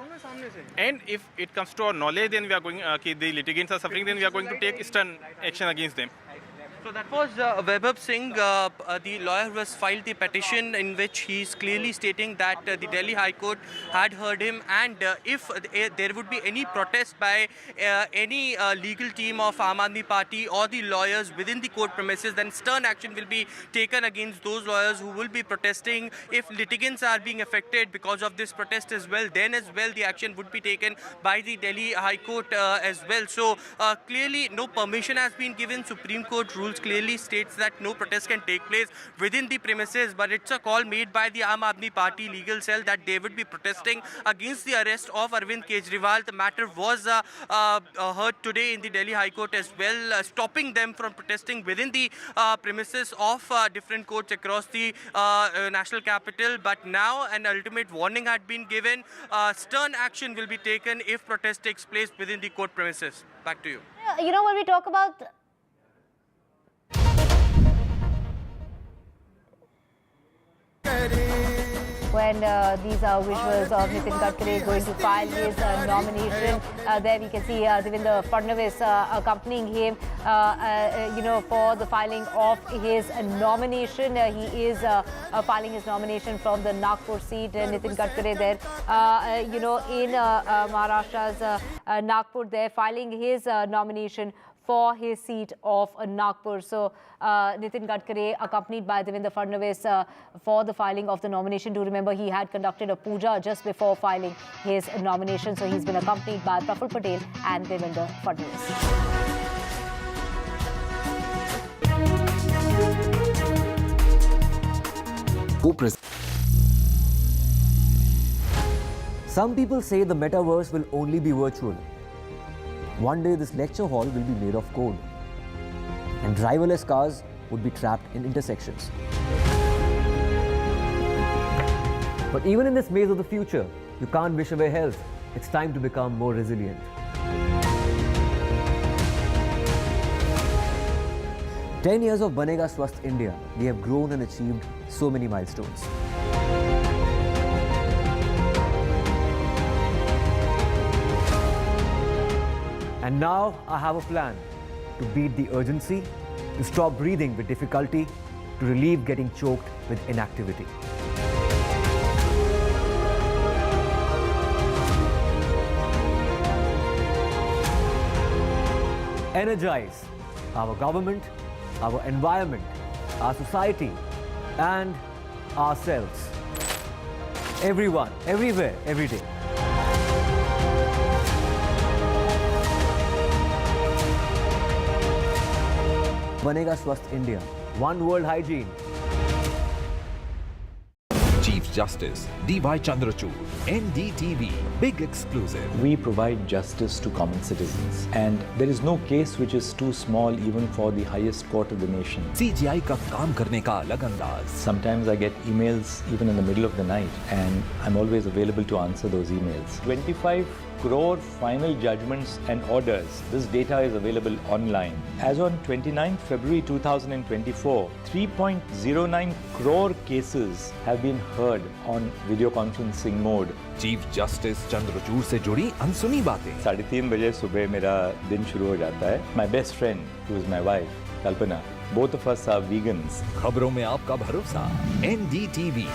And if it comes to our knowledge, then we are going, the litigants are suffering, then we are going to take stern action against them. So that was Vaibhav Singh, the lawyer who has filed the petition in which he is clearly stating that the Delhi High Court had heard him, and if there would be any protest by any legal team of Aam Aadmi Party or the lawyers within the court premises, then stern action will be taken against those lawyers who will be protesting. If litigants are being affected because of this protest as well, then as well the action would be taken by the Delhi High Court as well. So clearly no permission has been given. Supreme Court rules clearly states that no protest can take place within the premises, but it's a call made by the Aam Aadmi Party legal cell that they would be protesting against the arrest of Arvind Kejriwal. The matter was heard today in the Delhi High Court as well, stopping them from protesting within the premises of different courts across the national capital. But now an ultimate warning had been given. Stern action will be taken if protest takes place within the court premises. Back to you. You know, when we talk about when these are visuals of Nitin Gadkari going to file his nomination. There we can see Devendra Fadnavis accompanying him, for the filing of his nomination. He is filing his nomination from the Nagpur seat. Nitin Gadkari there, in Maharashtra's Nagpur, there filing his nomination for his seat of Nagpur. So Nitin Gadkari accompanied by Devendra Fadnavis for the filing of the nomination. Do remember he had conducted a puja just before filing his nomination. So he's been accompanied by Praful Patel and Devendra Fadnavis. Some people say the metaverse will only be virtual. One day this lecture hall will be made of code, and driverless cars would be trapped in intersections. But even in this maze of the future, you can't wish away health. It's time to become more resilient. "10 years of Banega Swasth India, we have grown and achieved so many milestones. And now I have a plan to beat the urgency, to stop breathing with difficulty, to relieve getting choked with inactivity. Energize our government, our environment, our society, and ourselves. Everyone, everywhere, every day. Banega Swasth India. One world hygiene. Chief Justice D.Y. Chandrachud, NDTV, big exclusive. We provide justice to common citizens, and there is no case which is too small even for the highest court of the nation. CGI का काम करने का अलग अंदाज. Sometimes I get emails even in the middle of the night, and I'm always available to answer those emails. 25 crore final judgments and orders. This data is available online. As on 29 February 2024, 3.09 crore cases have been heard on video conferencing mode. Chief Justice Chandrachud से जुड़ी अनसुनी बातें. 3:30 बजे सुबह मेरा दिन शुरू हो जाता है. My best friend, who is my wife, Kalpana, both of us are vegans. खबरों में आपका भरोसा. NDTV.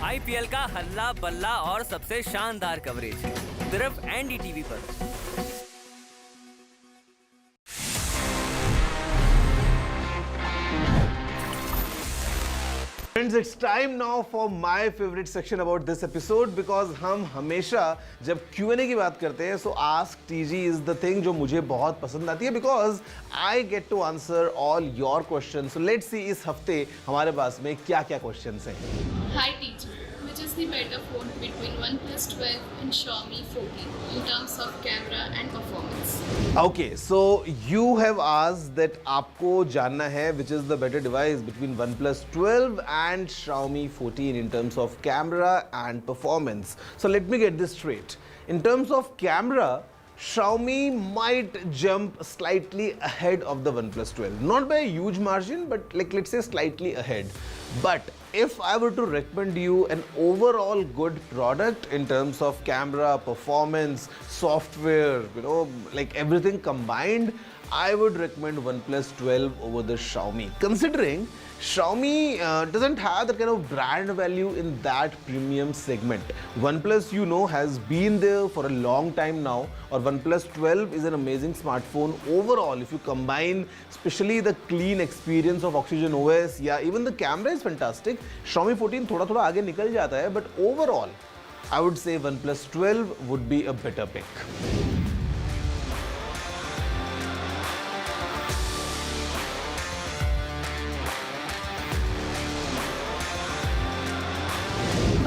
आईपीएल का हल्ला बल्ला और सबसे शानदार कवरेज सिर्फ एनडीटीवी पर। Friends, it's time now for my favorite section about this episode because हम हमेशा जब Q&A की बात करते हैं so ask TG is the thing जो मुझे बहुत पसंद आती है because I get to answer all your questions. So let's see इस हफ्ते हमारे पास में क्या-क्या questions हैं. Hi TG, which is the better phone between OnePlus 12 and Xiaomi 14 in terms of camera and performance? Okay, so you have asked that आपको जानना है which is the better device between OnePlus 12 and Xiaomi 14 in terms of camera and performance. So let me get this straight. In terms of camera, Xiaomi might jump slightly ahead of the OnePlus 12. Not by a huge margin, but like let's say slightly ahead. But if I were to recommend you an overall good product in terms of camera, performance, software, you know, like everything combined, I would recommend OnePlus 12 over the Xiaomi. Considering Xiaomi doesn't have that kind of brand value in that premium segment. OnePlus, you know, has been there for a long time now, or OnePlus 12 is an amazing smartphone overall. If you combine especially the clean experience of Oxygen OS, yeah, even the camera is fantastic. Xiaomi 14 थोड़ा आगे निकल जाता है, but overall, I would say OnePlus 12 would be a better pick.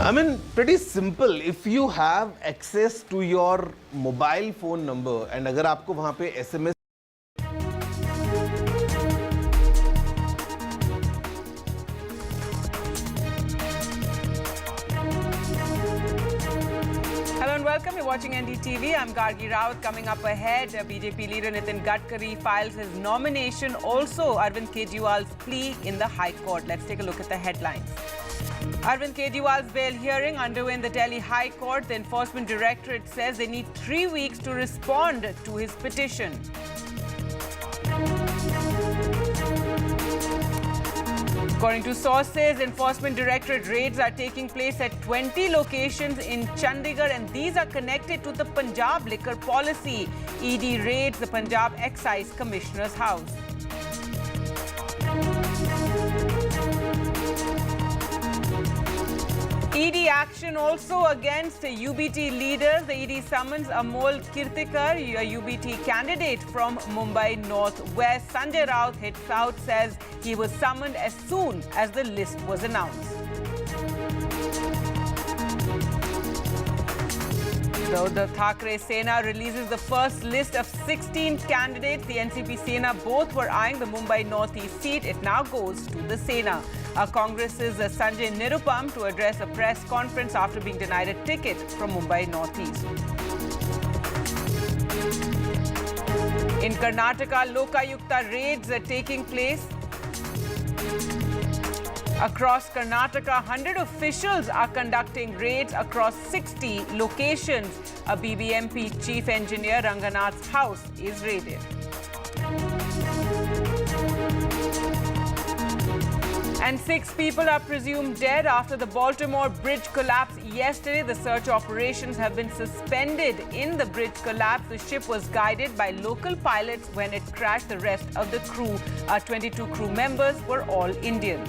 I mean, pretty simple. If you have access to your mobile phone number and अगर आपको वहाँ पे SMS Hello and welcome. You're watching NDTV. I'm Gargi Rawat. Coming up ahead, BJP leader Nitin Gadkari files his nomination. Also, Arvind Kejriwal's plea in the High Court. Let's take a look at the headlines. Arvind Kejriwal's bail hearing underway in the Delhi High Court. The Enforcement Directorate says they need 3 weeks to respond to his petition. According to sources, Enforcement Directorate raids are taking place at 20 locations in Chandigarh, and these are connected to the Punjab liquor policy. ED raids the Punjab Excise Commissioner's house. ED action also against UBT leaders. The ED summons Amol Kirtikar, a UBT candidate from Mumbai Northwest. Sanjay Raut hits out, says he was summoned as soon as the list was announced. So the Thakre Sena releases the first list of 16 candidates. The NCP Sena both were eyeing the Mumbai Northeast seat. It now goes to the Sena. Congress's Sanjay Nirupam to address a press conference after being denied a ticket from Mumbai Northeast. In Karnataka, Lokayukta raids are taking place. Across Karnataka, 100 officials are conducting raids across 60 locations. A BBMP chief engineer Ranganath's house is raided. And 6 people are presumed dead after the Baltimore bridge collapse yesterday. The search operations have been suspended in the bridge collapse. The ship was guided by local pilots when it crashed. The rest of the crew, 22 crew members, were all Indians.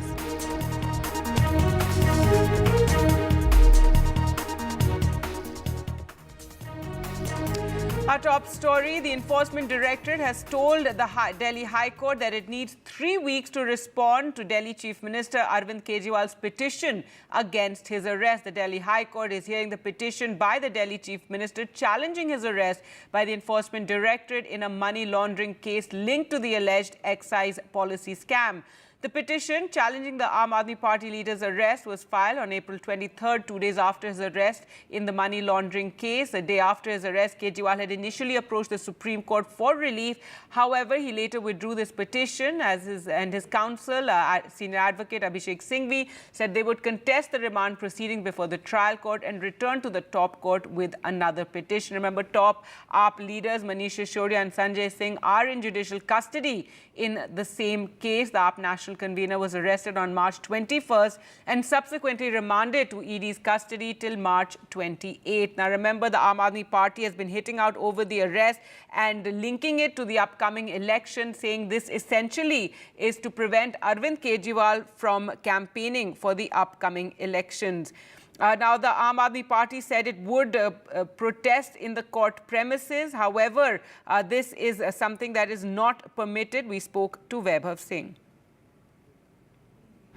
Our top story, the Enforcement Directorate has told the Delhi High Court that it needs 3 weeks to respond to Delhi Chief Minister Arvind Kejriwal's petition against his arrest. The Delhi High Court is hearing the petition by the Delhi Chief Minister challenging his arrest by the Enforcement Directorate in a money laundering case linked to the alleged excise policy scam. The petition challenging the Aam Aadmi Party leader's arrest was filed on April 23rd, 2 days after his arrest in the money laundering case. A day after his arrest, Kejriwal had initially approached the Supreme Court for relief. However, he later withdrew this petition as his counsel, senior advocate Abhishek Singhvi, said they would contest the remand proceeding before the trial court and return to the top court with another petition. Remember, top AAP leaders Manish Sisodia and Sanjay Singh are in judicial custody in the same case. The AAP National national convener, was arrested on March 21st and subsequently remanded to ED's custody till March 28th. Now remember, the Aam Aadmi Party has been hitting out over the arrest and linking it to the upcoming election, saying this essentially is to prevent Arvind Kejriwal from campaigning for the upcoming elections. Now, the Aam Aadmi Party said it would protest in the court premises. However, this is something that is not permitted. We spoke to Vaibhav Singh.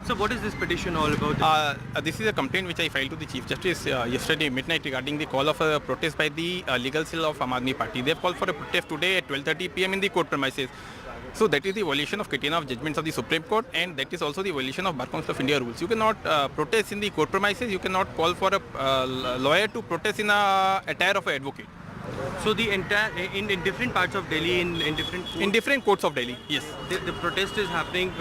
So what is this petition all about? This is a complaint which I filed to the Chief Justice yesterday midnight regarding the call of a protest by the legal cell of Aam Aadmi Party. They have called for a protest today at 12:30 p.m. in the court premises. So that is the violation of catena of judgments of the Supreme Court, and that is also the violation of Bar Council of India rules. You cannot protest in the court premises. You cannot call for a lawyer to protest in a attire of an advocate. So the entire in different parts of Delhi, in different courts of Delhi, yes. The protest is happening.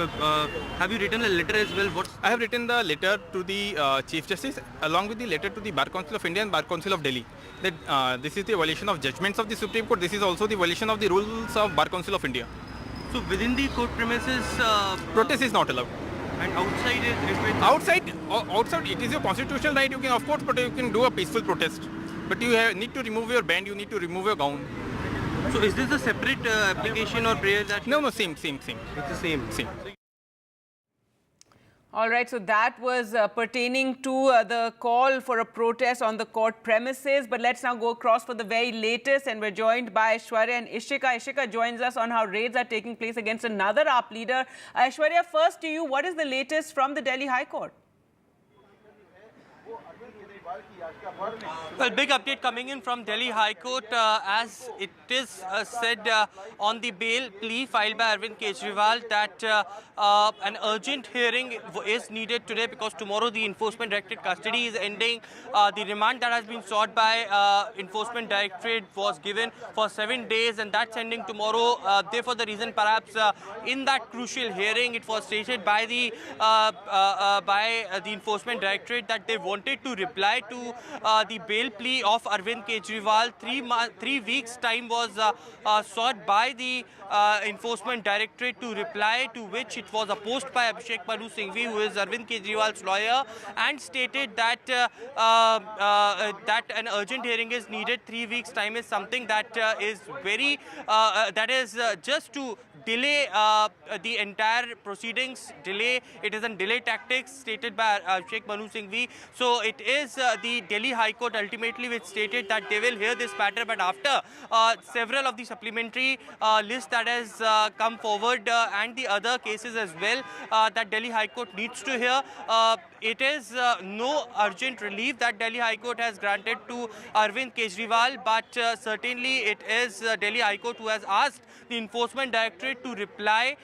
Have you written a letter as well? I have written the letter to the Chief Justice along with the letter to the Bar Council of India and Bar Council of Delhi. That this is the violation of judgments of the Supreme Court. This is also the violation of the rules of Bar Council of India. So within the court premises, protest is not allowed. And outside outside it is your constitutional right. You can of course, but you can do a peaceful protest. But you need to remove your band. You need to remove your gown. So is this a separate application or prayer that? No, same. It's the same. All right, so that was pertaining to the call for a protest on the court premises. But let's now go across for the very latest, and we're joined by Aishwarya and Ishika. Ishika joins us on how raids are taking place against another AAP leader. Aishwarya, first to you, what is the latest from the Delhi High Court? Well, big update coming in from Delhi High Court as it is said on the bail plea filed by Arvind Kejriwal that an urgent hearing is needed today because tomorrow the Enforcement Directorate custody is ending. The remand that has been sought by Enforcement Directorate was given for 7 days and that's ending tomorrow. Therefore, the reason perhaps in that crucial hearing it was stated by the Enforcement Directorate that they wanted to reply to the bail plea of Arvind Kejriwal. 3 weeks time was sought by the Enforcement Directorate to reply, to which it was opposed by Abhishek Manu Singhvi, who is Arvind Kejriwal's lawyer, and stated that that an urgent hearing is needed. 3 weeks time is something that is very just to delay the entire proceedings. It is a delay tactics stated by Abhishek Manu Singhvi. So it is the Delhi High Court ultimately which stated that they will hear this matter, but after several of the supplementary lists that has come forward and the other cases as well that Delhi High Court needs to hear. It is no urgent relief that Delhi High Court has granted to Arvind Kejriwal, but certainly it is Delhi High Court who has asked the Enforcement Directorate to reply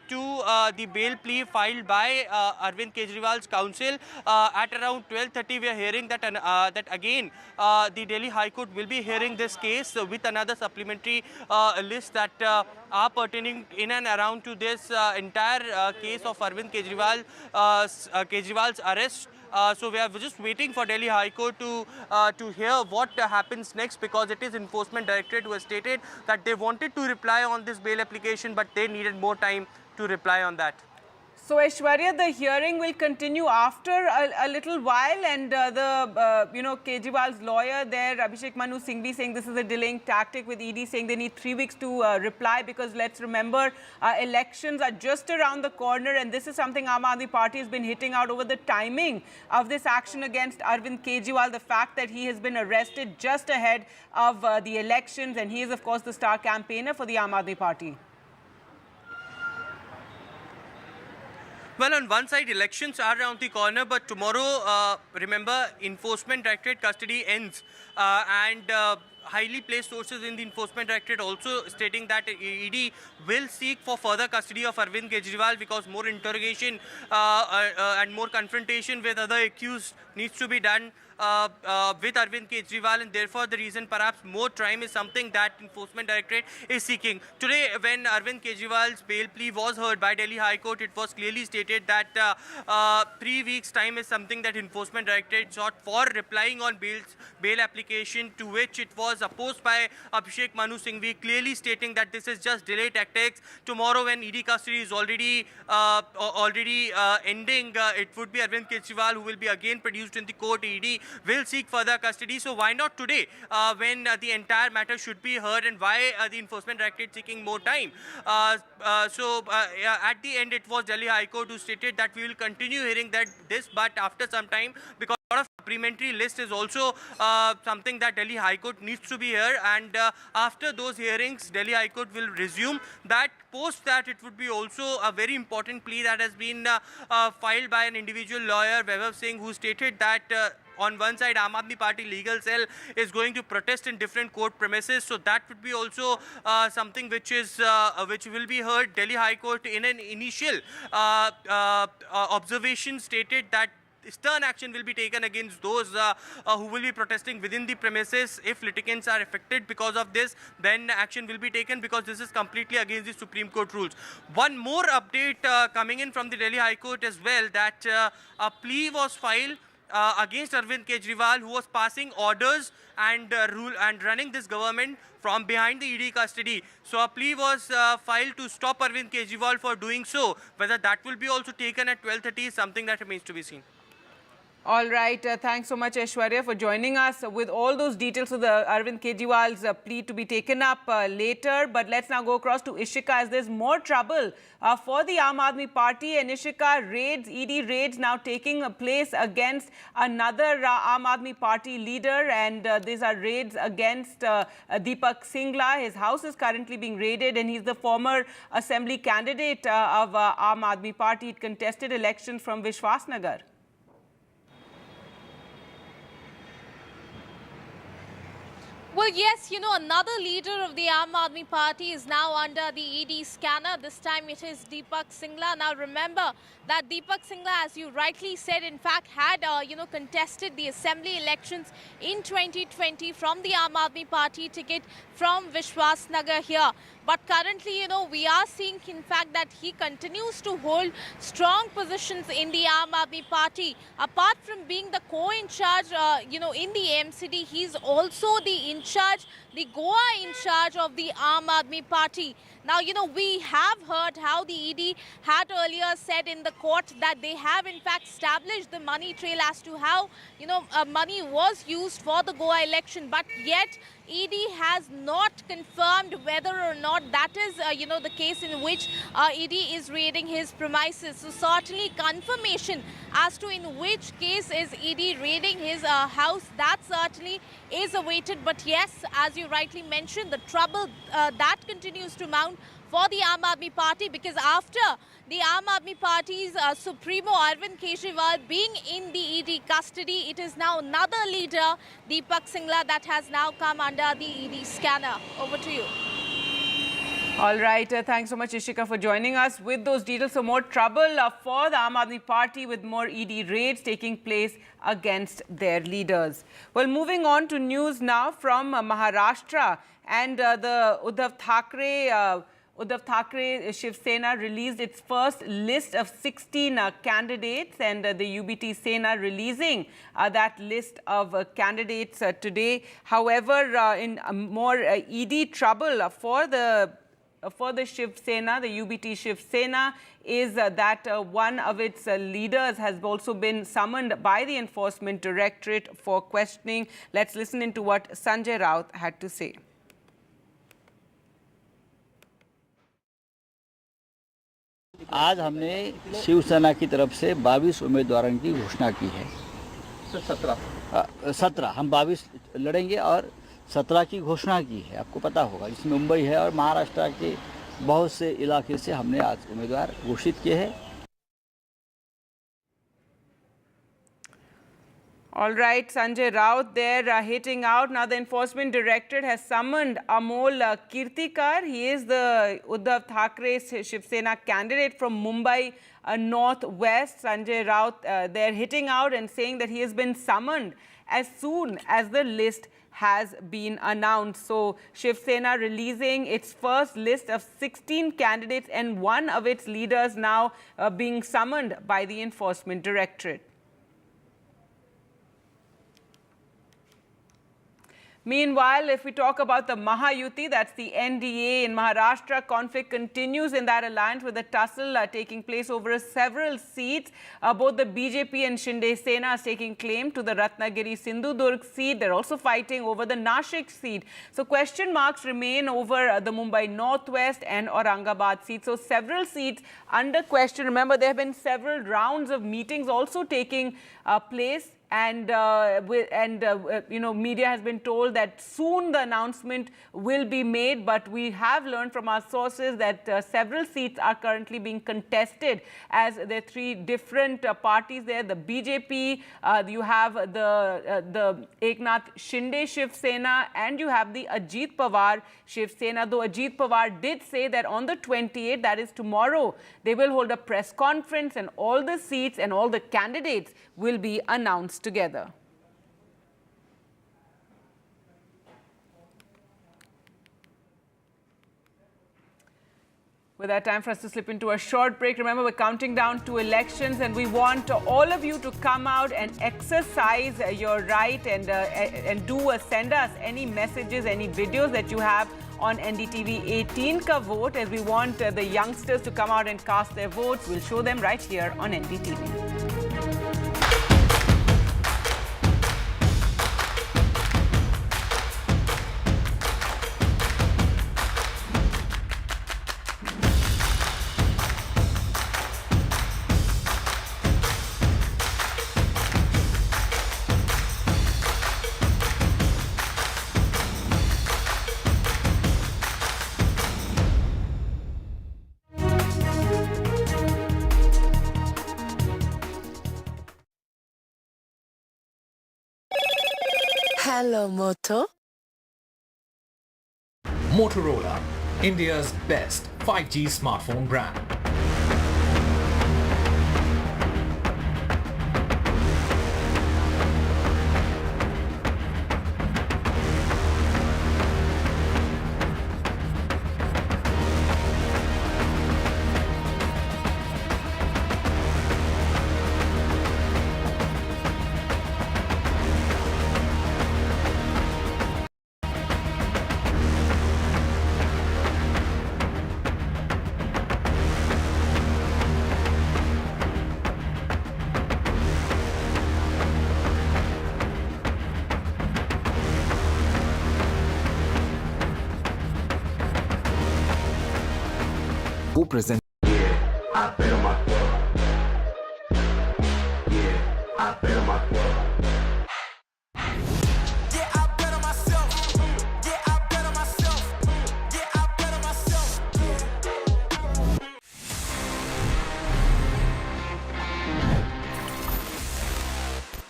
to the bail plea filed by Arvind Kejriwal's counsel. At around 12:30, we are hearing that that again the Delhi High Court will be hearing this case with another supplementary list that are pertaining in and around to this entire case of Arvind Kejriwal's arrest. So we are just waiting for Delhi High Court to hear what happens next, because it is Enforcement Directorate who has stated that they wanted to reply on this bail application, but they needed more time to reply on that. So Aishwarya, the hearing will continue after a little while, and Kejriwal's lawyer there, Abhishek Manu Singhvi, saying this is a delaying tactic, with ED saying they need 3 weeks to reply, because let's remember elections are just around the corner, and this is something Aam Aadmi Party has been hitting out over the timing of this action against Arvind Kejriwal, the fact that he has been arrested just ahead of the elections, and he is of course the star campaigner for the Aam Aadmi Party. Well, on one side, elections are around the corner, but tomorrow, remember, Enforcement Directorate custody ends, and highly placed sources in the Enforcement Directorate also stating that ED will seek for further custody of Arvind Kejriwal, because more interrogation and more confrontation with other accused needs to be done with Arvind Kejriwal, and therefore the reason perhaps more time is something that Enforcement Directorate is seeking. Today, when Arvind Kejriwal's bail plea was heard by Delhi High Court, it was clearly stated that 3 weeks time is something that Enforcement Directorate sought for replying on bail application, to which it was was opposed by Abhishek Manu Singhvi, clearly stating that this is just delay tactics. Tomorrow, when ED custody is already ending, it would be Arvind Kejriwal who will be again produced in the court. ED will seek further custody. So why not today, when the entire matter should be heard, and why the Enforcement Directorate taking more time? At the end, it was Delhi High Court who stated that we will continue hearing this, but after some time, because a lot of supplementary list is also something that Delhi High Court needs to be here, and after those hearings, Delhi High Court will resume that. Post that, it would be also a very important plea that has been filed by an individual lawyer, Vaibhav Singh, who stated that on one side, Aam Aadmi Party legal cell is going to protest in different court premises. So that would be also something which will be heard. Delhi High Court, in an initial observation, stated that stern action will be taken against those who will be protesting within the premises. If litigants are affected because of this, then action will be taken, because this is completely against the Supreme Court rules. One more update coming in from the Delhi High Court as well, that a plea was filed against Arvind Kejriwal, who was passing orders and running this government from behind the ED custody. So a plea was filed to stop Arvind Kejriwal for doing so. Whether that will be also taken at 12:30 is something that remains to be seen. All right. Thanks so much, Aishwarya, for joining us with all those details of the Arvind Kejriwal's plea to be taken up later. But let's now go across to Ishika, as there's more trouble for the Aam Aadmi Party. And Ishika, ED raids now taking place against another Aam Aadmi Party leader. And these are raids against Deepak Singla. His house is currently being raided, and he's the former assembly candidate of Aam Aadmi Party. It contested elections from Vishwasnagar. Well, yes, you know, another leader of the Aam Aadmi Party is now under the ED scanner. This time it is Deepak Singla. Now, remember that Deepak Singla, as you rightly said, in fact, had, contested the assembly elections in 2020 from the Aam Aadmi Party ticket from Vishwasnagar here. But currently, we are seeing, in fact, that he continues to hold strong positions in the Aam Aadmi Party. Apart from being the co-in-charge, in the MCD, he's also the Goa in charge of the Aam Aadmi Party. Now, we have heard how the ED had earlier said in the court that they have, in fact, established the money trail as to how, money was used for the Goa election. But yet, ED has not confirmed whether or not that is, the case in which ED is raiding his premises. So certainly confirmation as to in which case is ED raiding his house, that certainly is awaited. But yes, as you rightly mentioned, the trouble that continues to mount for the Aam Aadmi Party, because after the Aam Aadmi Party's Supremo Arvind Kejriwal being in the ED custody, it is now another leader, Deepak Singla, that has now come under the ED scanner. Over to you. All right. Thanks so much, Ishika, for joining us with those details. So more trouble for the Aam Aadmi Party, with more ED raids taking place against their leaders. Well, moving on to news now from Maharashtra, and the Uddhav Thackeray Shiv Sena released its first list of 16 candidates, and the UBT Sena releasing that list of candidates today. However, in more ED trouble for the Shiv Sena, the UBT Shiv Sena, is that one of its leaders has also been summoned by the Enforcement Directorate for questioning. Let's listen into what Sanjay Raut had to say. आज हमने शिवसेना की तरफ से 22 उम्मीदवारों की घोषणा की है। 17 हम 22 लड़ेंगे और 17 की घोषणा की है। आपको पता होगा, इसमें मुंबई है और महाराष्ट्र के बहुत से इलाके से हमने आज उम्मीदवार घोषित किए हैं। All right, Sanjay Raut there hitting out. Now the Enforcement Directorate has summoned Amol Kirtikar. He is the Uddhav Thackeray's Shiv Sena candidate from Mumbai Northwest. Sanjay Raut there hitting out and saying that he has been summoned as soon as the list has been announced. So Shiv Sena releasing its first list of 16 candidates, and one of its leaders now being summoned by the Enforcement Directorate. Meanwhile, if we talk about the Mahayuti, that's the NDA in Maharashtra, conflict continues in that alliance with a tussle taking place over several seats. Both the BJP and Shinde Sena are taking claim to the Ratnagiri Sindhudurg seat. They're also fighting over the Nashik seat. So question marks remain over the Mumbai Northwest and Aurangabad seat. So several seats under question. Remember, there have been several rounds of meetings also taking place. And media has been told that soon the announcement will be made, but we have learned from our sources that several seats are currently being contested, as there are three different parties there. The BJP, you have the Eknath Shinde Shiv Sena, and you have the Ajit Pawar Shiv Sena. Though Ajit Pawar did say that on the 28th, that is tomorrow, they will hold a press conference and all the seats and all the candidates will be announced together. With that, time for us to slip into a short break. Remember, we're counting down to elections and we want all of you to come out and exercise your right and send us any messages, any videos that you have on NDTV 18 ka vote, as we want the youngsters to come out and cast their votes. We'll show them right here on NDTV. Hello, Moto. Motorola, India's best 5G smartphone brand. Present.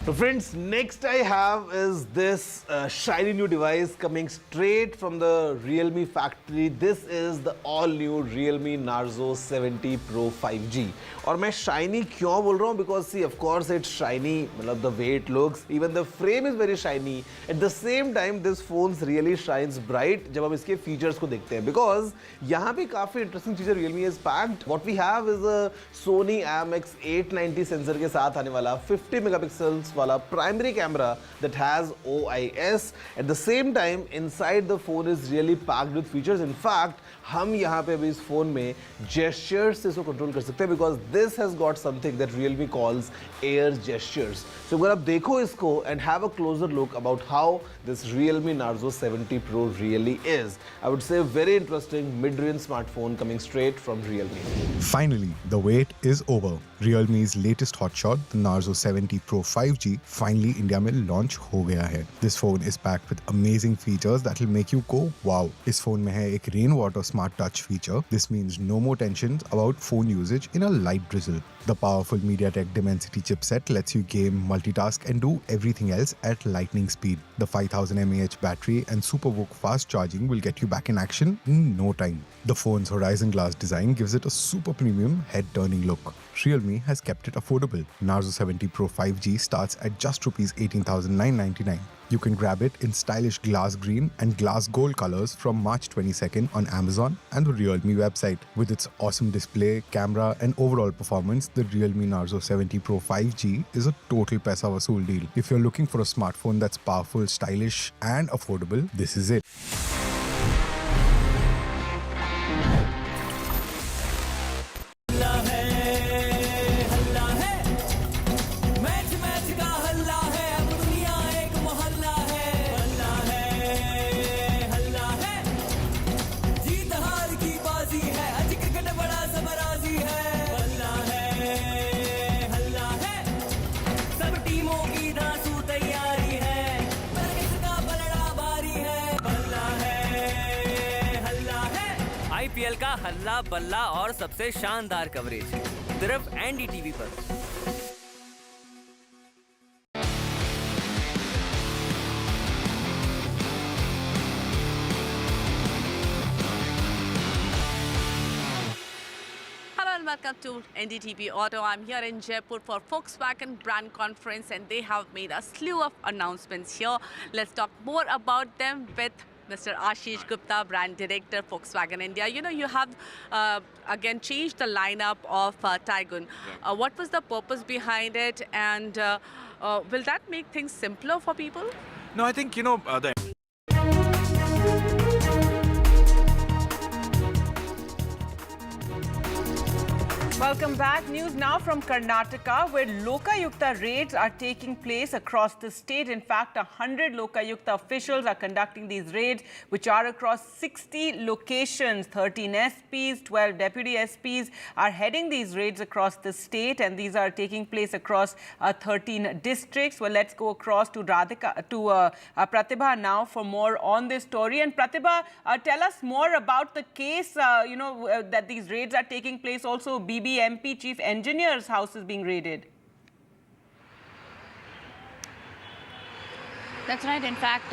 So friends, next I have is this shiny new device coming straight from the Realme factory. This is the all-new Realme Narzo 70 Pro 5G. और मैं shiny क्यों बोल रहा हूँ? Because see, of course it's shiny, मतलब the way it looks, even the frame is very shiny. At the same time, this phone really shines bright जब हम इसके features को देखते हैं. Because यहाँ पे काफी interesting चीज़ें Realme has packed. What we have is a Sony IMX 890 sensor के साथ आने वाला 50 megapixels वाला primary camera that has OIS. At the same time, inside the phone is really packed with features. In fact, हम यहाँ पे अभी इस फोन में gestures से इसको control कर सकते हैं because this has got something that Realme calls air gestures. So अगर आप देखो इसको and have a closer look about how this Realme Narzo 70 Pro really is, I would say a very interesting mid-range smartphone coming straight from Realme. Finally, the wait is over. Realme's latest hotshot, the Narzo 70 Pro 5G, finally India में launch हो गया है. This phone is packed with amazing features that will make you go wow. इस phone में है एक rainwater smart touch feature. This means no more tensions about phone usage in a light drizzle. The powerful MediaTek Dimensity chipset lets you game, multitask and do everything else at lightning speed. The 5000 mAh battery and SuperVOOC fast charging will get you back in action in no time. The phone's horizon glass design gives it a super premium head-turning look. Realme has kept it affordable. Narzo 70 Pro 5G starts at just Rs 18,999. You can grab it in stylish glass green and glass gold colors from March 22nd on Amazon and the Realme website. With its awesome display, camera and overall performance, the Realme Narzo 70 Pro 5G is a total paisa vasool deal. If you're looking for a smartphone that's powerful, stylish and affordable, this is it. IPL का हल्ला बल्ला और सबसे शानदार coverage सिर्फ NDTV पर। Hello and welcome to NDTV Auto. I'm here in Jaipur for Volkswagen brand conference and they have made a slew of announcements here. Let's talk more about them with Mr. Ashish Gupta, Brand Director, Volkswagen India. You know, you have again changed the lineup of Taigun. What was the purpose behind it, and will that make things simpler for people? No, I think, you know, Welcome back. News now from Karnataka, where Lokayukta raids are taking place across the state. In fact, 100 Lokayukta officials are conducting these raids, which are across 60 locations. 13 SPs, 12 deputy SPs are heading these raids across the state, and these are taking place across 13 districts. Well, let's go across to Pratibha now for more on this story. And Pratibha, tell us more about the case, that these raids are taking place. Also, BBMP Chief Engineer's house is being raided. That's right. In fact,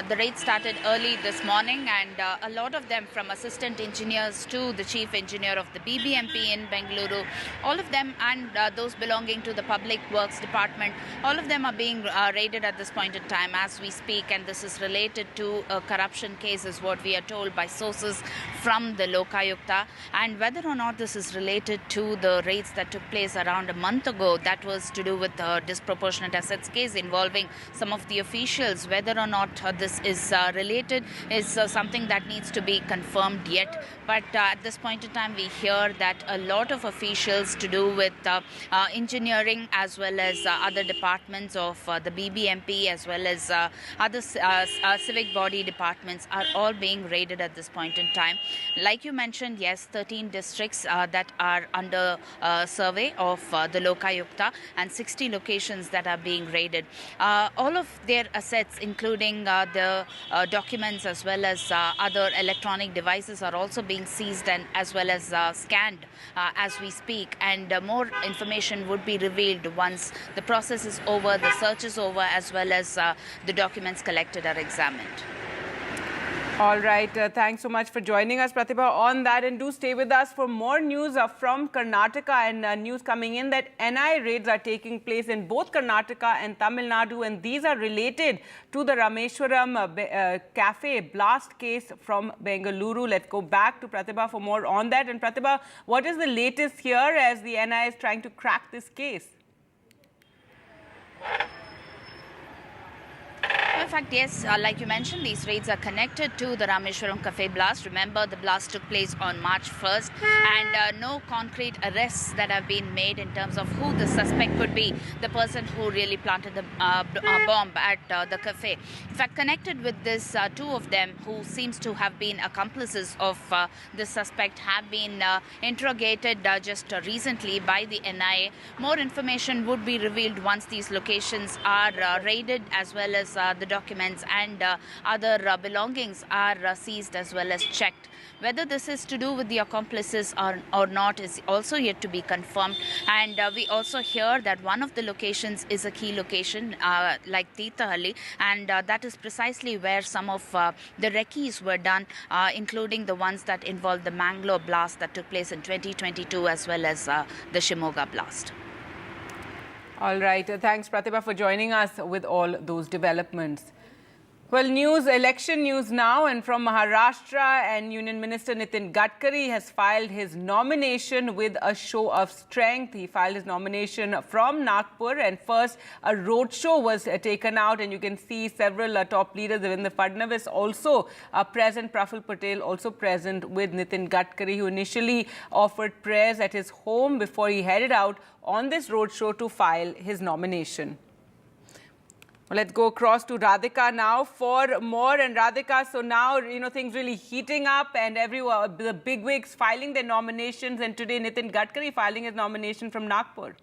the raid started early this morning, and a lot of them, from assistant engineers to the chief engineer of the BBMP in Bengaluru, all of them, and those belonging to the Public Works Department, all of them are being raided at this point in time as we speak. And this is related to a corruption case, is what we are told by sources from the Lokayukta. And whether or not this is related to the raids that took place around a month ago, that was to do with the disproportionate assets case involving some of the officials. Whether or not this is related is something that needs to be confirmed yet. But at this point in time, we hear that a lot of officials to do with engineering as well as other departments of the BBMP as well as other civic body departments are all being raided at this point in time. Like you mentioned, yes, 13 districts that are under survey of the Lokayukta and 60 locations that are being raided. All of their assets, including the documents as well as other electronic devices, are also being seized and as well as scanned as we speak. And more information would be revealed once the process is over, the search is over, as well as the documents collected are examined. All right. Thanks so much for joining us, Pratibha, on that. And do stay with us for more news from Karnataka, and news coming in that NI raids are taking place in both Karnataka and Tamil Nadu. And these are related to the Rameshwaram cafe blast case from Bengaluru. Let's go back to Pratibha for more on that. And Pratibha, what is the latest here as the NI is trying to crack this case? In fact, yes, like you mentioned, these raids are connected to the Rameshwaram Cafe blast. Remember, the blast took place on March 1st, and no concrete arrests that have been made in terms of who the suspect could be, the person who really planted the bomb at the cafe. In fact, connected with this, two of them who seems to have been accomplices of the suspect have been interrogated just recently by the NIA. More information would be revealed once these locations are raided, as well as the documents and other belongings are seized as well as checked. Whether this is to do with the accomplices or not is also yet to be confirmed. And we also hear that one of the locations is a key location like Titahalli, and that is precisely where some of the recce's were done, including the ones that involved the Mangalore blast that took place in 2022 as well as the Shimoga blast. All right. Thanks, Pratibha, for joining us with all those developments. Well, election news now, and from Maharashtra, and Union Minister Nitin Gadkari has filed his nomination with a show of strength. He filed his nomination from Nagpur, and first a roadshow was taken out, and you can see several top leaders, even the Fadnavis also present, Praful Patel also present with Nitin Gadkari, who initially offered prayers at his home before he headed out on this roadshow to file his nomination. Well, let's go across to Radhika now for more. And Radhika, so now, things really heating up, and everyone, the bigwigs filing their nominations, and today Nitin Gadkari filing his nomination from Nagpur.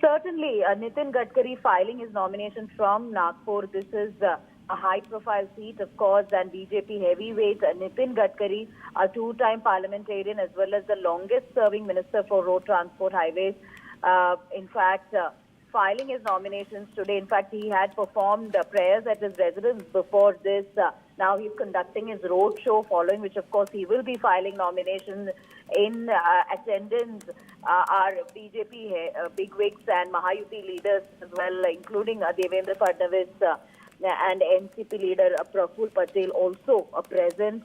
Certainly, Nitin Gadkari filing his nomination from Nagpur. This is a high-profile seat, of course, and BJP heavyweight Nitin Gadkari, a two-time parliamentarian as well as the longest-serving minister for road transport highways. In fact, filing his nominations today. In fact, he had performed prayers at his residence before this. Now he's conducting his road show, following which, of course, he will be filing nominations. In attendance are BJP bigwigs and Mahayuti leaders as well, including Devendra Fadnavis and NCP leader Praful Patel also present.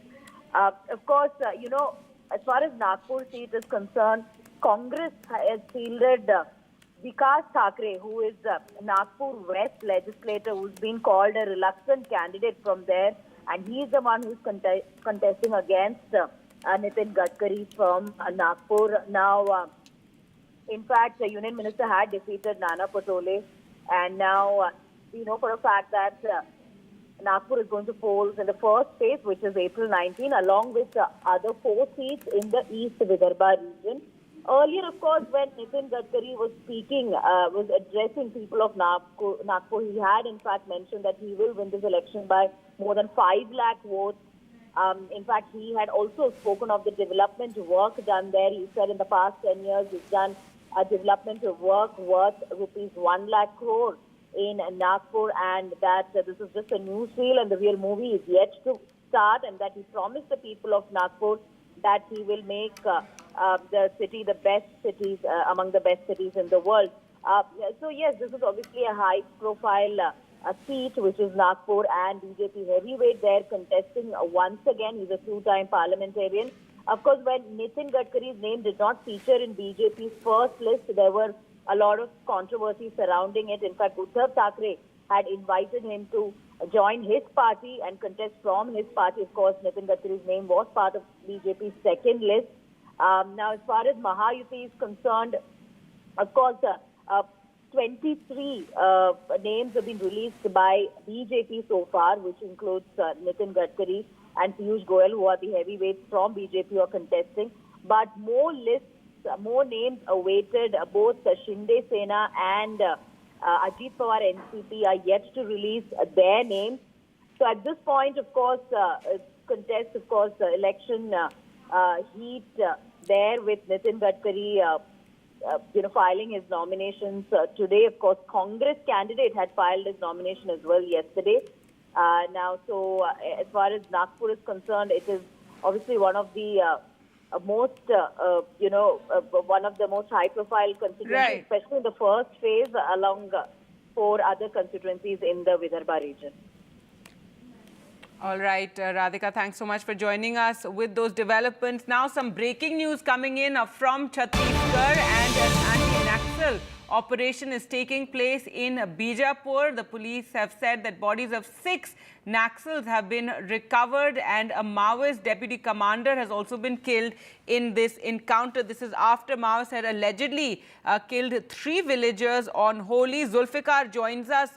Of course, as far as Nagpur seat is concerned, Congress has fielded Vikas Thackeray, who is Nagpur West legislator, who's been called a reluctant candidate from there, and he's the one who's contesting against Nitin Gadkari from Nagpur. Now, in fact, the Union Minister had defeated Nana Patole, and now we know for a fact that Nagpur is going to polls in the first phase, which is April 19, along with other 4 seats in the East Vidarbha region. Earlier, of course, when Nitin Gadkari was speaking, was addressing people of Nagpur, he had in fact mentioned that he will win this election by more than 5 lakh votes. In fact, he had also spoken of the development work done there. He said in the past 10 years, he's done a development work worth rupees 1 lakh crore in Nagpur, and that this is just a newsreel and the real movie is yet to start, and that he promised the people of Nagpur that he will make the city the best cities, among the best cities in the world. So yes, this is obviously a high-profile seat, which is Nagpur, and BJP heavyweight there contesting once again. He's a 2-time parliamentarian. Of course, when Nitin Gadkari's name did not feature in BJP's first list, there were a lot of controversy surrounding it. In fact, Uddhav Thackeray had invited him to join his party and contest from his party. Of course, Nitin Gadkari's name was part of BJP's second list. Now, as far as Mahayuti is concerned, of course, 23 names have been released by BJP so far, which includes Nitin Gadkari and Piyush Goyal, who are the heavyweights from BJP who are contesting. But more lists, more names awaited. Both Shinde Sena and Ajit Pawar NCP are yet to release their names. So at this point, of course, contest, of course, election heat there with Nitin Gadkari, filing his nominations today. Of course, Congress candidate had filed his nomination as well yesterday. Now, so as far as Nagpur is concerned, it is obviously one of the most, one of the most high-profile constituencies, right, especially in the first phase, along 4 other constituencies in the Vidarbha region. All right, Radhika, thanks so much for joining us with those developments. Now, some breaking news coming in from Chhattisgarh, and an anti-Naxal operation is taking place in Bijapur. The police have said that bodies of 6 Naxals have been recovered, and a Maoist deputy commander has also been killed in this encounter. This is after Maoists had allegedly killed 3 villagers on Holi. Zulfikar joins us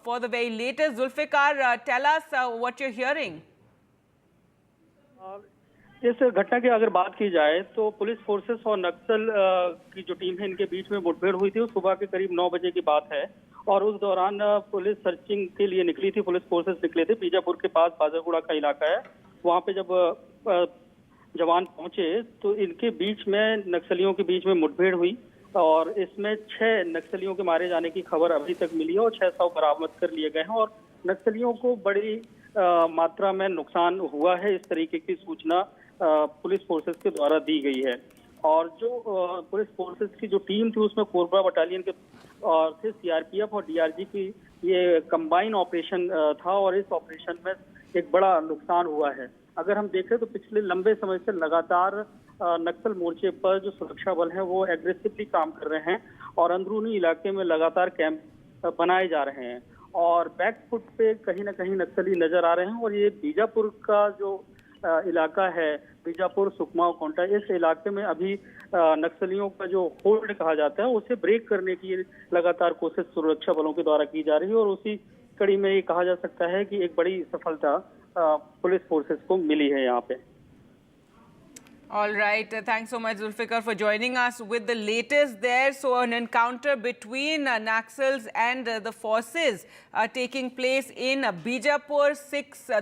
for the very latest. Zulfikar, tell us what you're hearing. इस घटना की अगर बात की जाए तो police forces और नक्सल की जो टीम है, इनके बीच में मुठभेड़ हुई थी। वो सुबह के करीब 9 बजे की बात है, और उस दौरान पुलिस सर्चिंग के लिए निकली थी। पुलिस फोर्सेस निकले थे। बीजापुर के पास बाजारगुड़ा का इलाका है, वहाँ पे जब जवान पहुंचे तो इनके बीच में, नक्सलियों के बीच में मुठभेड़ हुई, और इसमें 6 नक्सलियों के मारे जाने की खबर अभी तक मिली है, और 600 बरामद कर लिए गए हैं, और नक्सलियों को बड़ी मात्रा में नुकसान हुआ है। इस तरीके की सूचना पुलिस फोर्सेस के द्वारा दी गई है। और जो पुलिस फोर्सेस की जो टीम थी, उसमें कोबरा बटालियन के और फिर सीआरपीएफ और डीआरजी की ये कंबाइन ऑपरेशन था और इस ऑपरेशन में एक बड़ा नुकसान हुआ है। अगर हम देखें तो पिछले लंबे समय से लगातार नक्सल मोर्चे पर जो सुरक्षा बल हैं वो एग्रेसिवली काम कर रहे हैं और अंदरूनी इलाके में लगातार कैंप बनाए जा रहे हैं और बैकफुट पे कहीं ना कहीं नक्सली नजर आ रहे हैं। और ये बीजापुर का जो इलाका है, बीजापुर सुकमा कोंटा, इस इलाके में अभी नक्सलियों का जो होल्ड कहा जाता है उसे ब्रेक करने की लगातार कोशिश सुरक्षा बलों के द्वारा की जा रही है और उसी कड़ी में ये कहा जा सकता है कि एक बड़ी सफलता पुलिस फोर्सेस को मिली है यहाँ पे। All right. Thanks so much, Zulfikar, for joining us with the latest there. So, an encounter between Naxals and the forces taking place in Bijapur.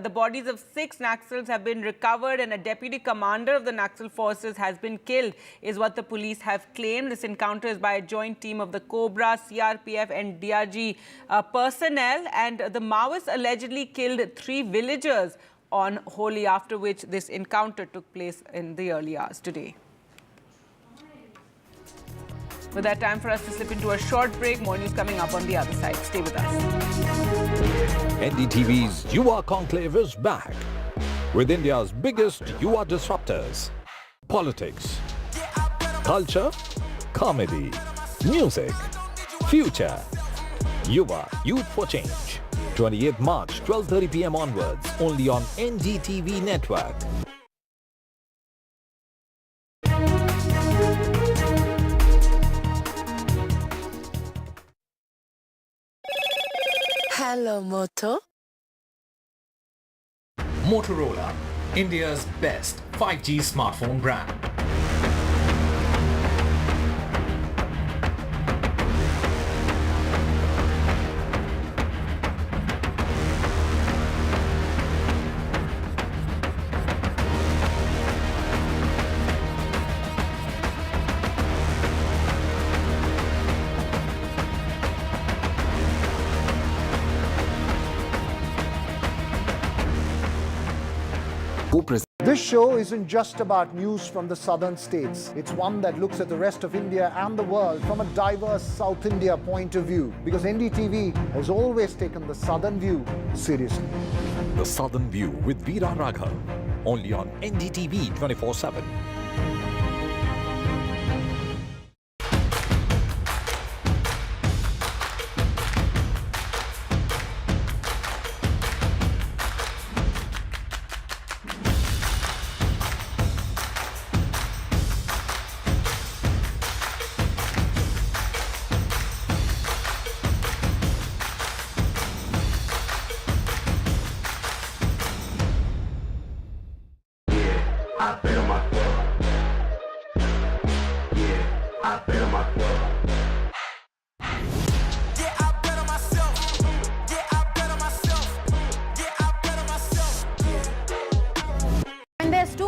The bodies of 6 Naxals have been recovered and a deputy commander of the Naxal forces has been killed, is what the police have claimed. This encounter is by a joint team of the Cobra, CRPF and DRG personnel. And the Maoists allegedly killed 3 villagers on Holi, after which this encounter took place in the early hours today. With that, time for us to slip into a short break. More news coming up on the other side. Stay with us. NDTV's Yuva Conclave is back with India's biggest Yuva disruptors. Politics, culture, comedy, music, future. Yuva, Youth for Change. 28th March, 12:30 p.m. onwards, only on NDTV network. Hello, Moto. Motorola, India's best 5G smartphone brand. This show isn't just about news from the southern states. It's one that looks at the rest of India and the world from a diverse South India point of view. Because NDTV has always taken the southern view seriously. The Southern View with Veera Raghav, only on NDTV 24/7.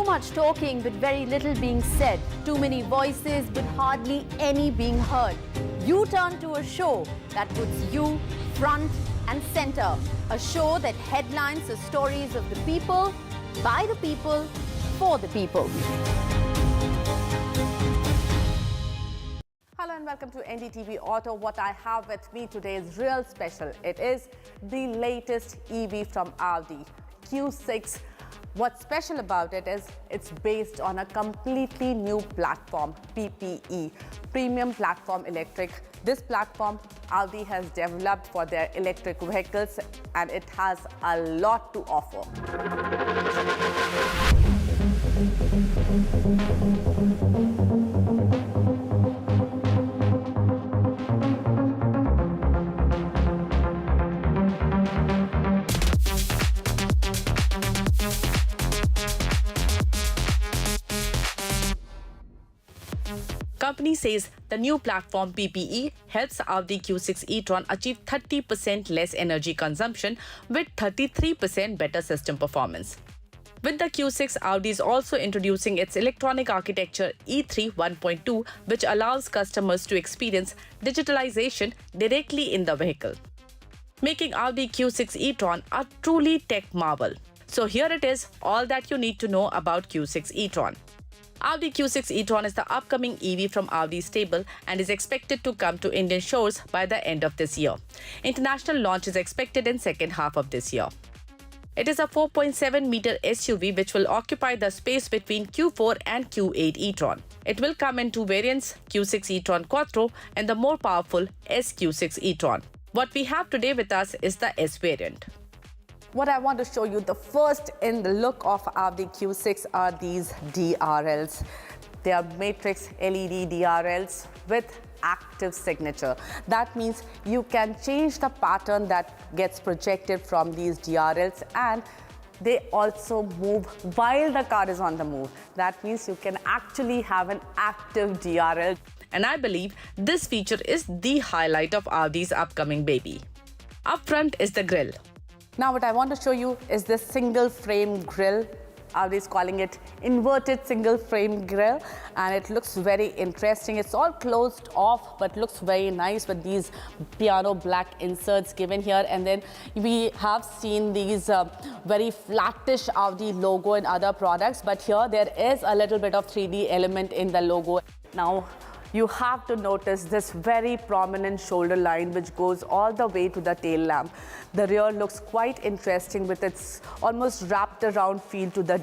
Much talking but very little being said. Too many voices but hardly any being heard. You turn to a show that puts you front and center. A show that headlines the stories of the people, by the people, for the people. Hello and welcome to NDTV Auto. What I have with me today is real special. It is the latest EV from Audi, Q6. What's special about it is it's based on a completely new platform, PPE, Premium Platform Electric. This platform Audi has developed for their electric vehicles and it has a lot to offer. Company says the new platform PPE helps Audi Q6 e-tron achieve 30% less energy consumption with 33% better system performance. With the Q6, Audi is also introducing its electronic architecture E3 1.2, which allows customers to experience digitalization directly in the vehicle, making Audi Q6 e-tron a truly tech marvel. So here it is, all that you need to know about Q6 e-tron. Audi Q6 e-tron is the upcoming EV from Audi stable and is expected to come to Indian shores by the end of this year. International launch is expected in second half of this year. It is a 4.7-meter SUV which will occupy the space between Q4 and Q8 e-tron. It will come in two variants, Q6 e-tron Quattro and the more powerful SQ6 e-tron. What we have today with us is the S variant. What I want to show you, the first in the look of Audi Q6 are these DRLs. They are matrix LED DRLs with active signature. That means you can change the pattern that gets projected from these DRLs, and they also move while the car is on the move. That means you can actually have an active DRL. And I believe this feature is the highlight of Audi's upcoming baby. Up front is the grille. Now what I want to show you is this single frame grille. Audi is calling it inverted single frame grille, and it looks very interesting. It's all closed off but looks very nice with these piano black inserts given here. And then we have seen these very flattish Audi logo in other products, but here there is a little bit of 3D element in the logo. Now you have to notice this very prominent shoulder line which goes all the way to the tail lamp. The rear looks quite interesting with its almost wrapped around feel to the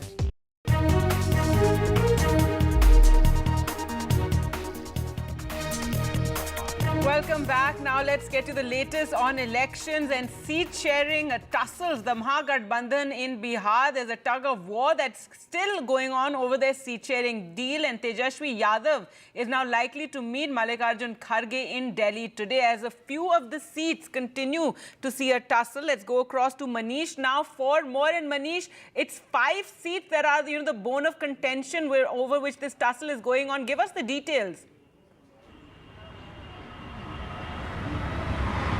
Welcome back. Now let's get to the latest on elections and seat sharing tussles. The Mahagathbandhan in Bihar, there's a tug of war that's still going on over their seat sharing deal, and Tejashwi Yadav is now likely to meet Mallikarjun Kharge in Delhi today as a few of the seats continue to see a tussle. Let's go across to Manish now for more. And Manish, it's 5 seats that are the bone of contention over which this tussle is going on. Give us the details.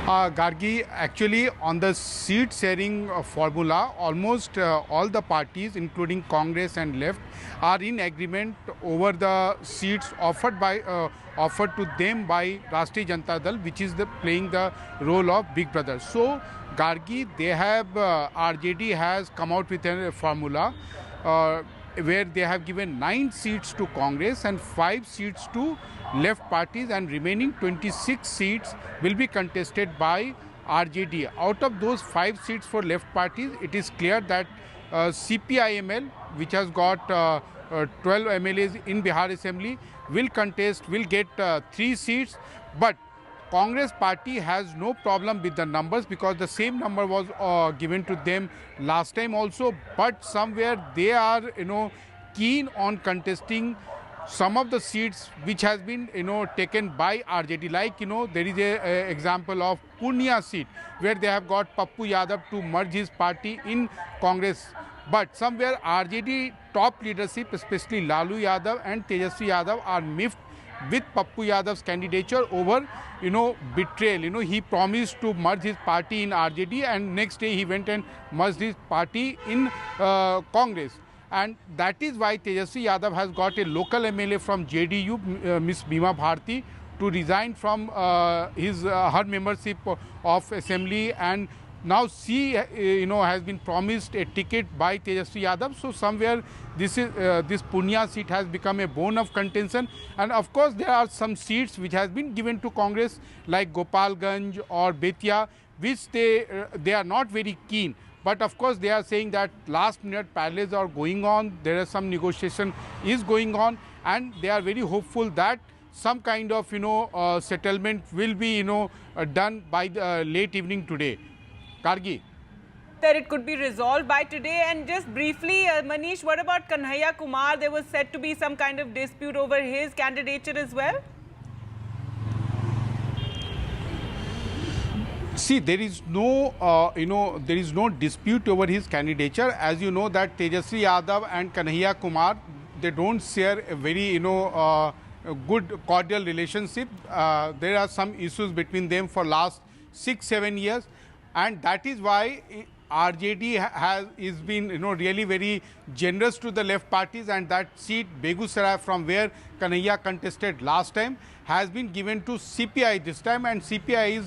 Gargi, actually on the seat sharing formula, almost all the parties, including Congress and left, are in agreement over the seats offered to them by Rashtriya Janata Dal, which is playing the role of big brother. So Gargi, they have RJD has come out with a formula where they have given 9 seats to Congress and 5 seats to left parties, and remaining 26 seats will be contested by RJD. Out of those 5 seats for left parties, it is clear that CPIML, which has got 12 MLAs in Bihar Assembly, will get 3 seats. But Congress party has no problem with the numbers because the same number was given to them last time also. But somewhere they are, keen on contesting some of the seats which has been taken by RJD, like there is a example of Purnia seat where they have got Pappu Yadav to merge his party in Congress, but somewhere RJD top leadership, especially Lalu Yadav and Tejasvi Yadav, are miffed with Pappu Yadav's candidature over betrayal. He promised to merge his party in RJD and next day he went and merged his party in Congress. And that is why Tejasvi Yadav has got a local MLA from JDU, Miss Bhima Bharti, to resign from her membership of Assembly, and now she has been promised a ticket by Tejasvi Yadav. So somewhere this Purnia seat has become a bone of contention. And of course there are some seats which has been given to Congress like Gopalganj or Betia, which they are not very keen. But of course they are saying that last minute parleys are going on, there is some negotiation is going on, and they are very hopeful that some kind of settlement will be done by the late evening today. Gargi. That it could be resolved by today. And just briefly, Manish, what about Kanhaiya Kumar? There was said to be some kind of dispute over his candidature as well. See, there is no, there is no dispute over his candidature. As you know that Tejasvi Yadav and Kanhaiya Kumar, they don't share a very, good cordial relationship. There are some issues between them for last 6-7 years, and that is why RJD is been really very generous to the left parties, and that seat Begusarai, from where Kanhaiya contested last time, has been given to CPI this time, and CPI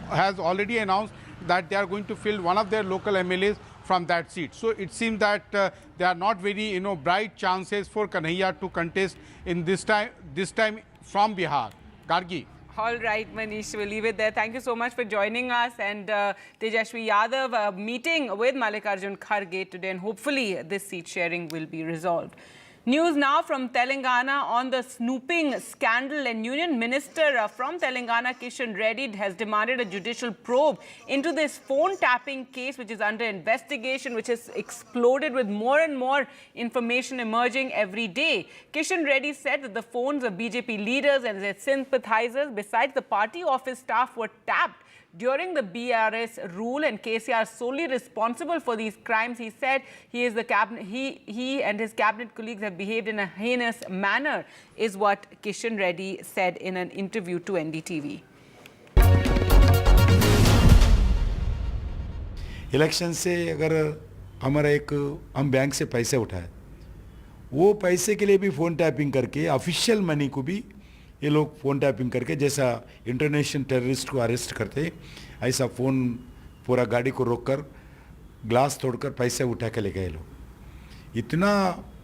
has already announced that they are going to field one of their local MLAs from that seat. So it seems that there are not very bright chances for Kanhaiya to contest in this time from Bihar. Gargi. All right, Manish, we'll leave it there. Thank you so much for joining us. And Tejashwi Yadav meeting with Mallikarjun Kharge today, and hopefully this seat sharing will be resolved. News now from Telangana on the snooping scandal, and Union Minister from Telangana, Kishan Reddy, has demanded a judicial probe into this phone tapping case, which is under investigation, which has exploded with more and more information emerging every day. Kishan Reddy said that the phones of BJP leaders and their sympathizers, besides the party office staff, were tapped during the BRS rule, and KCR solely responsible for these crimes. He said he and his cabinet colleagues have behaved in a heinous manner, is what Kishan Reddy said in an interview to NDTV. Election से अगर हमारा हम bank से पैसे उठाए, वो पैसे के लिए भी फ़ोन टैपिंग करके ऑफिशियल मनी को भी ये लोग फ़ोन टैपिंग करके, जैसा इंटरनेशनल टेररिस्ट को अरेस्ट करते ऐसा फ़ोन पूरा गाड़ी को रोककर ग्लास तोड़कर पैसे उठा के ले गए लोग। इतना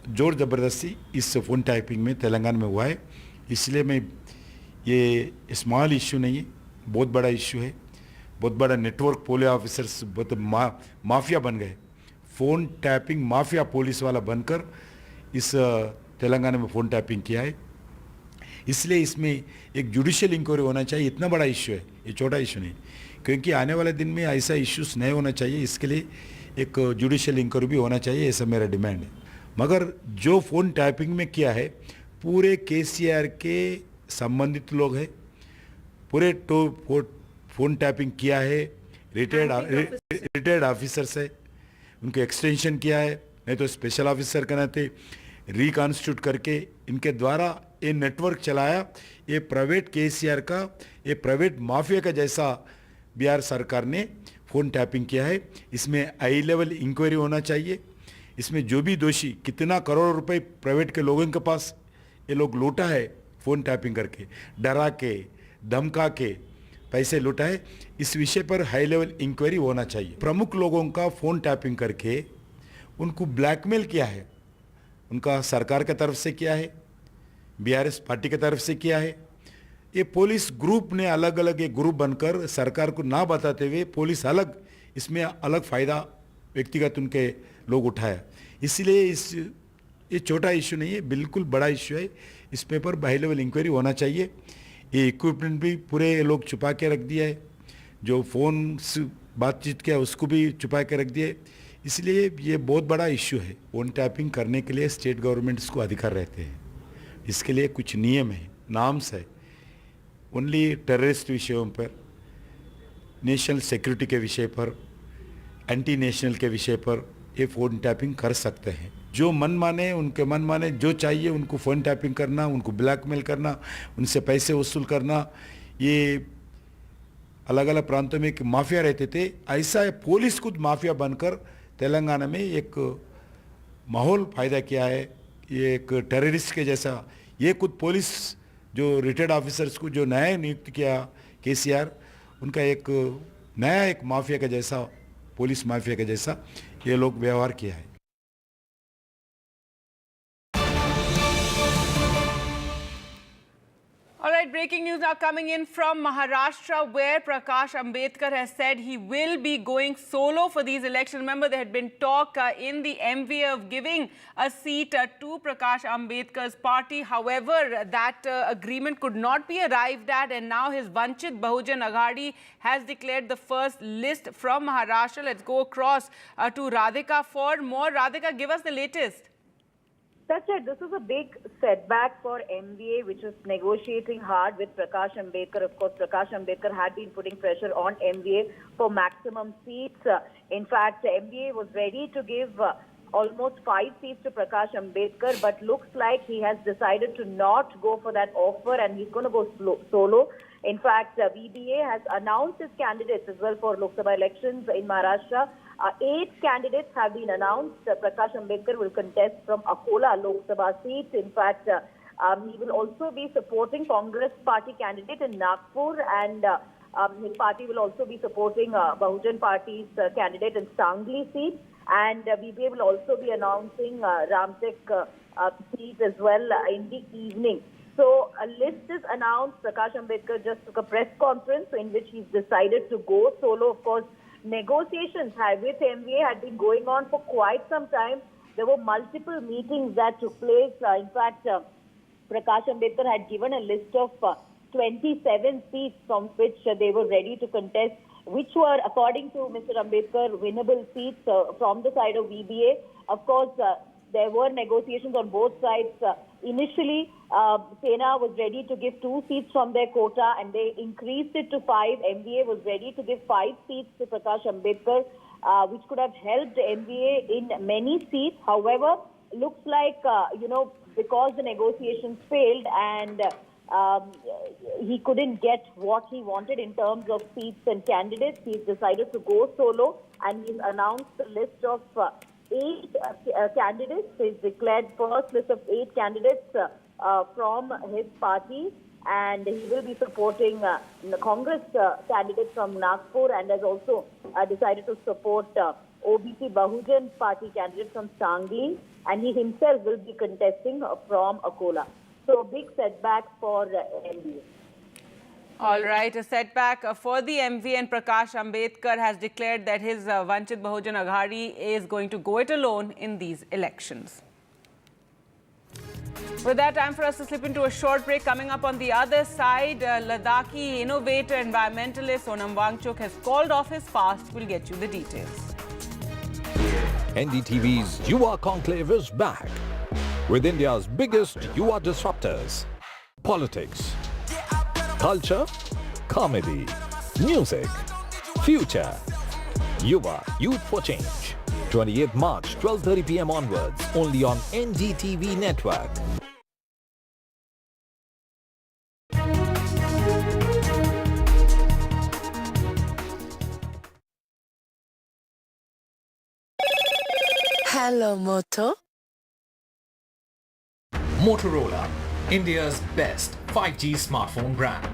जोर ज़बरदस्ती इस फ़ोन टैपिंग में तेलंगाना में हुआ है। इसलिए मैं ये स्मॉल इशू नहीं है, बहुत बड़ा इशू है। बहुत बड़ा नेटवर्क पुलिस ऑफिसर्स बहुत माफिया बन गए, फ़ोन टैपिंग माफिया पुलिस वाला बनकर इस तेलंगाना में फ़ोन टैपिंग किया है। इसलिए इसमें एक जुडिशियल इंक्वायरी होना चाहिए। इतना बड़ा इशू है, ये छोटा इशू नहीं, क्योंकि आने वाले दिन में ऐसा इश्यूज नहीं होना चाहिए। इसके लिए एक जुडिशियल इंक्वायरी भी होना चाहिए, ऐसा मेरा डिमांड है। मगर जो फ़ोन टैपिंग में किया है, पूरे केसीआर के संबंधित लोग हैं, पूरे फ़ोन टैपिंग किया है, रिटायर्ड ऑफिसर्स है, उनको एक्सटेंशन किया है, नहीं तो स्पेशल ऑफिसर का नाते रिकॉन्स्टिट्यूट करके इनके द्वारा ये नेटवर्क चलाया। ये प्राइवेट केसीआर का, ये प्राइवेट माफिया का जैसा बिहार सरकार ने फ़ोन टैपिंग किया है। इसमें हाई लेवल इंक्वायरी होना चाहिए। इसमें जो भी दोषी, कितना करोड़ रुपए प्राइवेट के लोगों के पास ये लोग लूटा है फ़ोन टैपिंग करके, डरा के धमका के पैसे लूटा है, इस विषय पर हाई लेवल इंक्वायरी होना चाहिए। प्रमुख लोगों का फ़ोन टैपिंग करके उनको ब्लैकमेल किया है, उनका सरकार की तरफ से किया है, बीआरएस पार्टी की तरफ से किया है। ये पुलिस ग्रुप ने अलग अलग एक ग्रुप बनकर सरकार को ना बताते हुए पुलिस अलग इसमें अलग फ़ायदा व्यक्तिगत उनके लोग उठाया। इसलिए ये छोटा इशू नहीं है, बिल्कुल बड़ा इशू है। इस पे पर हाई लेवल इंक्वायरी होना चाहिए। ये इक्विपमेंट भी पूरे लोग छुपा के रख दिया है, जो फ़ोन से बातचीत किया उसको भी छुपा के रख दिया है। इसलिए ये बहुत बड़ा इशू है। फ़ोन टैपिंग करने के लिए स्टेट गवर्नमेंट्स को अधिकार रहते हैं, इसके लिए कुछ नियम है, नाम्स है। ओनली टेररिस्ट विषयों पर, नेशनल सिक्योरिटी के विषय पर, एंटी नेशनल के विषय पर ये फ़ोन टैपिंग कर सकते हैं। जो मन माने, उनके मन माने जो चाहिए उनको फ़ोन टैपिंग करना, उनको ब्लैकमेल करना, उनसे पैसे वसूल करना, ये अलग अलग प्रांतों में एक माफिया रहते थे। ऐसा पुलिस खुद माफिया बनकर तेलंगाना में एक माहौल पैदा किया है। ये एक टेररिस्ट के जैसा, ये खुद पुलिस जो रिटायर्ड ऑफिसर्स को जो नया नियुक्त किया केसीआर, उनका एक नया एक माफिया का जैसा, पुलिस माफिया का जैसा ये लोग व्यवहार किया है। All right, breaking news now coming in from Maharashtra, where Prakash Ambedkar has said he will be going solo for these elections. Remember, there had been talk in the MVA of giving a seat to Prakash Ambedkar's party. However, that agreement could not be arrived at, and now his Vanchit Bahujan Aghadi has declared the first list from Maharashtra. Let's go across to Radhika for more. Radhika, give us the latest. That's right. This is a big setback for MVA, which is negotiating hard with Prakash Ambedkar. Of course, Prakash Ambedkar had been putting pressure on MVA for maximum seats. In fact, MVA was ready to give almost 5 seats to Prakash Ambedkar, but looks like he has decided to not go for that offer and he's going to go solo. In fact, VDA has announced his candidates as well for Lok Sabha elections in Maharashtra. 8 candidates have been announced. Prakash Ambedkar will contest from Akola Lok Sabha seat. In fact, he will also be supporting Congress party candidate in Nagpur, and his party will also be supporting Bahujan Party's candidate in Sangli seat, and BBA will also be announcing Ramtek seat as well in the evening. So a list is announced. Prakash Ambedkar just took a press conference in which he's decided to go solo. Of course, negotiations with MVA had been going on for quite some time. There were multiple meetings that took place. In fact, Prakash Ambedkar had given a list of 27 seats from which they were ready to contest, which were, according to Mr. Ambedkar, winnable seats from the side of VBA. Of course, there were negotiations on both sides. Initially, Sena was ready to give 2 seats from their quota, and they increased it to 5. MVA was ready to give 5 seats to Prakash Ambedkar, which could have helped MVA in many seats. However, looks like, because the negotiations failed and he couldn't get what he wanted in terms of seats and candidates, he's decided to go solo, and he's announced a list of 8 candidates. He's declared first list of 8 candidates from his party, and he will be supporting the Congress candidates from Nagpur, and has also decided to support OBC Bahujan Party candidates from Sangli, and he himself will be contesting from Akola. So a big setback for NDA. All right, a setback for the MV, and Prakash Ambedkar has declared that his Vanchit Bahujan Aghadi is going to go it alone in these elections. With that, time for us to slip into a short break. Coming up on the other side, Ladakhi innovator environmentalist Sonam Wangchuk has called off his fast. We'll get you the details. NDTV's Yuva Conclave is back with India's biggest Yuva disruptors. Politics, culture, comedy, music, future. Yuva, Youth for Change. 28th March, 12:30 p.m. onwards, only on NDTV network. Hello, Moto. Motorola, India's best 5G smartphone brand.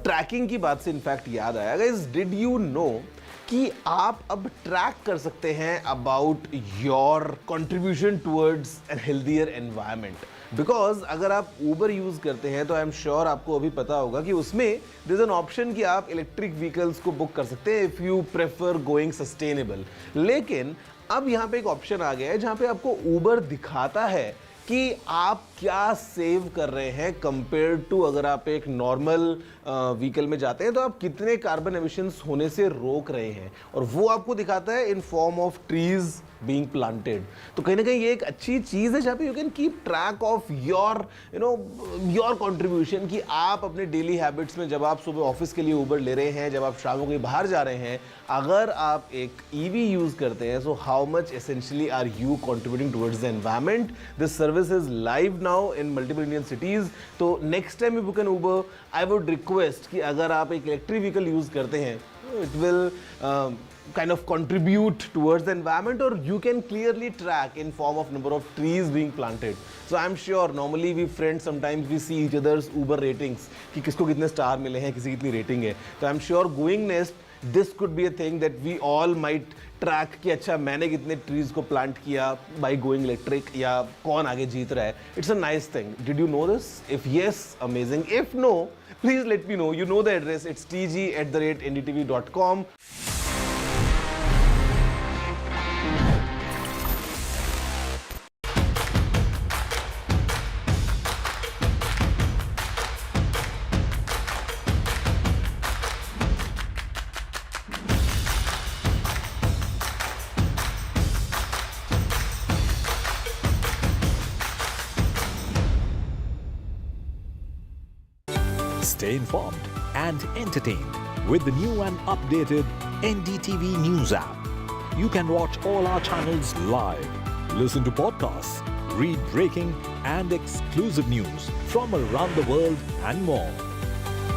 Tracking की बात से in fact याद आया, guys, did you know कि आप अब track कर सकते हैं about your contribution towards an healthier environment? Because अगर आप ऊबर यूज करते हैं तो आई एम श्योर आपको अभी पता होगा कि उसमें देयर इज एन ऑप्शन कि आप इलेक्ट्रिक व्हीकल्स को बुक कर सकते हैं if you prefer going sustainable. लेकिन अब यहाँ पे एक ऑप्शन आ गया है जहाँ पे आपको ऊबर दिखाता है कि आप क्या सेव कर रहे हैं कंपेयर टू अगर आप एक नॉर्मल व्हीकल में जाते हैं तो आप कितने कार्बन एमिशंस होने से रोक रहे हैं, और वो आपको दिखाता है in form of trees being planted. तो कहीं ना कहीं ये एक अच्छी चीज़ है जहाँ पे you can keep track of your your contribution, कि आप अपने डेली हैबिट्स में जब आप सुबह ऑफिस के लिए ऊबर ले रहे हैं, जब आप शाम को कहीं बाहर जा रहे हैं, अगर आप एक ईवी यूज़ करते हैं, so how much essentially are you contributing towards the environment. This service is live now in multiple Indian cities. तो next time you book an Uber, I would request कि अगर आप एक इलेक्ट्रिक व्हीकल यूज़ करते हैं, it will kind of contribute towards the environment, or you can clearly track in form of number of trees being planted. So I'm sure normally we friends sometimes we see each other's Uber ratings कि किसको कितने star मिले हैं, किसी की कितनी rating है। तो I'm sure going next this could be a thing that we all might track कि अच्छा मैंने कितने trees को plant किया by going electric, या कौन आगे जीत रहा है। It's a nice thing. Did you know this? If yes, amazing. If no, please let me know. You know the address. It's tg@ndtv.com. Stay informed and entertained with the new and updated NDTV News app. You can watch all our channels live, listen to podcasts, read breaking and exclusive news from around the world and more.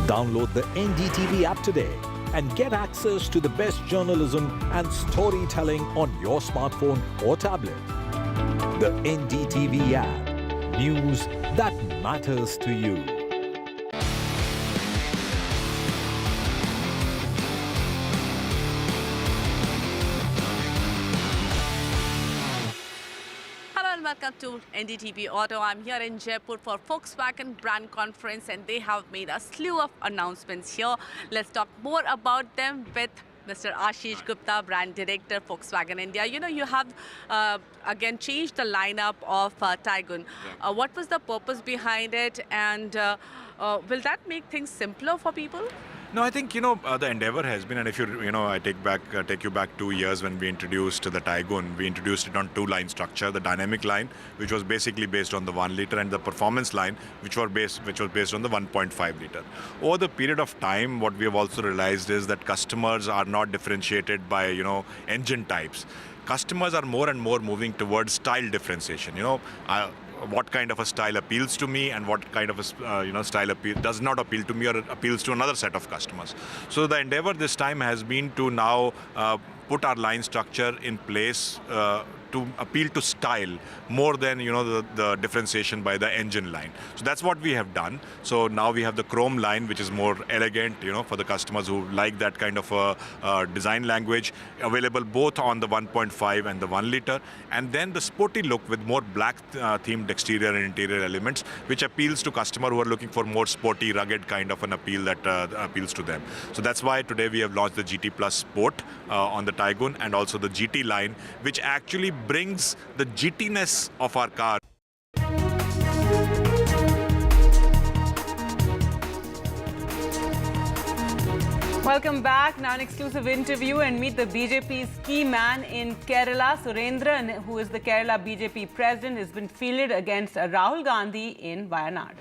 Download the NDTV app today and get access to the best journalism and storytelling on your smartphone or tablet. The NDTV app. News that matters to you. Welcome to NDTV Auto. I'm here in Jaipur for Volkswagen brand conference and they have made a slew of announcements here. Let's talk more about them with Mr. Ashish Gupta, brand director, Volkswagen India. You know, you have again changed the lineup of Taygun. What was the purpose behind it, and will that make things simpler for people? No, I think, the endeavor has been, and if I take you back 2 years when we introduced the Taygun, we introduced it on two-line structure, the dynamic line, which was basically based on the 1 liter, and the performance line, which was based on the 1.5 liter. Over the period of time, what we have also realized is that customers are not differentiated by, engine types. Customers are more and more moving towards style differentiation. What kind of a style appeals to me and what kind of a style does not appeal to me or appeals to another set of customers. So the endeavor this time has been to now put our line structure in place to appeal to style more than the differentiation by the engine line. So that's what we have done. So now we have the chrome line, which is more elegant, for the customers who like that kind of a design language, available both on the 1.5 and the 1 liter, and then the sporty look with more black themed exterior and interior elements, which appeals to customers who are looking for more sporty, rugged kind of an appeal that appeals to them. So that's why today we have launched the GT Plus Sport on the Taygun, and also the GT line, which actually brings the GT-ness of our car. Welcome back. Now an exclusive interview and meet the BJP's key man in Kerala. Surendran, who is the Kerala BJP president, has been fielded against Rahul Gandhi in Wayanad.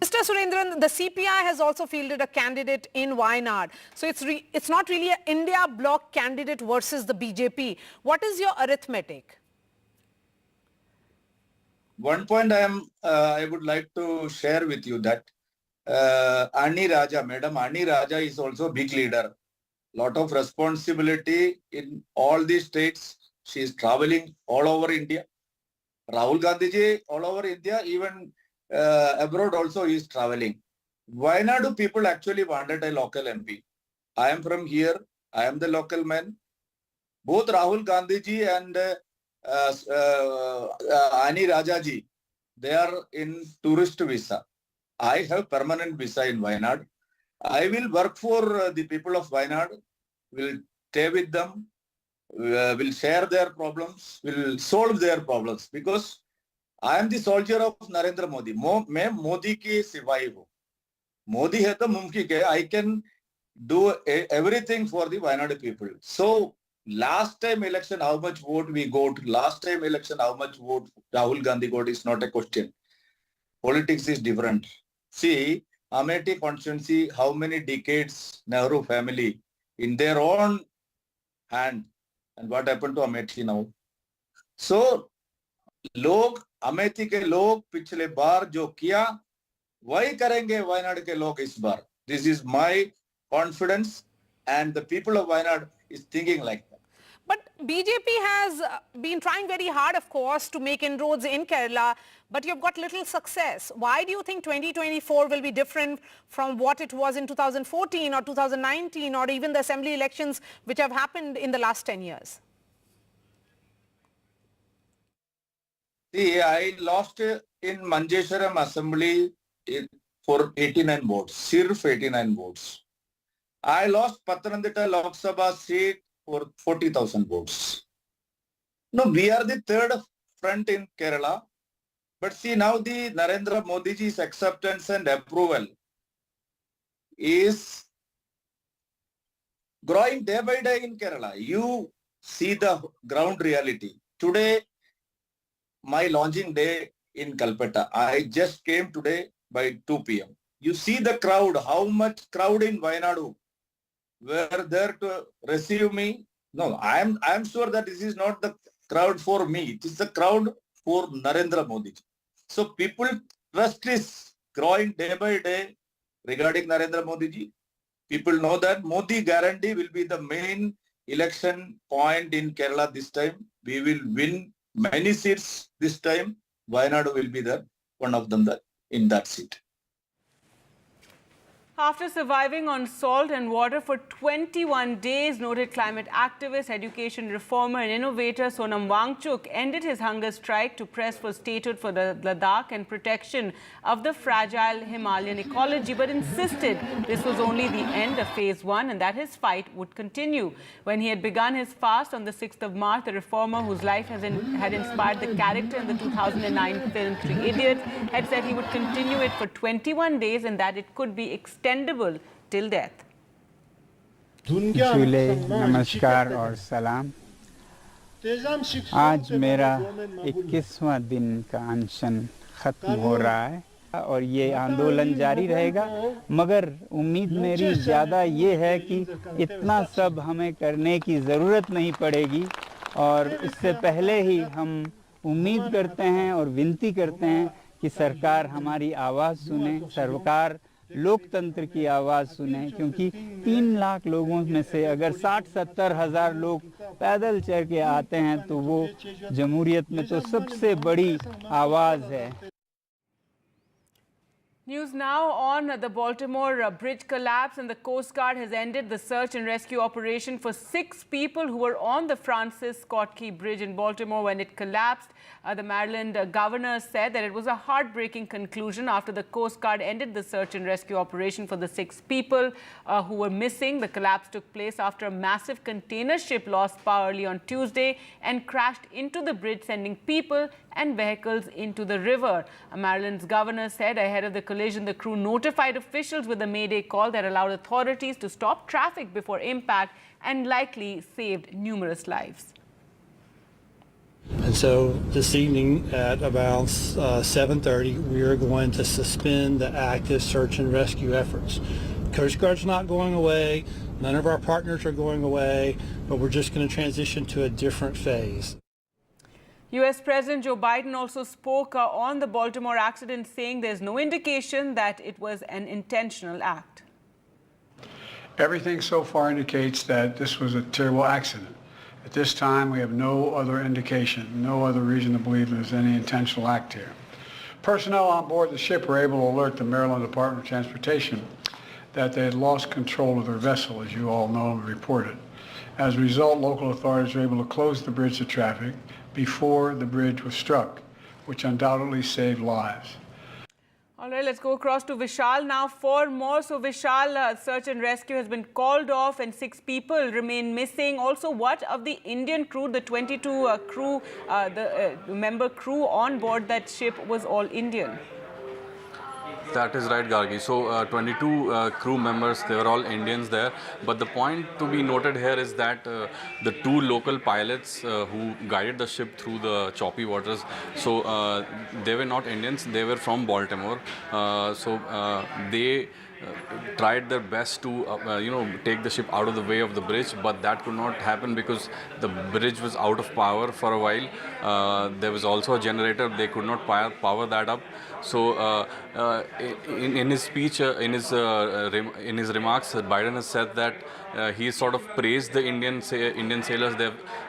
Mr. Surendran, the CPI has also fielded a candidate in Wayanad. So it's not really an India bloc candidate versus the BJP. What is your arithmetic? One point I would like to share with you that Madam Ani Raja is also a big leader. Lot of responsibility in all these states. She is traveling all over India. Rahul Gandhi ji all over India, even abroad also is traveling. Wayanad people actually wanted a local MP. I am from here. I am the local man. Both Rahul Gandhi ji and Ani Raja ji, they are in tourist visa. I have permanent visa in Wayanad. I will work for the people of Wayanad, will stay with them, will share their problems, will solve their problems, because I am the soldier of Narendra Modi. मैं मोदी की सिपाही हूँ. मोदी है तो मुमकिन है. I can do everything for the Wayanad people. So last time election, how much vote we got? Last time election, how much vote Rahul Gandhi got is not a question. Politics is different. See, Amethi constituency, how many decades Nehru family in their own hand, and what happened to Amethi now? So लोग अमेठी के लोग पिछले बार जो किया वही करेंगे वायनाड के लोग इस बार. This is my confidence, and the people of Wayanad is thinking like that. But BJP has been trying very hard, of course, to make inroads in Kerala, but you've got little success. Why do you think 2024 will be different from what it was in 2014 or 2019 or even the assembly elections which have happened in the last 10 years? See, I lost in Manjeshwaram assembly for 89 votes, sirf 89 votes. I lost Pathanamthitta Lok Sabha seat for 40,000 votes. No, we are the third front in Kerala. But see, now the Narendra Modi ji's acceptance and approval is growing day by day in Kerala. You see the ground reality. Today, my launching day in Calcutta. I just came today by 2 p.m. You see the crowd, how much crowd in Wayanadu were there to receive me. No, I am sure that this is not the crowd for me. It is the crowd for Narendra Modi. So people trust is growing day by day regarding Narendra Modi ji. People know that Modi guarantee will be the main election point in Kerala this time. We will win many seats this time. Wayanadu will be there, one of them in that seat. After surviving on salt and water for 21 days, noted climate activist, education reformer and innovator Sonam Wangchuk ended his hunger strike to press for statehood for the Ladakh and protection of the fragile Himalayan ecology, but insisted this was only the end of phase 1 and that his fight would continue. When he had begun his fast on the 6th of March, the reformer, whose life had inspired the character in the 2009 film Three Idiots, had said he would continue it for 21 days and that it could be extendable till death. नमस्कार और सलाम। आज मेरा 21वां दिन का अनशन खत्म हो रहा है और ये आंदोलन जारी रहेगा, मगर उम्मीद मेरी ज़्यादा ये है कि इतना सब हमें करने की ज़रूरत नहीं पड़ेगी और इससे पहले ही हम उम्मीद करते हैं और विनती करते हैं कि सरकार हमारी आवाज़ सुने, सरकार लोकतंत्र की आवाज़ सुने, क्योंकि 3 लाख लोगों में से अगर 60-70 हज़ार लोग पैदल चल के आते हैं तो वो जमहूरियत में तो सबसे बड़ी आवाज़ है। News now on the Baltimore bridge collapse, and the Coast Guard has ended the search and rescue operation for 6 people who were on the Francis Scott Key Bridge in Baltimore when it collapsed. The Maryland governor said that it was a heartbreaking conclusion after the Coast Guard ended the search and rescue operation for the 6 people who were missing. The collapse took place after a massive container ship lost power early on Tuesday and crashed into the bridge, sending people and vehicles into the river. Maryland's governor said ahead of the collision, the crew notified officials with a mayday call that allowed authorities to stop traffic before impact and likely saved numerous lives. And so this evening at about 7:30, we are going to suspend the active search and rescue efforts. Coast Guard's not going away. None of our partners are going away, but we're just going to transition to a different phase. U.S. President Joe Biden also spoke on the Baltimore accident, saying there's no indication that it was an intentional act. Everything so far indicates that this was a terrible accident. At this time, we have no other indication, no other reason to believe there's any intentional act here. Personnel on board the ship were able to alert the Maryland Department of Transportation that they had lost control of their vessel, as you all know and reported. As a result, local authorities were able to close the bridge to traffic before the bridge was struck, which undoubtedly saved lives. All right, let's go across to Vishal now for more. So Vishal, search and rescue has been called off and 6 people remain missing. Also, what of the Indian crew, the 22 member crew on board that ship was all Indian? That is right, Gargi. So 22 crew members, they were all Indians there. But the point to be noted here is that the 2 local pilots who guided the ship through the choppy waters, so they were not Indians, they were from Baltimore. They tried their best to take the ship out of the way of the bridge, but that could not happen because the bridge was out of power for a while. There was also a generator, they could not power that up. So in his speech, in his remarks, Biden has said that he sort of praised the Indian sailors.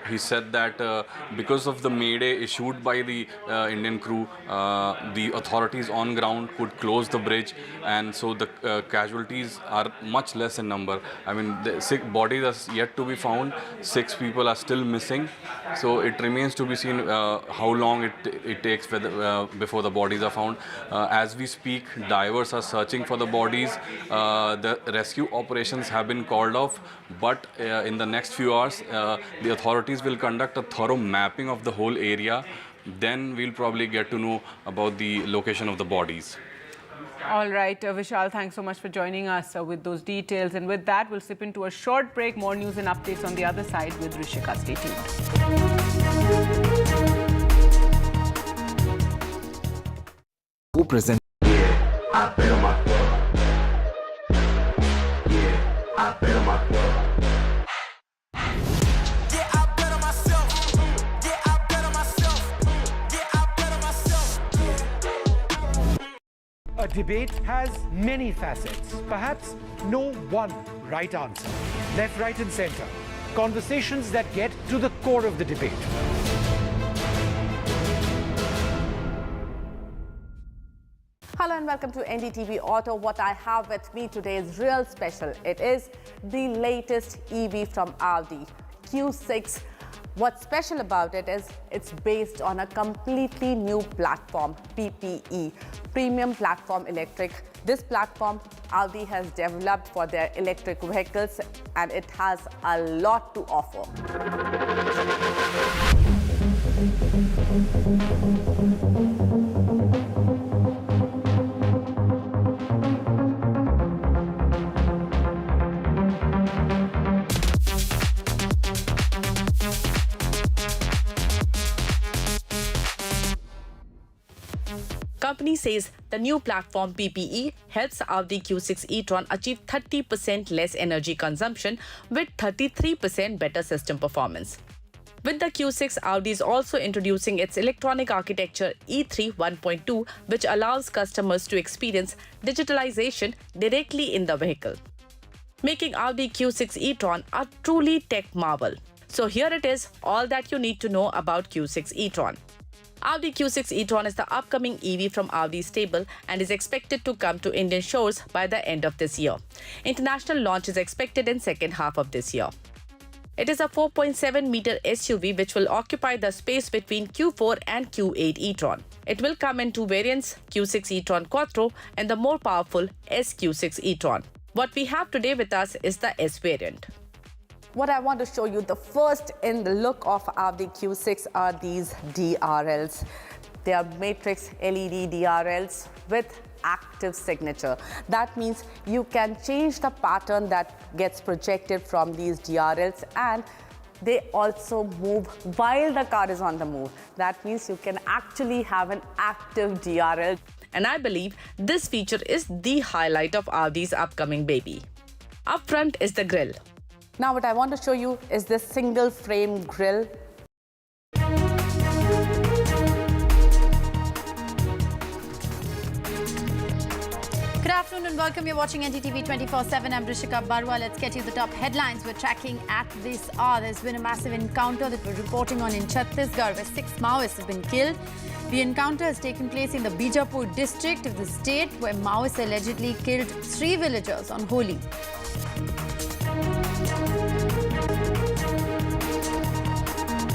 He said that because of the mayday issued by the Indian crew, the authorities on ground could close the bridge, and so the casualties are much less in number. I mean, the 6 bodies are yet to be found. 6 people are still missing. So it remains to be seen how long it takes before the bodies are found. As we speak, divers are searching for the bodies. The rescue operations have been called off, but in the next few hours, the authorities will conduct a thorough mapping of the whole area. Then we'll probably get to know about the location of the bodies. All right, Vishal, thanks so much for joining us with those details. And with that, we'll slip into a short break. More news and updates on the other side with Rishika. Stay tuned. Who presents A debate has many facets, perhaps no one right answer. Left, right, and center. Conversations that get to the core of the debate. Hello and welcome to NDTV Auto. What I have with me today is real special. It is the latest EV from Audi, Q6. What's special about it is it's based on a completely new platform, PPE, Premium Platform Electric. This platform Audi has developed for their electric vehicles, and it has a lot to offer. Company says the new platform PPE helps Audi Q6 e-tron achieve 30% less energy consumption with 33% better system performance. With the Q6, Audi is also introducing its electronic architecture E3 1.2, which allows customers to experience digitalization directly in the vehicle, making Audi Q6 e-tron a truly tech marvel. So here it is, all that you need to know about Q6 e-tron. Audi Q6 e-tron is the upcoming EV from Audi's stable and is expected to come to Indian shores by the end of this year. International launch is expected in second half of this year. It is a 4.7-meter SUV which will occupy the space between Q4 and Q8 e-tron. It will come in two variants, Q6 e-tron Quattro and the more powerful SQ6 e-tron. What we have today with us is the S variant. What I want to show you, the first in the look of Audi Q6 are these DRLs. They are matrix LED DRLs with active signature. That means you can change the pattern that gets projected from these DRLs, and they also move while the car is on the move. That means you can actually have an active DRL. And I believe this feature is the highlight of Audi's upcoming baby. Up front is the grille. Now what I want to show you is this single frame grille. Good afternoon and welcome. You're watching NDTV 24/7. I'm Rishika Barwa. Let's get you the top headlines we're tracking at this hour. There's been a massive encounter that we're reporting on in Chhattisgarh, where 6 Maoists have been killed. The encounter has taken place in the Bijapur district of the state, where Maoists allegedly killed 3 villagers on Holi.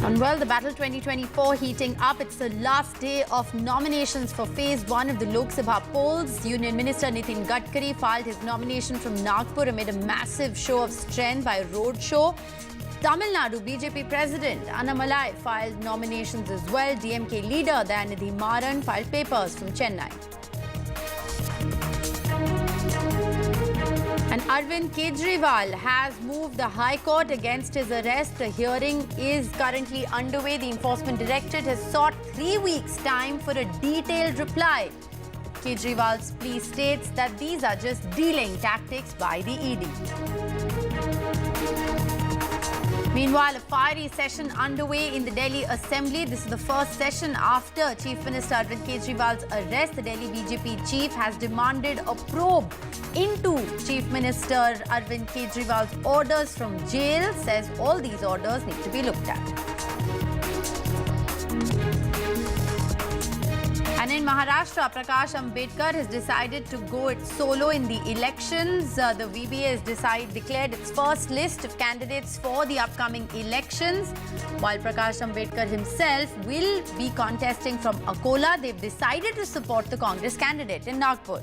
And well, the battle 2024 heating up. It's the last day of nominations for phase 1 of the Lok Sabha polls. Union Minister Nitin Gadkari filed his nomination from Nagpur amid a massive show of strength by roadshow. Tamil Nadu BJP President Annamalai filed nominations as well. DMK leader Dayanidhi Maran filed papers from Chennai. And Arvind Kejriwal has moved the High Court against his arrest. The hearing is currently underway. The Enforcement Directorate has sought 3 weeks' time for a detailed reply. Kejriwal's plea states that these are just dealing tactics by the ED. Meanwhile, a fiery session underway in the Delhi Assembly. This is the first session after Chief Minister Arvind Kejriwal's arrest. The Delhi BJP chief has demanded a probe into Chief Minister Arvind Kejriwal's orders from jail. Says all these orders need to be looked at. And in Maharashtra, Prakash Ambedkar has decided to go it solo in the elections. The VBA has declared its first list of candidates for the upcoming elections. While Prakash Ambedkar himself will be contesting from Akola, they've decided to support the Congress candidate in Nagpur.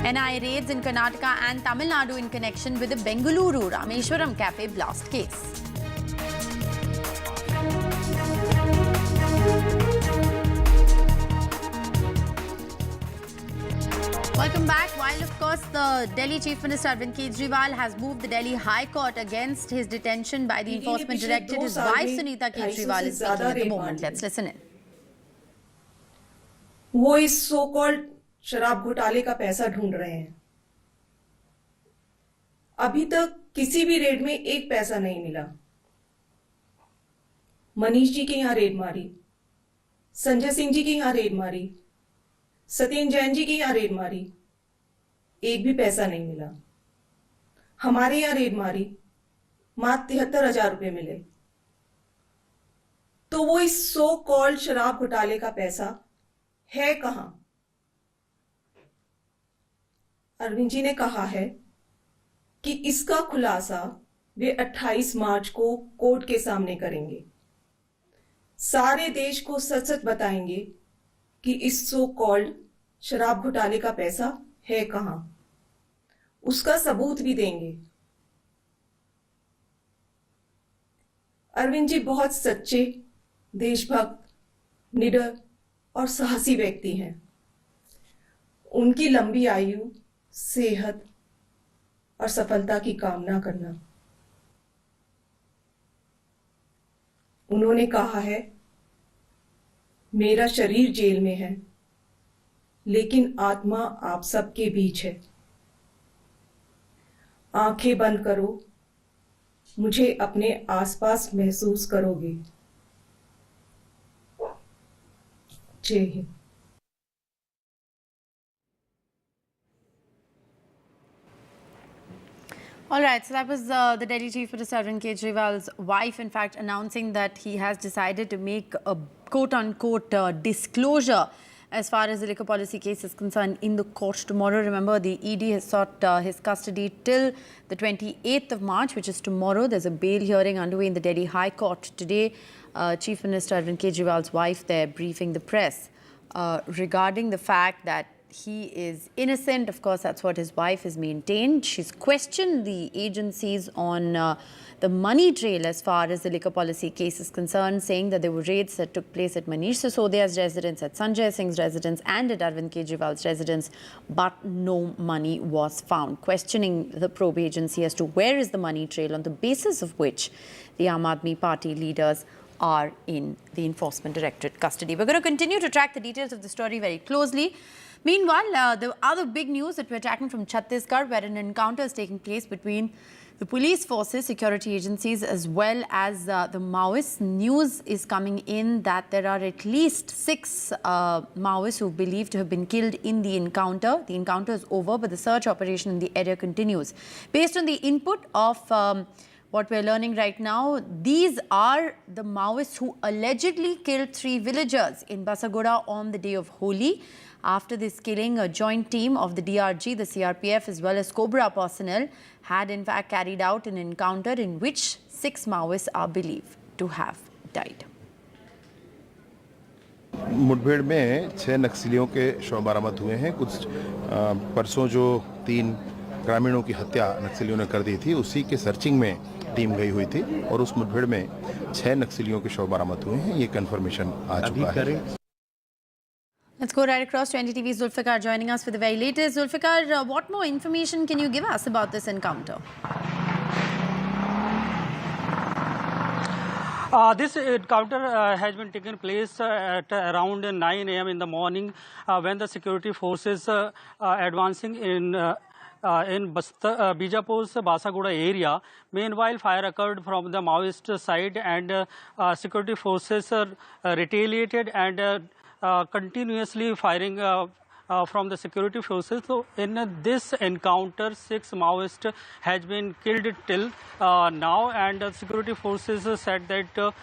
NIA raids in Karnataka and Tamil Nadu in connection with the Bengaluru Rameshwaram Cafe blast case. Welcome back. While, of course, the Delhi Chief Minister Arvind Kejriwal has moved the Delhi High Court against his detention by the Enforcement Directorate, his wife Sunita Kejriwal is speaking at the moment. Let's listen in. वो इस so called शराब घोटाले का पैसा ढूंढ रहे हैं। अभी तक किसी भी रेड में एक पैसा नहीं मिला। मनीष जी के यहाँ रेड मारी, संजय सिंह जी के यहाँ रेड मारी, सत्येंद्र जैन जी की यहाँ रेड मारी, एक भी पैसा नहीं मिला। हमारे यहाँ रेड मारी, मात्र 73,000 रुपए मिले। तो वो इस सो कॉल्ड शराब घोटाले का पैसा है कहां? अरविंद जी ने कहा है कि इसका खुलासा वे 28 मार्च को कोर्ट के सामने करेंगे। सारे देश को सच सच बताएंगे कि इस सो कॉल्ड शराब घोटाले का पैसा है कहां। उसका सबूत भी देंगे। अरविंद जी बहुत सच्चे, देशभक्त, निडर और साहसी व्यक्ति हैं। उनकी लंबी आयु, सेहत और सफलता की कामना करना। उन्होंने कहा है, मेरा शरीर जेल में है, लेकिन आत्मा आप सबके बीच है। आंखें बंद करो, मुझे अपने आसपास महसूस करोगे। जय Hind. All right, so that was the Delhi Chief Minister Arvind Kejriwal's wife, in fact, announcing that he has decided to make a quote-unquote disclosure as far as the liquor policy case is concerned in the court tomorrow. Remember, the ED has sought his custody till the 28th of March, which is tomorrow. There's a bail hearing underway in the Delhi High Court today. Chief Minister Arvind Kejriwal's wife there briefing the press regarding the fact that he is innocent. Of course, that's what his wife has maintained. She's questioned the agencies on the money trail as far as the liquor policy case is concerned, saying that there were raids that took place at Manish Sisodia's residence, at Sanjay Singh's residence and at Arvind Kejriwal's residence, but no money was found. Questioning the probe agency as to where is the money trail, on the basis of which the Aam Aadmi Party leaders are in the Enforcement Directorate custody. We're going to continue to track the details of the story very closely. Meanwhile, the other big news that we're tracking from Chhattisgarh, where an encounter is taking place between the police forces, security agencies, as well as the Maoists. News is coming in that there are at least 6 Maoists who are believed to have been killed in the encounter. The encounter is over, but the search operation in the area continues. Based on the input of what we're learning right now, these are the Maoists who allegedly killed 3 villagers in Basagoda on the day of Holi. After this killing, a joint team of the DRG, the CRPF, as well as Cobra personnel had in fact carried out an encounter in which 6 Maoists are believed to have died. मुठभेड़ में 6 नक्सलियों के शव बरामद हुए हैं। कुछ परसों जो 3 ग्रामीणों की हत्या नक्सलियों ने कर दी थी, उसी के सर्चिंग में टीम गई हुई थी और उस मुठभेड़ में 6 नक्सलियों के शव बरामद हुए हैं। ये कंफर्मेशन आ चुका है। Let's go right across to NDTV's Zulfikar joining us for the very latest. Zulfikar, what more information can you give us about this encounter? This encounter has been taken place at around 9 a.m. in the morning when the security forces advancing in Bijapur's Basagoda area. Meanwhile, fire occurred from the Maoist side and security forces retaliated and continuously firing from the security forces. So in this encounter, 6 Maoists has been killed till now, and security forces said that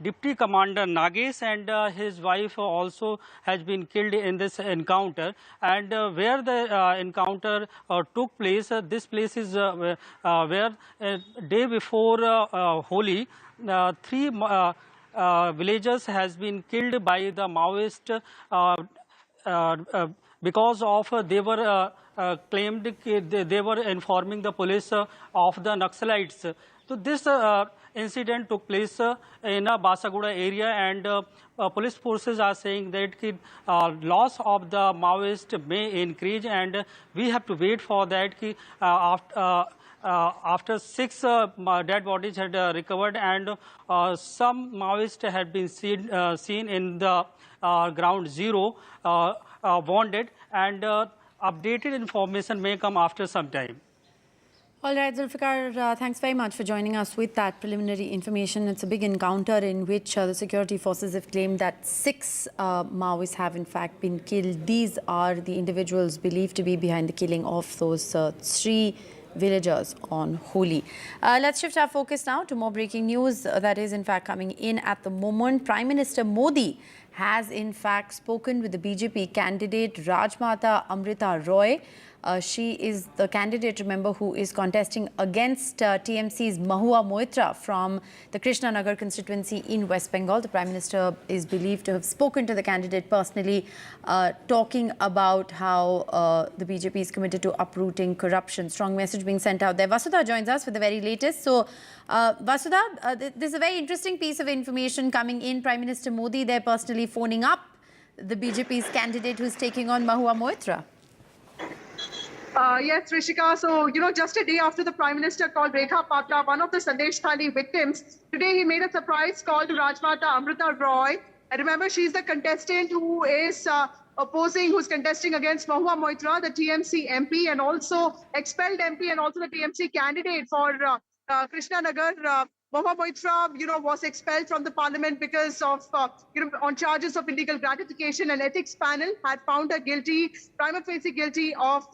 Deputy Commander Nagesh and his wife also has been killed in this encounter. And where the encounter took place, this place is where day before Holi, 3 villagers has been killed by the Maoist because of they were claimed they were informing the police of the Naxalites. So this incident took place in a Basagoda area, and police forces are saying that loss of the Maoist may increase, and we have to wait for that. After 6 dead bodies had recovered, and some Maoists had been seen in the ground zero wounded, and updated information may come after some time. All right, Zulfikar, thanks very much for joining us with that preliminary information. It's a big encounter in which the security forces have claimed that 6 Maoists have in fact been killed. These are the individuals believed to be behind the killing of those 3 villagers on Holi. Let's shift our focus now to more breaking news that is in fact coming in at the moment. Prime Minister Modi has in fact spoken with the BJP candidate Rajmata Amrita Roy. She is the candidate, remember, who is contesting against TMC's Mahua Moitra from the Krishnanagar constituency in West Bengal. The Prime Minister is believed to have spoken to the candidate personally, talking about how the BJP is committed to uprooting corruption. Strong message being sent out there. Vasudha joins us with the very latest. So, Vasudha, this is a very interesting piece of information coming in. Prime Minister Modi there personally phoning up the BJP's candidate who's taking on Mahua Moitra. Yes, Rishika. So, just a day after the Prime Minister called Rekha Patra, one of the Sandesh Thali victims, today he made a surprise call to Rajmata Amrita Roy. And remember, she's the contestant who is who's contesting against Mahua Moitra, the TMC MP, and also expelled MP, and also the TMC candidate for Krishnanagar. Mahua Moitra, was expelled from the parliament because of, on charges of illegal gratification. An ethics panel had found her guilty, prima facie guilty of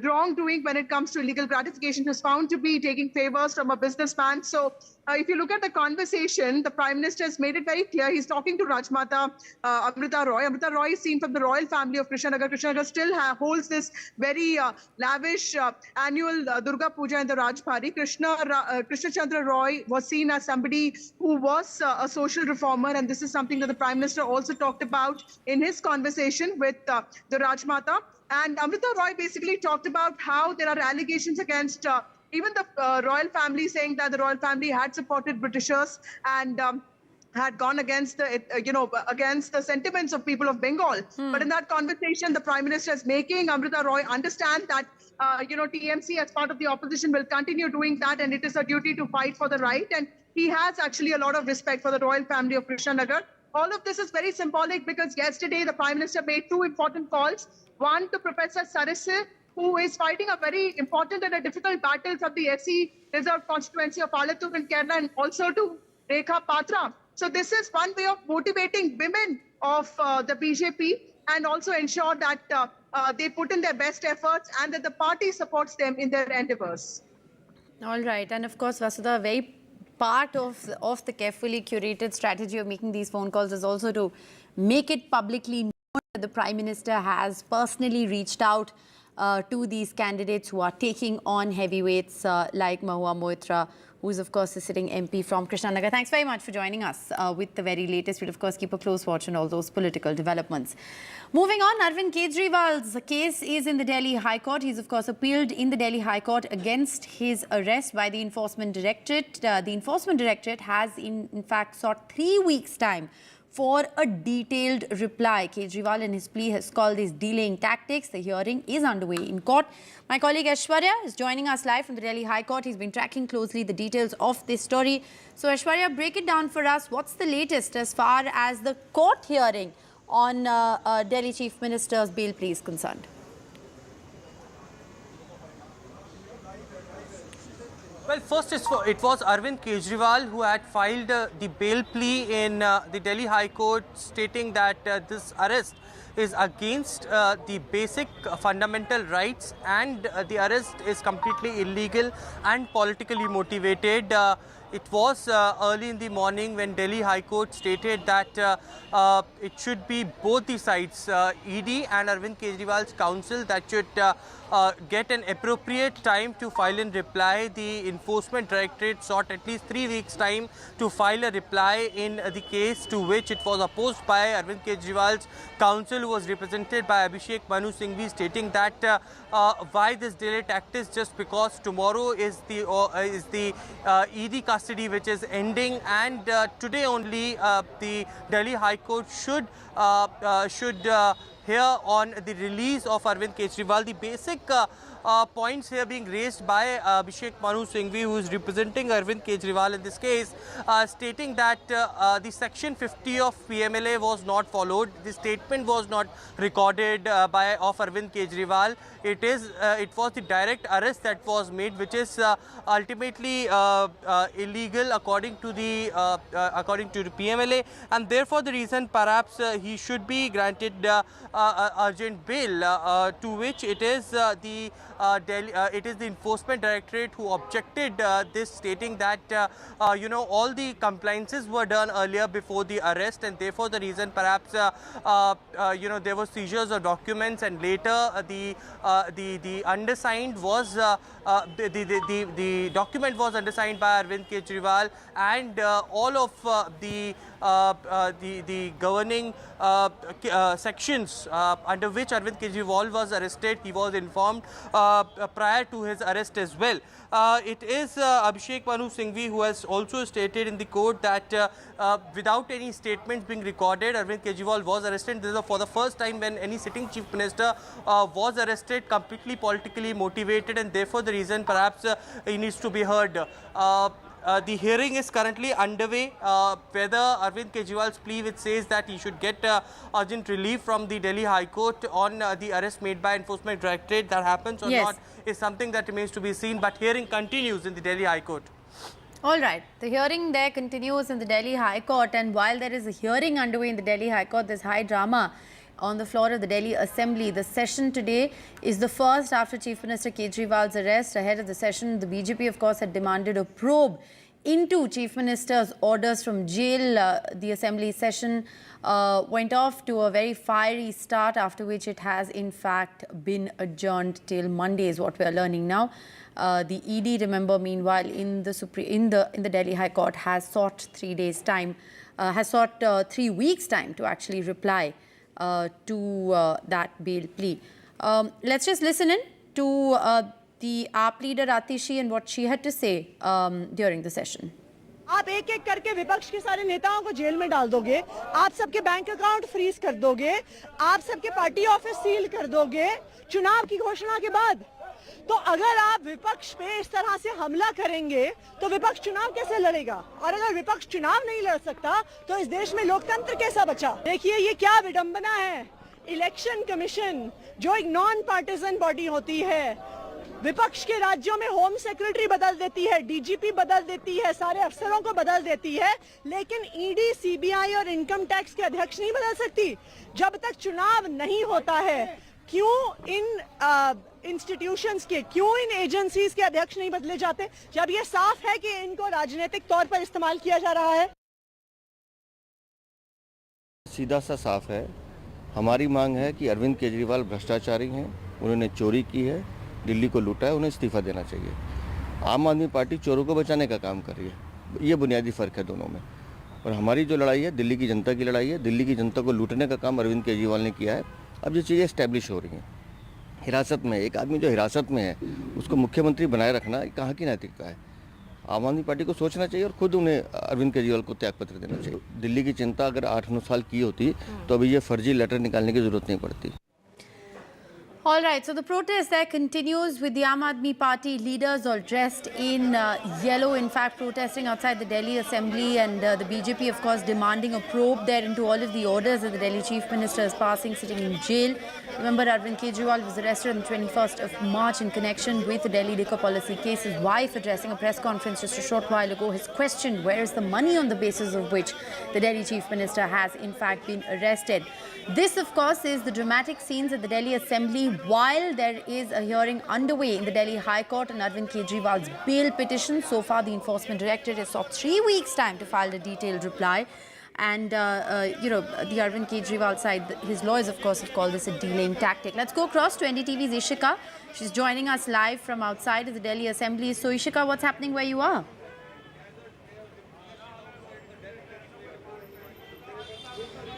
wrongdoing when it comes to illegal gratification. She was found to be taking favors from a businessman. So if you look at the conversation, the Prime Minister has made it very clear. He's talking to Rajmata Amrita Roy. Amrita Roy is seen from the royal family of Krishnanagar. Krishnanagar still holds this very lavish annual Durga Puja in the Rajbhari. Krishna Chandra Roy was seen as somebody who was a social reformer, and this is something that the Prime Minister also talked about in his conversation with the Rajmata. And Amrita Roy basically talked about how there are allegations against even the royal family, saying that the royal family had supported Britishers and had gone against the, against the sentiments of people of Bengal. But in that conversation, the Prime Minister is making Amrita Roy understand that, TMC as part of the opposition will continue doing that, and it is a duty to fight for the right. And he has actually a lot of respect for the royal family of Krishnanagar. All of this is very symbolic because yesterday the Prime Minister made 2 important calls. One to Professor Sarisse, who is fighting a very important and a difficult battle from the SC reserved constituency of Alathur in Kerala, and also to Rekha Patra. So this is one way of motivating women of the BJP and also ensure that they put in their best efforts and that the party supports them in their endeavors. All right. And of course, Vasudha, very part of the carefully curated strategy of making these phone calls is also to make it publicly known that the Prime Minister has personally reached out to these candidates who are taking on heavyweights like Mahua Moitra, who is of course the sitting MP from Krishnanagar. Thanks very much for joining us with the very latest. We'll of course keep a close watch on all those political developments. Moving on, Arvind Kejriwal's case is in the Delhi High Court. He's of course appealed in the Delhi High Court against his arrest by the Enforcement Directorate. The Enforcement Directorate has in fact sought 3 weeks' time for a detailed reply. Kejriwal in his plea has called these delaying tactics. The hearing is underway in court. My colleague Aishwarya is joining us live from the Delhi High Court. He's been tracking closely the details of this story. So Aishwarya, break it down for us. What's the latest as far as the court hearing on Delhi Chief Minister's bail plea is concerned? Well, first it was Arvind Kejriwal who had filed the bail plea in the Delhi High Court, stating that this arrest is against the basic fundamental rights, and the arrest is completely illegal and politically motivated. It was early in the morning when Delhi High Court stated that it should be both the sides, ED and Arvind Kejriwal's counsel, that should get an appropriate time to file in reply. The Enforcement Directorate sought at least 3 weeks' time to file a reply in the case, to which it was opposed by Arvind Kejriwal's counsel, who was represented by Abhishek Manu Singhvi, stating that why this delay tactics, just because tomorrow is the ED custody which is ending, and today only the Delhi High Court should hear on the release of Arvind Kejriwal. The basic points here being raised by Phsukh Wangdu, who is representing Arvind Kejriwal in this case, stating that the Section 50 of PMLA was not followed. The statement was not recorded of Arvind Kejriwal. It was the direct arrest that was made, which is ultimately illegal according to the PMLA, and therefore the reason perhaps he should be granted urgent bail, to which it is the Enforcement Directorate who objected this, stating that all the compliances were done earlier before the arrest, and therefore the reason perhaps there were seizures of documents, and later the undersigned was the document was undersigned by Arvind Kejriwal, and all of the governing sections under which Arvind Kejriwal was arrested, he was informed prior to his arrest as well. It is Phsukh Wangdu who has also stated in the court that without any statements being recorded, Arvind Kejriwal was arrested. This is for the first time when any sitting chief minister was arrested, completely politically motivated, and therefore the reason perhaps he needs to be heard. The hearing is currently underway. Whether Arvind Kejriwal's plea, which says that he should get urgent relief from the Delhi High Court on the arrest made by Enforcement Directorate, that happens or not, is something that remains to be seen. But hearing continues in the Delhi High Court. All right. The hearing there continues in the Delhi High Court, and while there is a hearing underway in the Delhi High Court, there's high drama on the floor of the Delhi Assembly. The session today is the first after Chief Minister Kejriwal's arrest. Ahead of the session, the BJP, of course, had demanded a probe into Chief Minister's orders from jail. The Assembly session went off to a very fiery start, after which it has in fact been adjourned till Monday, is what we are learning now. The ED, remember, meanwhile, in the Delhi High Court has sought 3 days' time, has sought 3 weeks' time to actually reply to that bail plea. Let's just listen in to the AAP leader Atishi and what she had to say during the session. आप एक एक करके विपक्ष के सारे नेताओं को jail में डाल दोगे, आप सबके बैंक अकाउंट फ्रीज कर दोगे, आप सबके पार्टी ऑफिस सील कर दोगे चुनाव की घोषणा के बाद। तो अगर आप विपक्ष पे इस तरह से हमला करेंगे तो विपक्ष चुनाव कैसे लड़ेगा? और अगर विपक्ष चुनाव नहीं लड़ सकता तो इस देश में लोकतंत्र कैसा बचा? देखिए ये क्या विडंबना है। इलेक्शन कमीशन जो एक नॉन पार्टिजन बॉडी होती है, विपक्ष के राज्यों में होम सेक्रेटरी बदल देती है, डीजीपी बदल देती है, सारे अफसरों को बदल देती है, लेकिन ईडी, सीबीआई और इनकम टैक्स के अध्यक्ष नहीं बदल सकती जब तक चुनाव नहीं होता है। क्यों इन इंस्टीट्यूशंस के, क्यों इन एजेंसीज के अध्यक्ष नहीं बदले जाते जब ये साफ है कि इनको राजनीतिक तौर पर इस्तेमाल किया जा रहा है? सीधा सा साफ है, हमारी मांग है कि अरविंद केजरीवाल भ्रष्टाचारी हैं, उन्होंने चोरी की है, दिल्ली को लूटा है, उन्हें इस्तीफा देना चाहिए। आम आदमी पार्टी चोरों को बचाने का काम कर रही है, ये बुनियादी फ़र्क है दोनों में। और हमारी जो लड़ाई है दिल्ली की जनता की लड़ाई है, दिल्ली की जनता को लूटने का काम अरविंद केजरीवाल ने किया है। अब ये चीज़ें इस्टेब्लिश हो रही हैं, हिरासत में एक आदमी जो हिरासत में है उसको मुख्यमंत्री बनाए रखना कहाँ की नैतिकता है? आम आदमी पार्टी को सोचना चाहिए और खुद उन्हें अरविंद केजरीवाल को त्यागपत्र देना चाहिए। दिल्ली की चिंता अगर 8-9 साल की होती तो अभी ये फर्जी लेटर निकालने की ज़रूरत नहीं पड़ती। All right, so the protest there continues with the Aam Aadmi Party leaders all dressed in yellow, in fact protesting outside the Delhi Assembly, and the BJP of course demanding a probe there into all of the orders that the Delhi Chief Minister is passing, sitting in jail. Remember, Arvind Kejriwal was arrested on the 21st of March in connection with the Delhi liquor policy case. His wife, addressing a press conference just a short while ago, has questioned where is the money on the basis of which the Delhi Chief Minister has in fact been arrested. This of course is the dramatic scenes at the Delhi Assembly while there is a hearing underway in the Delhi High Court on Arvind Kejriwal's bail petition. So far, the Enforcement Directorate has sought 3 weeks' time to file a detailed reply. And, the Arvind Kejriwal side, his lawyers, of course, have called this a delaying tactic. Let's go across to NDTV's Ishika. She's joining us live from outside of the Delhi Assembly. So, Ishika, what's happening where you are?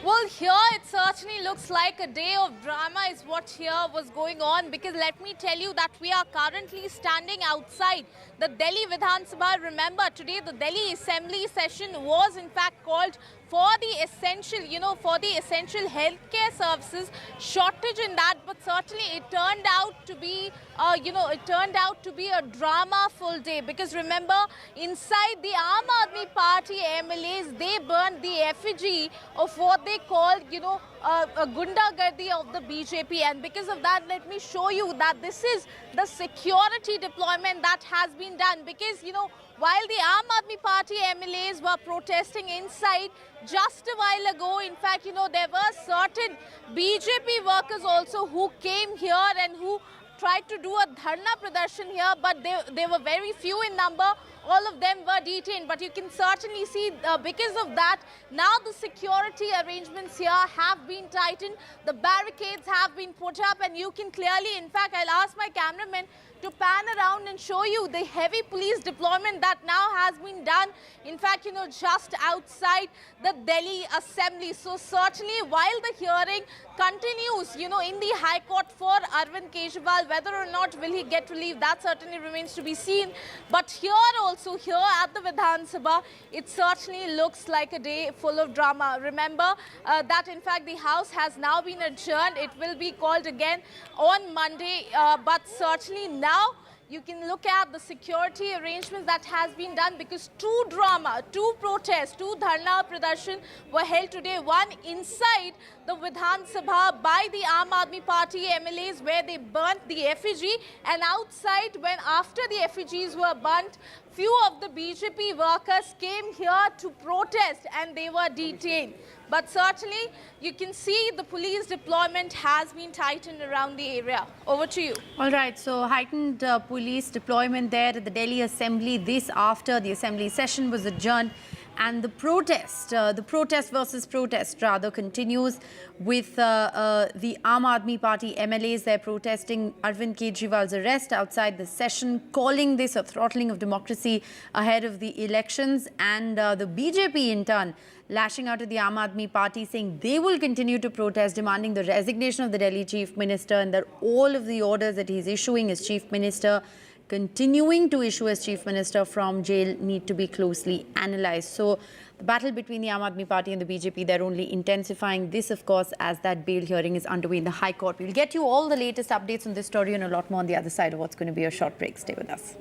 Well, here it certainly looks like a day of drama is what here was going on, because let me tell you that we are currently standing outside the Delhi Vidhan Sabha. Remember, today the Delhi Assembly session was in fact called for the essential, healthcare services, shortage in that, but certainly it turned out to be it turned out to be a drama-full day, because remember, inside the Aam Aadmi Party MLAs, they burned the effigy of what they called, a gundagardi of the BJP. And because of that, let me show you that this is the security deployment that has been done. Because, while the Aam Aadmi Party MLAs were protesting inside just a while ago, in fact, there were certain BJP workers also who came here and who tried to do a dharna pradarshan here, but they were very few in number. All of them were detained, but you can certainly see because of that, now the security arrangements here have been tightened, the barricades have been put up, and you can clearly, in fact, I'll ask my cameraman to pan around and show you the heavy police deployment that now has been done, in fact, just outside the Delhi Assembly. So certainly, while the hearing continues, in the High Court for Arvind Kejriwal, whether or not will he get relief, that certainly remains to be seen. But here also, here at the Vidhan Sabha, it certainly looks like a day full of drama. Remember that, in fact, the House has now been adjourned. It will be called again on Monday, but certainly now you can look at the security arrangements that has been done, because two protests, two dharna pradarshan were held today. One inside the Vidhan Sabha by the Aam Aadmi Party MLAs, where they burnt the effigy, and outside, when after the effigies were burnt, few of the BJP workers came here to protest and they were detained. But certainly, you can see the police deployment has been tightened around the area. Over to you. All right, so heightened police deployment there at the Delhi Assembly. This after the Assembly session was adjourned. And the protest versus protest rather continues with the Aam Aadmi Party MLAs. They're protesting Arvind Kejriwal's arrest outside the session, calling this a throttling of democracy ahead of the elections. And the BJP in turn lashing out at the Aam Aadmi Party, saying they will continue to protest, demanding the resignation of the Delhi Chief Minister, and that all of the orders that he's issuing as Chief Minister, continuing to issue as Chief Minister from jail, need to be closely analysed. So the battle between the Aam Aadmi Party and the BJP, they're only intensifying this, of course, as that bail hearing is underway in the High Court. We'll get you all the latest updates on this story and a lot more on the other side of what's going to be a short break. Stay with us.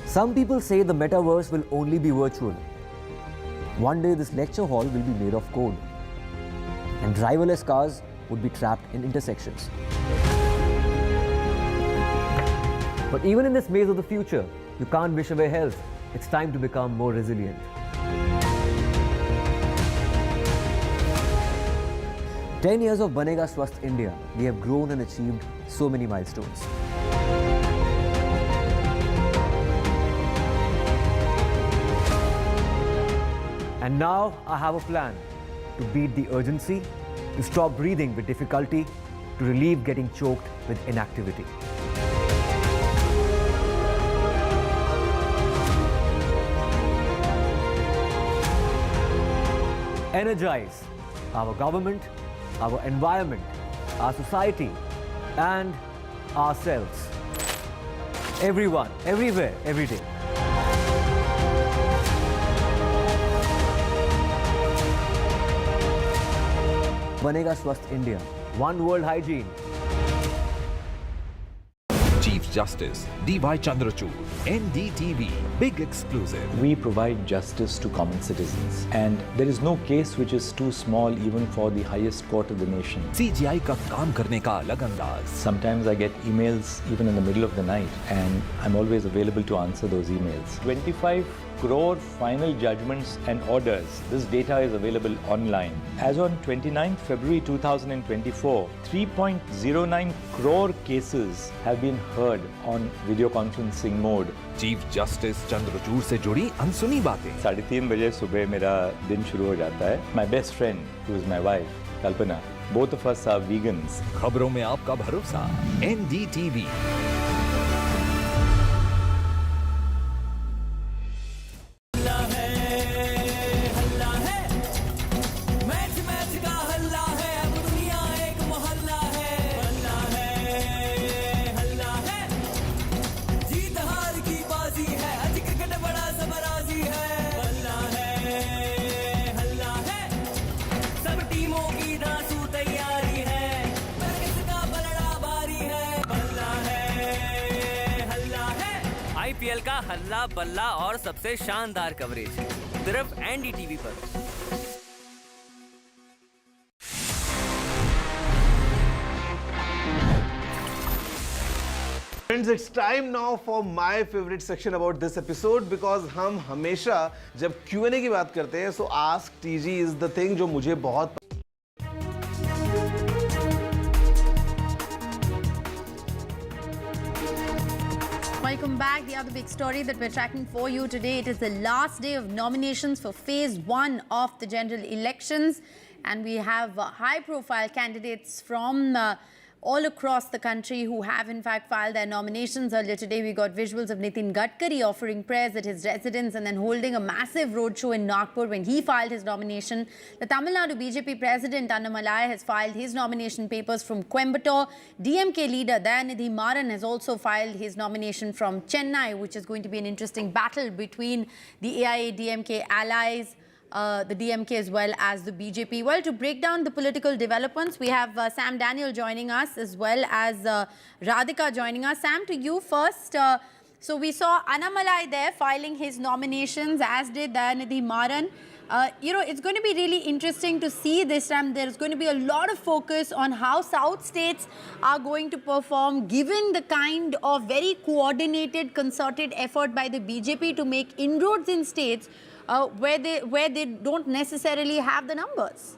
Some people say the metaverse will only be virtual. One day this lecture hall will be made of code, and driverless cars would be trapped in intersections. But even in this maze of the future, you can't wish away health. It's time to become more resilient. "10 years of Banega Swasth India, we have grown and achieved so many milestones. And now I have a plan to beat the urgency, to stop breathing with difficulty, to relieve getting choked with inactivity. Energize our government, our environment, our society, and ourselves. Everyone, everywhere, every day. Banega Swasth India. One world hygiene. Chief Justice D.Y. Chandrachud, NDTV, big exclusive. We provide justice to common citizens, and there is no case which is too small even for the highest court of the nation. CGI का काम करने का अलग अंदाज. Sometimes I get emails even in the middle of the night, and I'm always available to answer those emails. 25 crore final judgments and orders. This data is available online. As on 29th February 2024, 3.09 crore cases have been heard on video conferencing mode. Chief Justice Chandrachud से जुड़ी अनसुनी बातें. 3:30 बजे सुबह मेरा दिन शुरू हो जाता है. My best friend, who is my wife, Kalpana, both of us are vegans. खबरों में आपका भरोसा. NDTV. आईपीएल का हल्ला बल्ला और सबसे शानदार कवरेज सिर्फ एनडीटीवी पर। Friends, it's time now for my favorite section about this episode because हम हमेशा जब Q&A की बात करते हैं so ask TG is the thing जो मुझे बहुत Welcome back. The other big story that we're tracking for you today, it is the last day of nominations for phase 1 of the general elections, and we have high-profile candidates from all across the country who have in fact filed their nominations. Earlier today we got visuals of Nitin Gadkari offering prayers at his residence and then holding a massive roadshow in Nagpur when he filed his nomination. The Tamil Nadu BJP president Annamalai has filed his nomination papers from Coimbatore. DMK leader Dayanidhi Maran has also filed his nomination from Chennai, which is going to be an interesting battle between the AIA-DMK allies, the DMK as well as the BJP. Well, to break down the political developments, we have Sam Daniel joining us as well as Radhika joining us. Sam, to you first. So we saw Annamalai there filing his nominations, as did Dayanidhi Maran. It's going to be really interesting to see this time. There's going to be a lot of focus on how South states are going to perform, given the kind of very coordinated, concerted effort by the BJP to make inroads in states where they don't necessarily have the numbers.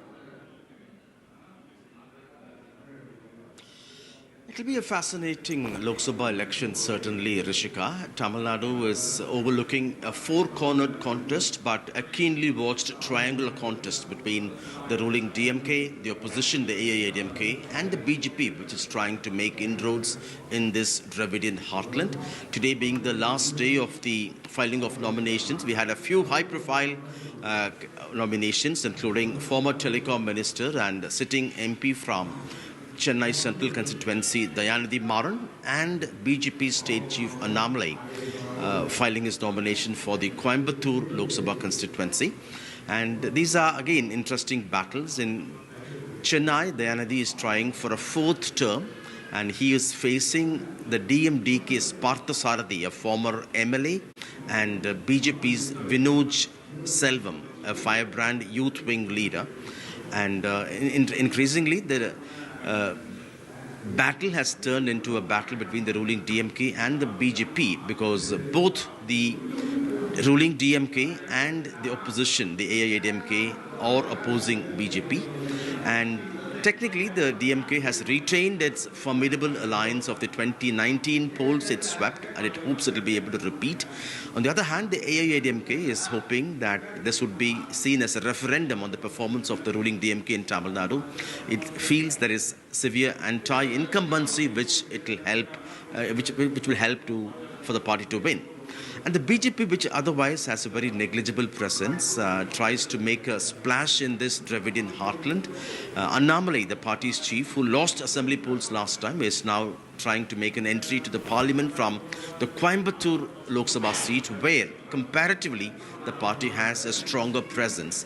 It will be a fascinating Lok Sabha election, certainly, Rishika. Tamil Nadu is overlooking a four-cornered contest, but a keenly watched triangular contest between the ruling DMK, the opposition, the AIA-DMK, and the BJP, which is trying to make inroads in this Dravidian heartland. Today being the last day of the filing of nominations, we had a few high-profile nominations, including former telecom minister and sitting MP from Chennai Central Constituency Dayanidhi Maran and BJP State Chief Annamalai filing his nomination for the Coimbatore Lok Sabha constituency. And these are again interesting battles. In Chennai, Dayanidhi is trying for a fourth term and he is facing the DMDK's Parthasarathi, a former MLA, and BJP's Vinod Selvam, a firebrand youth wing leader. And increasingly, the battle has turned into a battle between the ruling DMK and the BJP because both the ruling DMK and the opposition, the AIA-DMK, are opposing BJP. And technically, the DMK has retained its formidable alliance of the 2019 polls it swept, and it hopes it will be able to repeat. On the other hand, the AIA-DMK is hoping that this would be seen as a referendum on the performance of the ruling DMK in Tamil Nadu. It feels there is severe anti-incumbency, which it will help, which will help for the party to win. And the BJP, which otherwise has a very negligible presence, tries to make a splash in this Dravidian heartland. Annamalai, the party's chief, who lost assembly polls last time, is now trying to make an entry to the parliament from the Coimbatore Lok Sabha seat, where comparatively the party has a stronger presence.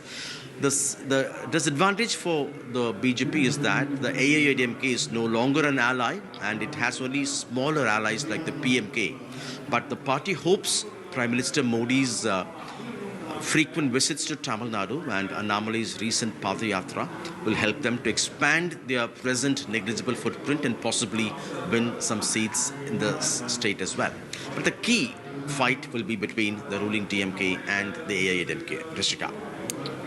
The disadvantage for the BJP is that the AIA-DMK is no longer an ally and it has only smaller allies like the PMK. But the party hopes Prime Minister Modi's frequent visits to Tamil Nadu and Annamalai's recent Padayatra will help them to expand their present negligible footprint and possibly win some seats in the state as well. But the key fight will be between the ruling DMK and the AIA-DMK. Rishika.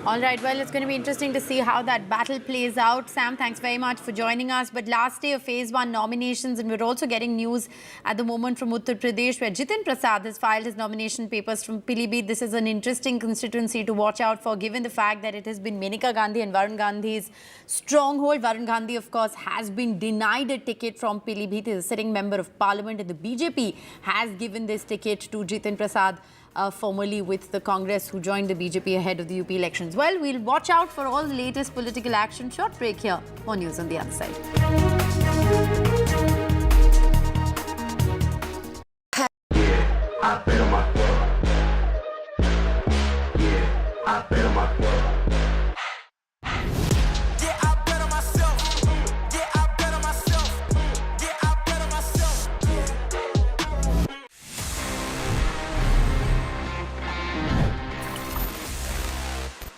All right, well, it's going to be interesting to see how that battle plays out. Sam, thanks very much for joining us. But last day of phase 1 nominations, and we're also getting news at the moment from Uttar Pradesh, where Jitin Prasad has filed his nomination papers from Pilibhit. This is an interesting constituency to watch out for, given the fact that it has been Maneka Gandhi and Varun Gandhi's stronghold. Varun Gandhi, of course, has been denied a ticket from Pilibhit. He is a sitting member of parliament, and the BJP has given this ticket to Jitin Prasad, formerly with the Congress, who joined the BJP ahead of the UP elections. Well, we'll watch out for all the latest political action. Short break here. More news on the other side.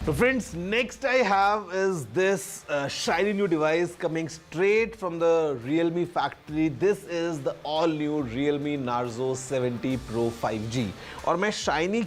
So friends, next I have is this shiny new device coming straight from the Realme factory. This is the all new Realme Narzo 70 Pro 5G. और मैं shiny